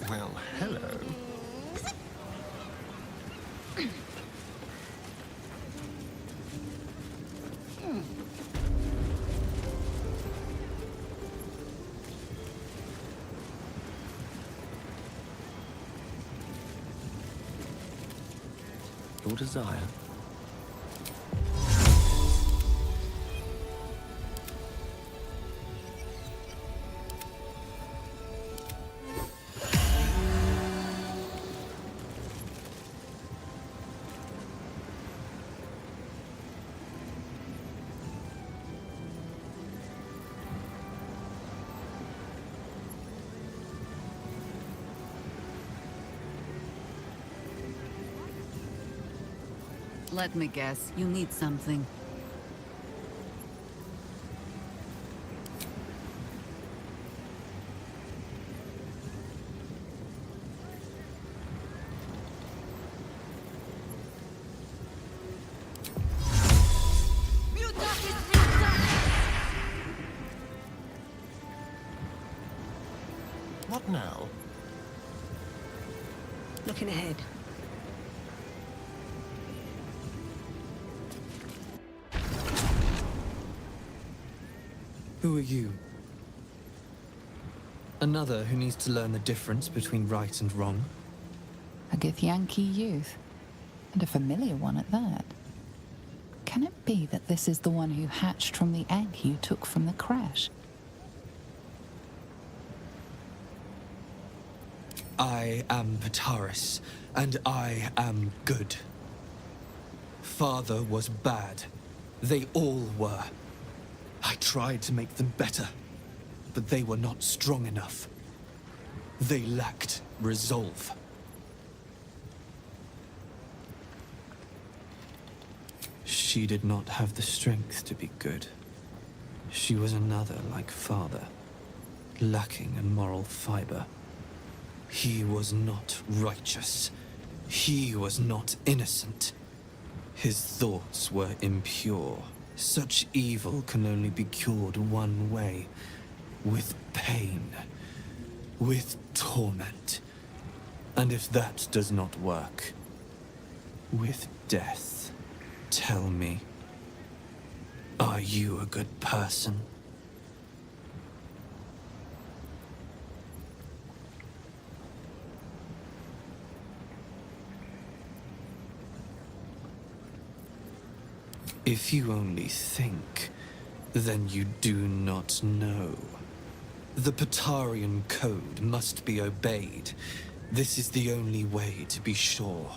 Well, hello. Your desire. Let me guess, you need something. What now? Looking ahead. Who are you? Another who needs to learn the difference between right and wrong? A Githyanki youth, and a familiar one at that. Can it be that this is the one who hatched from the egg you took from the crash? I am Pataris, and I am good. Father was bad. They all were. I tried to make them better, but they were not strong enough. They lacked resolve. She did not have the strength to be good. She was another like father, lacking in moral fiber. He was not righteous. He was not innocent. His thoughts were impure. Such evil can only be cured one way. With pain. With torment. And if that does not work, with death. Tell me, are you a good person? If you only think, then you do not know. The Patarian code must be obeyed. This is the only way to be sure.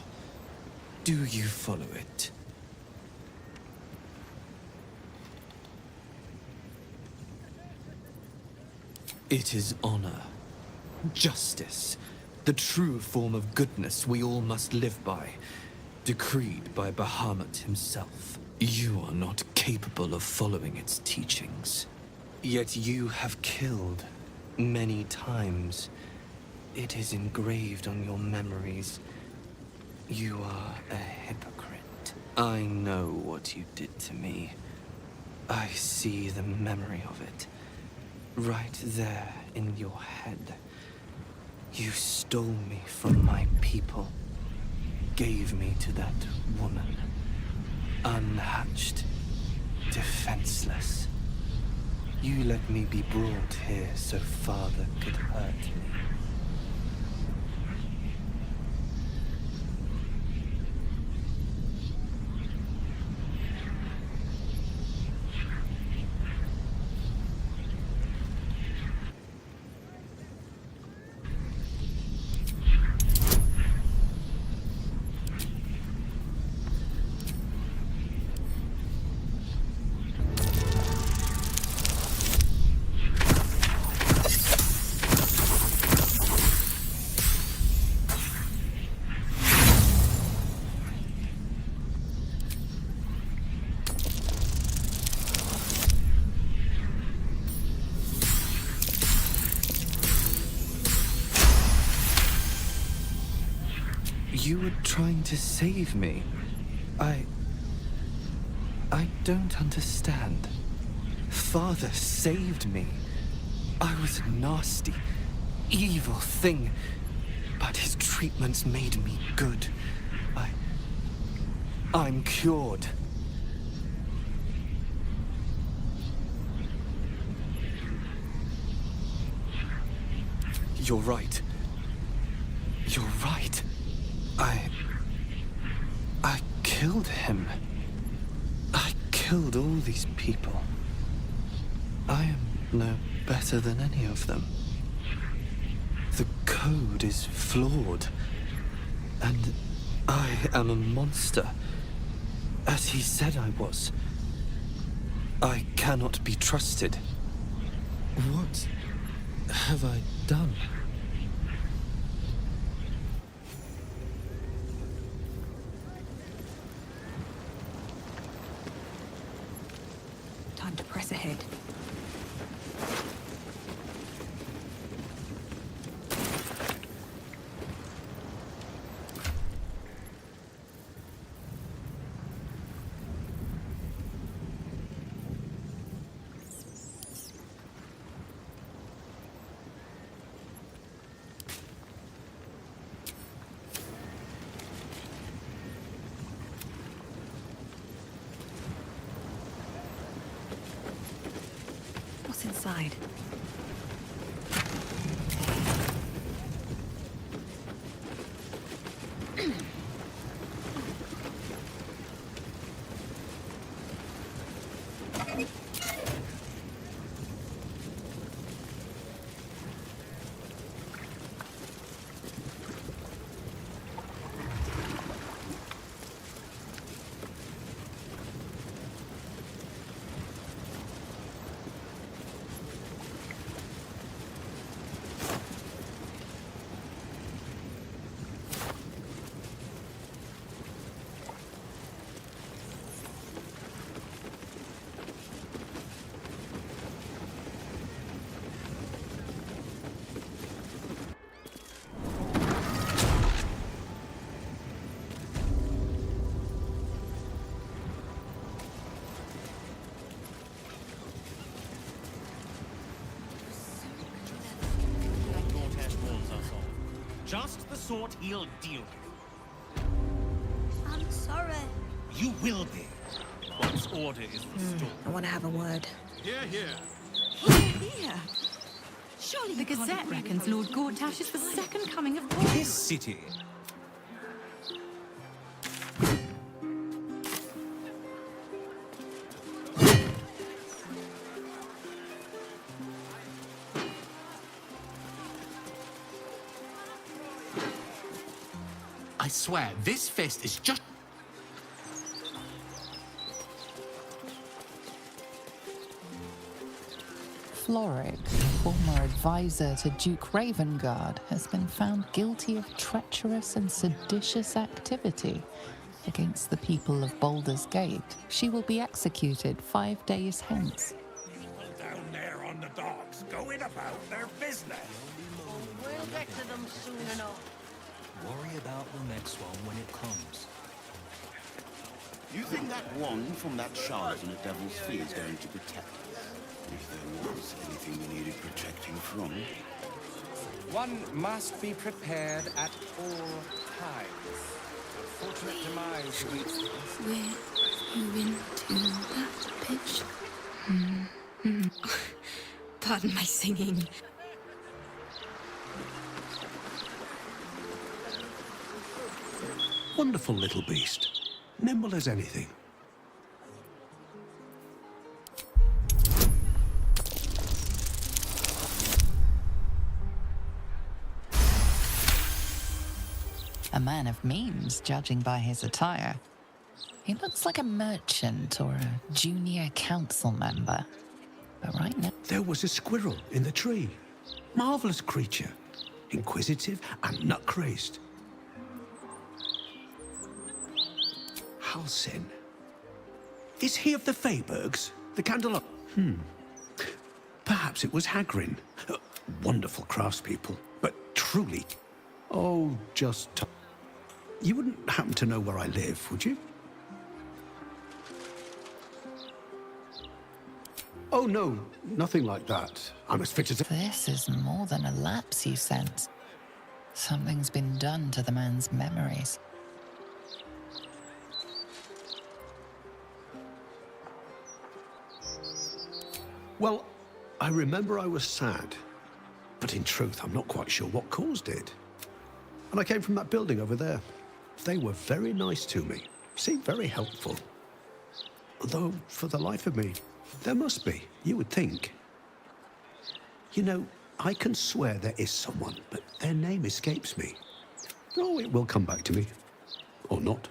Do you follow it? It is honor, justice, the true form of goodness we all must live by, decreed by Bahamut himself. You are not capable of following its teachings. Yet you have killed many times. It is engraved on your memories. You are a hypocrite. I know what you did to me. I see the memory of it. Right there in your head. You stole me from my people. Gave me to that woman. Unhatched. Defenseless. You let me be brought here so father could hurt me. You were trying to save me. I don't understand. Father saved me. I was a nasty, evil thing, but his treatments made me good. I'm cured. You're right. You're right. I killed him. I killed all these people. I am no better than any of them. The code is flawed. And I am a monster. As he said I was. I cannot be trusted. What have I done? Time to press ahead. What's inside? Just the sort he'll deal with. I'm sorry. You will be, once order is restored. I want to have a word. Here, here. Here. Surely The Gazette reckons Lord Gortash is the second coming of Baldur. This city. I swear, this fist is just... Floric, former advisor to Duke Ravengard, has been found guilty of treacherous and seditious activity against the people of Baldur's Gate. She will be executed 5 days hence. People down there on the docks going about their business. We'll get to them soon enough. Worry about the next one when it comes. You think that wand from that charlatan at Devil's Fee is going to protect us? If there was anything we needed protecting from. One must be prepared at all times. Unfortunate demise awaits us. We're moving to that pitch. Pardon my singing. Wonderful little beast. Nimble as anything. A man of means, judging by his attire. He looks like a merchant or a junior council member. But right now... There was a squirrel in the tree. Marvelous creature. Inquisitive and nut-crazed. Halsin. Is he of the Feybergs? The Candle... Perhaps it was Hagrin. Wonderful craftspeople, but truly... Oh, just... You wouldn't happen to know where I live, would you? Oh, no, nothing like that. I'm as fit as a... This is more than a lapse, you sense. Something's been done to the man's memories. Well, I remember I was sad, but in truth, I'm not quite sure what caused it. And I came from that building over there. They were very nice to me, seemed very helpful. Although, for the life of me, there must be, you would think. You know, I can swear there is someone, but their name escapes me. Oh, it will come back to me. Or not.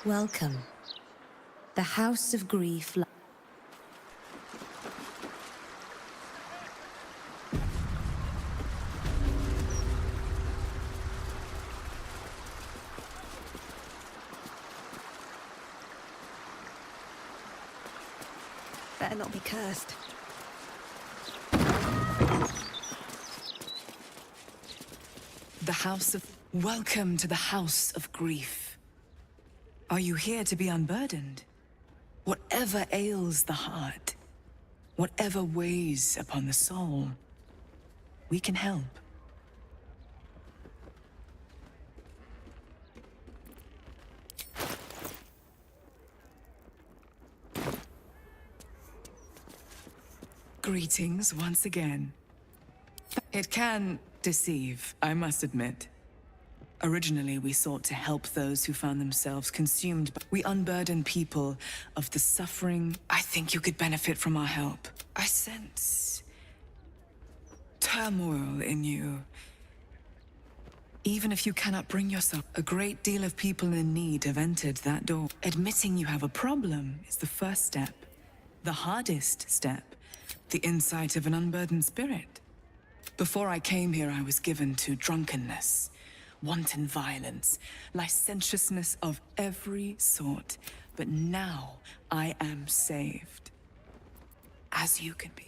Welcome. The House of Grief. Better not be cursed. The House of... Welcome to the House of Grief. Are you here to be unburdened? Whatever ails the heart, whatever weighs upon the soul, we can help. Greetings once again. It can deceive, I must admit. Originally, we sought to help those who found themselves consumed, but we unburden people of the suffering. I think you could benefit from our help. I sense turmoil in you. Even if you cannot bring yourself, a great deal of people in need have entered that door. Admitting you have a problem is the first step. The hardest step, the insight of an unburdened spirit. Before I came here, I was given to drunkenness, wanton violence, licentiousness of every sort. But now I am saved. As you can be.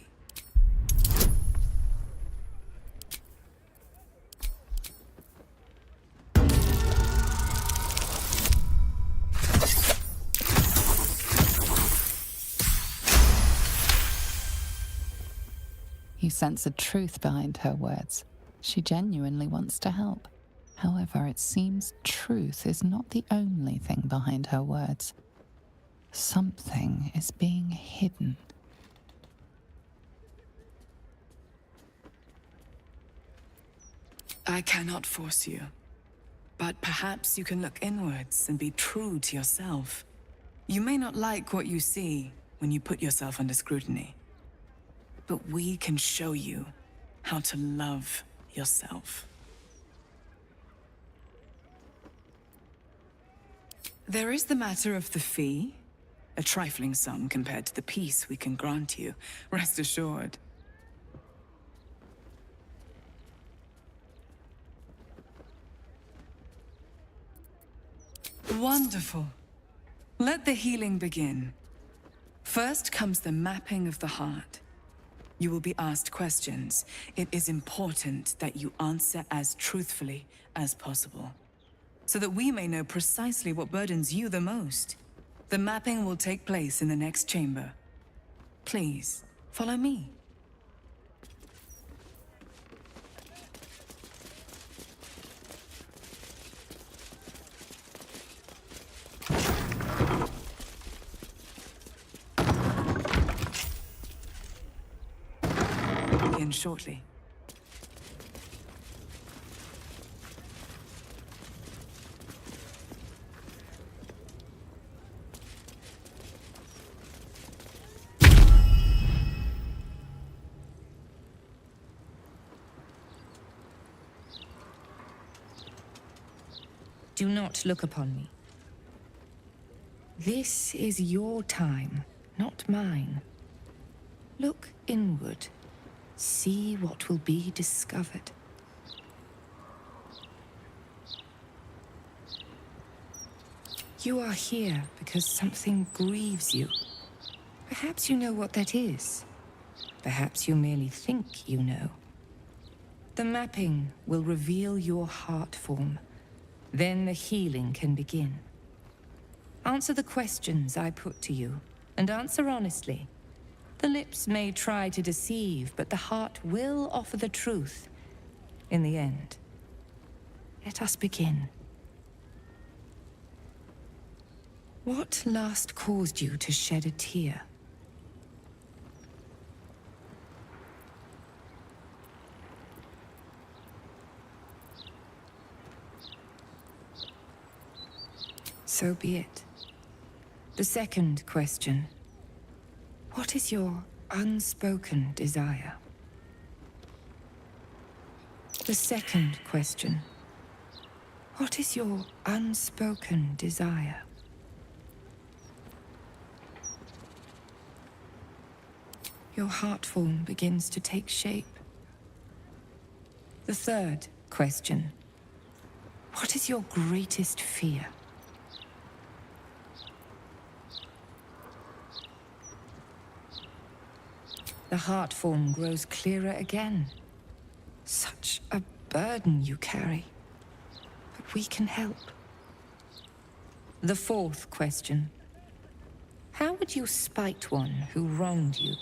You sense a truth behind her words. She genuinely wants to help. However, it seems truth is not the only thing behind her words. Something is being hidden. I cannot force you, but perhaps you can look inwards and be true to yourself. You may not like what you see when you put yourself under scrutiny, but we can show you how to love yourself. There is the matter of the fee, a trifling sum compared to the peace we can grant you, rest assured. Wonderful. Let the healing begin. First comes the mapping of the heart. You will be asked questions. It is important that you answer as truthfully as possible, so that we may know precisely what burdens you the most. The mapping will take place in the next chamber. Please, follow me. In shortly. Do not look upon me. This is your time, not mine. Look inward. See what will be discovered. You are here because something grieves you. Perhaps you know what that is. Perhaps you merely think you know. The mapping will reveal your heart form. Then the healing can begin. Answer the questions I put to you, and answer honestly. The lips may try to deceive, but the heart will offer the truth in the end. Let us begin. What last caused you to shed a tear? So be it. The second question. What is your unspoken desire? The second question. What is your unspoken desire? Your heart form begins to take shape. The third question. What is your greatest fear? The heart form grows clearer again. Such a burden you carry. But we can help. The fourth question. How would you spite one who wronged you?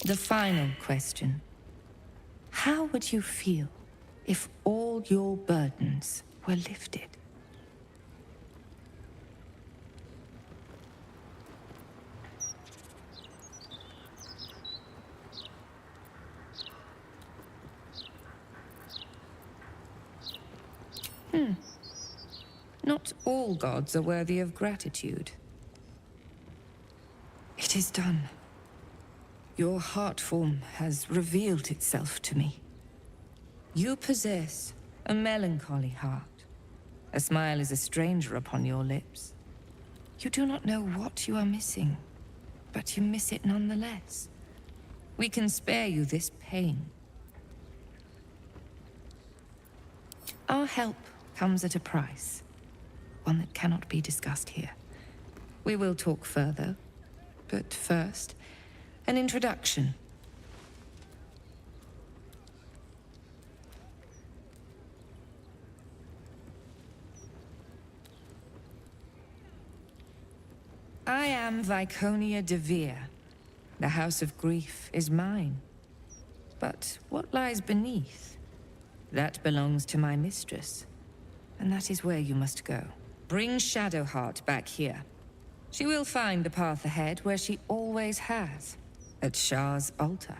The final question. How would you feel if all your burdens were lifted? Not all gods are worthy of gratitude. It is done. Your heart form has revealed itself to me. You possess a melancholy heart. A smile is a stranger upon your lips. You do not know what you are missing, but you miss it nonetheless. We can spare you this pain. Our help comes at a price, one that cannot be discussed here. We will talk further, but first, an introduction. I am Viconia de Vere. The House of Grief is mine. But what lies beneath? That belongs to my mistress. And that is where you must go. Bring Shadowheart back here. She will find the path ahead where she always has. At Shah's altar.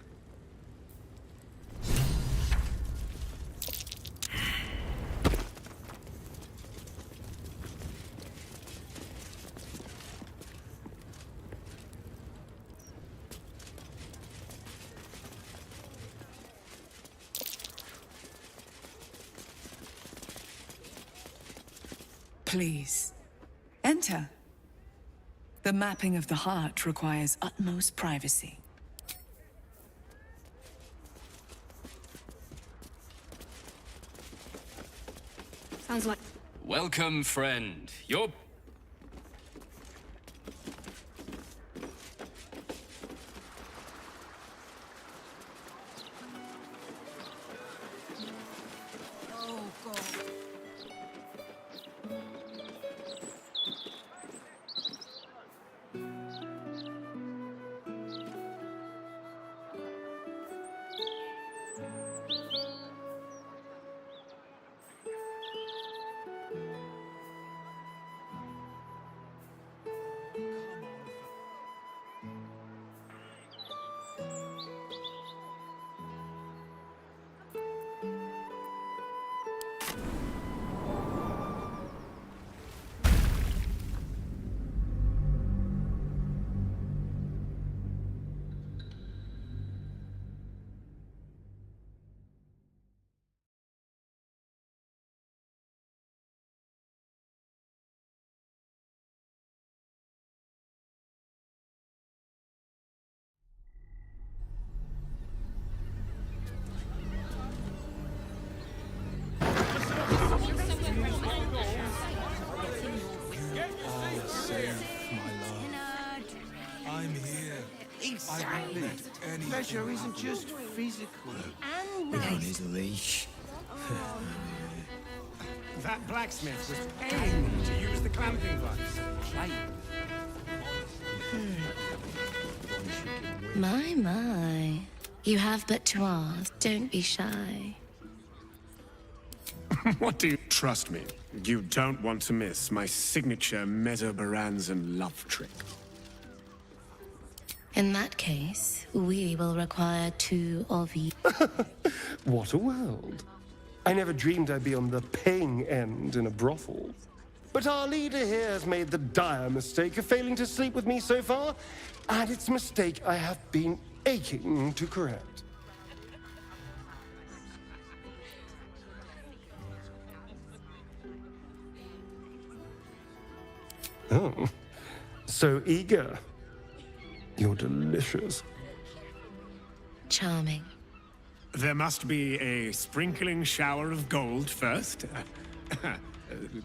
Please, enter. The mapping of the heart requires utmost privacy. Sounds like... Welcome, friend. You're... Oh, God. Pleasure isn't just physical. And We nice. don't need a leash. That blacksmith was aiming to use the clamping device. My. You have but to ask. Don't be shy. What do you... Trust me, you don't want to miss my signature Mesobaranzan love trick. In that case, we will require 2 of you. What a world. I never dreamed I'd be on the paying end in a brothel. But our leader here has made the dire mistake of failing to sleep with me so far, and it's a mistake I have been aching to correct. Oh, so eager. You're delicious. Charming. There must be a sprinkling shower of gold first.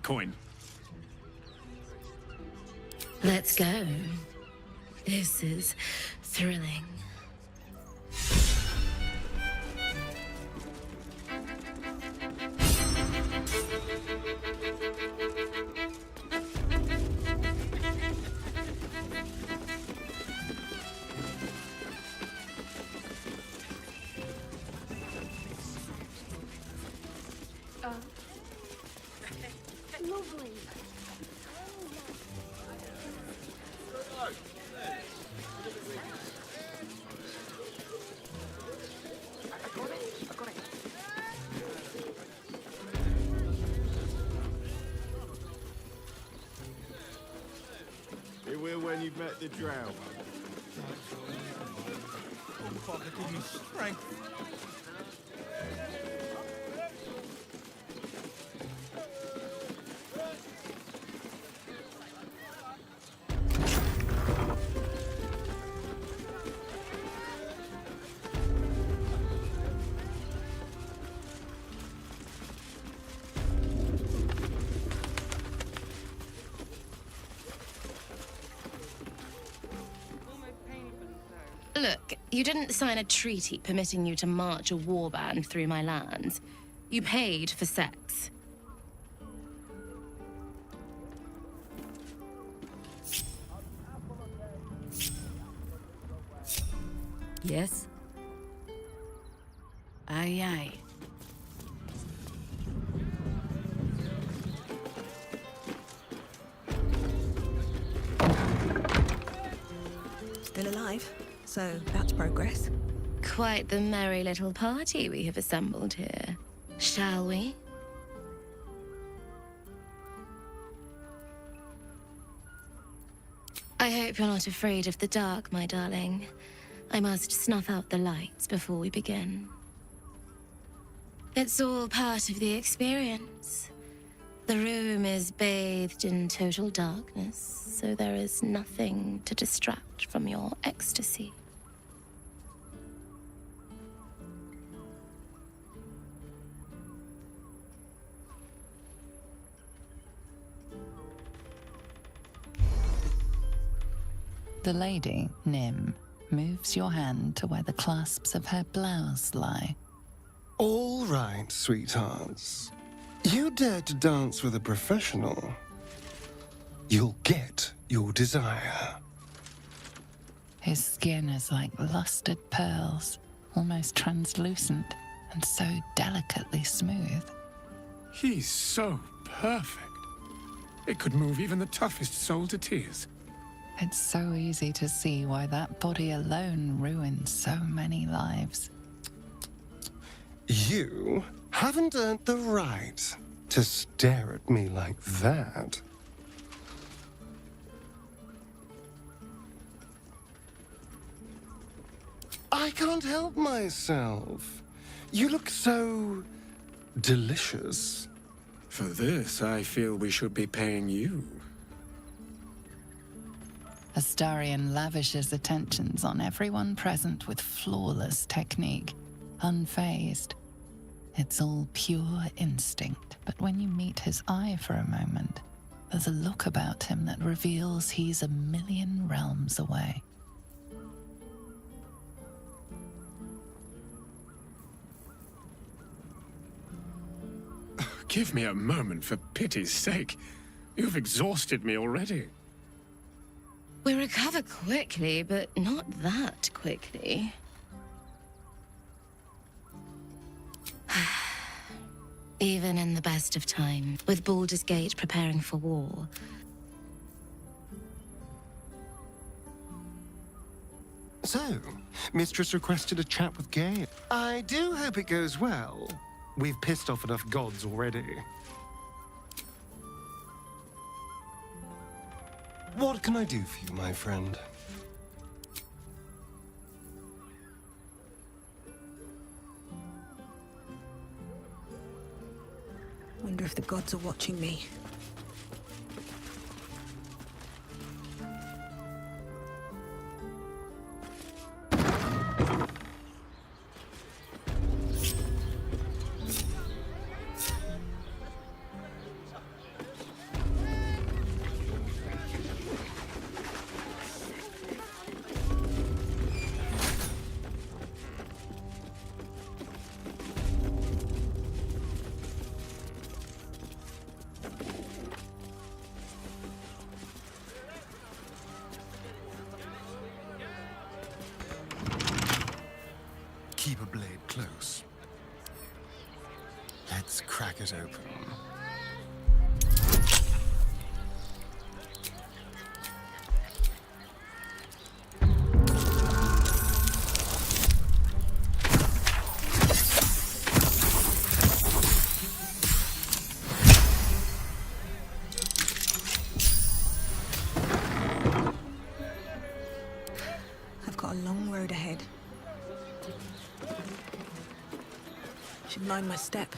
Coin. Let's go. This is thrilling. Lovely. It will when you've met the drow. Oh, Father, give me strength. Look, you didn't sign a treaty permitting you to march a warband through my lands. You paid for sex. Yes? Aye, aye. Still alive, so that's progress. Quite the merry little party we have assembled here. Shall we? I hope you're not afraid of the dark, my darling. I must snuff out the lights before we begin. It's all part of the experience. The room is bathed in total darkness, so there is nothing to distract from your ecstasy. The lady, Nim, moves your hand to where the clasps of her blouse lie. All right, sweethearts. You dare to dance with a professional. You'll get your desire. His skin is like lustered pearls, almost translucent and so delicately smooth. He's so perfect. It could move even the toughest soul to tears. It's so easy to see why that body alone ruins so many lives. You haven't earned the right to stare at me like that. I can't help myself. You look so delicious. For this, I feel we should be paying you. Astarion lavishes attentions on everyone present with flawless technique, unfazed. It's all pure instinct, but when you meet his eye for a moment, there's a look about him that reveals he's a million realms away. Give me a moment, for pity's sake. You've exhausted me already. We recover quickly, but not that quickly. Even in the best of time, with Baldur's Gate preparing for war. So, Mistress requested a chat with Gale. I do hope it goes well. We've pissed off enough gods already. What can I do for you, my friend? Wonder if the gods are watching me. Keep a blade close. Let's crack it open. I've got a long road ahead. Should mind my step.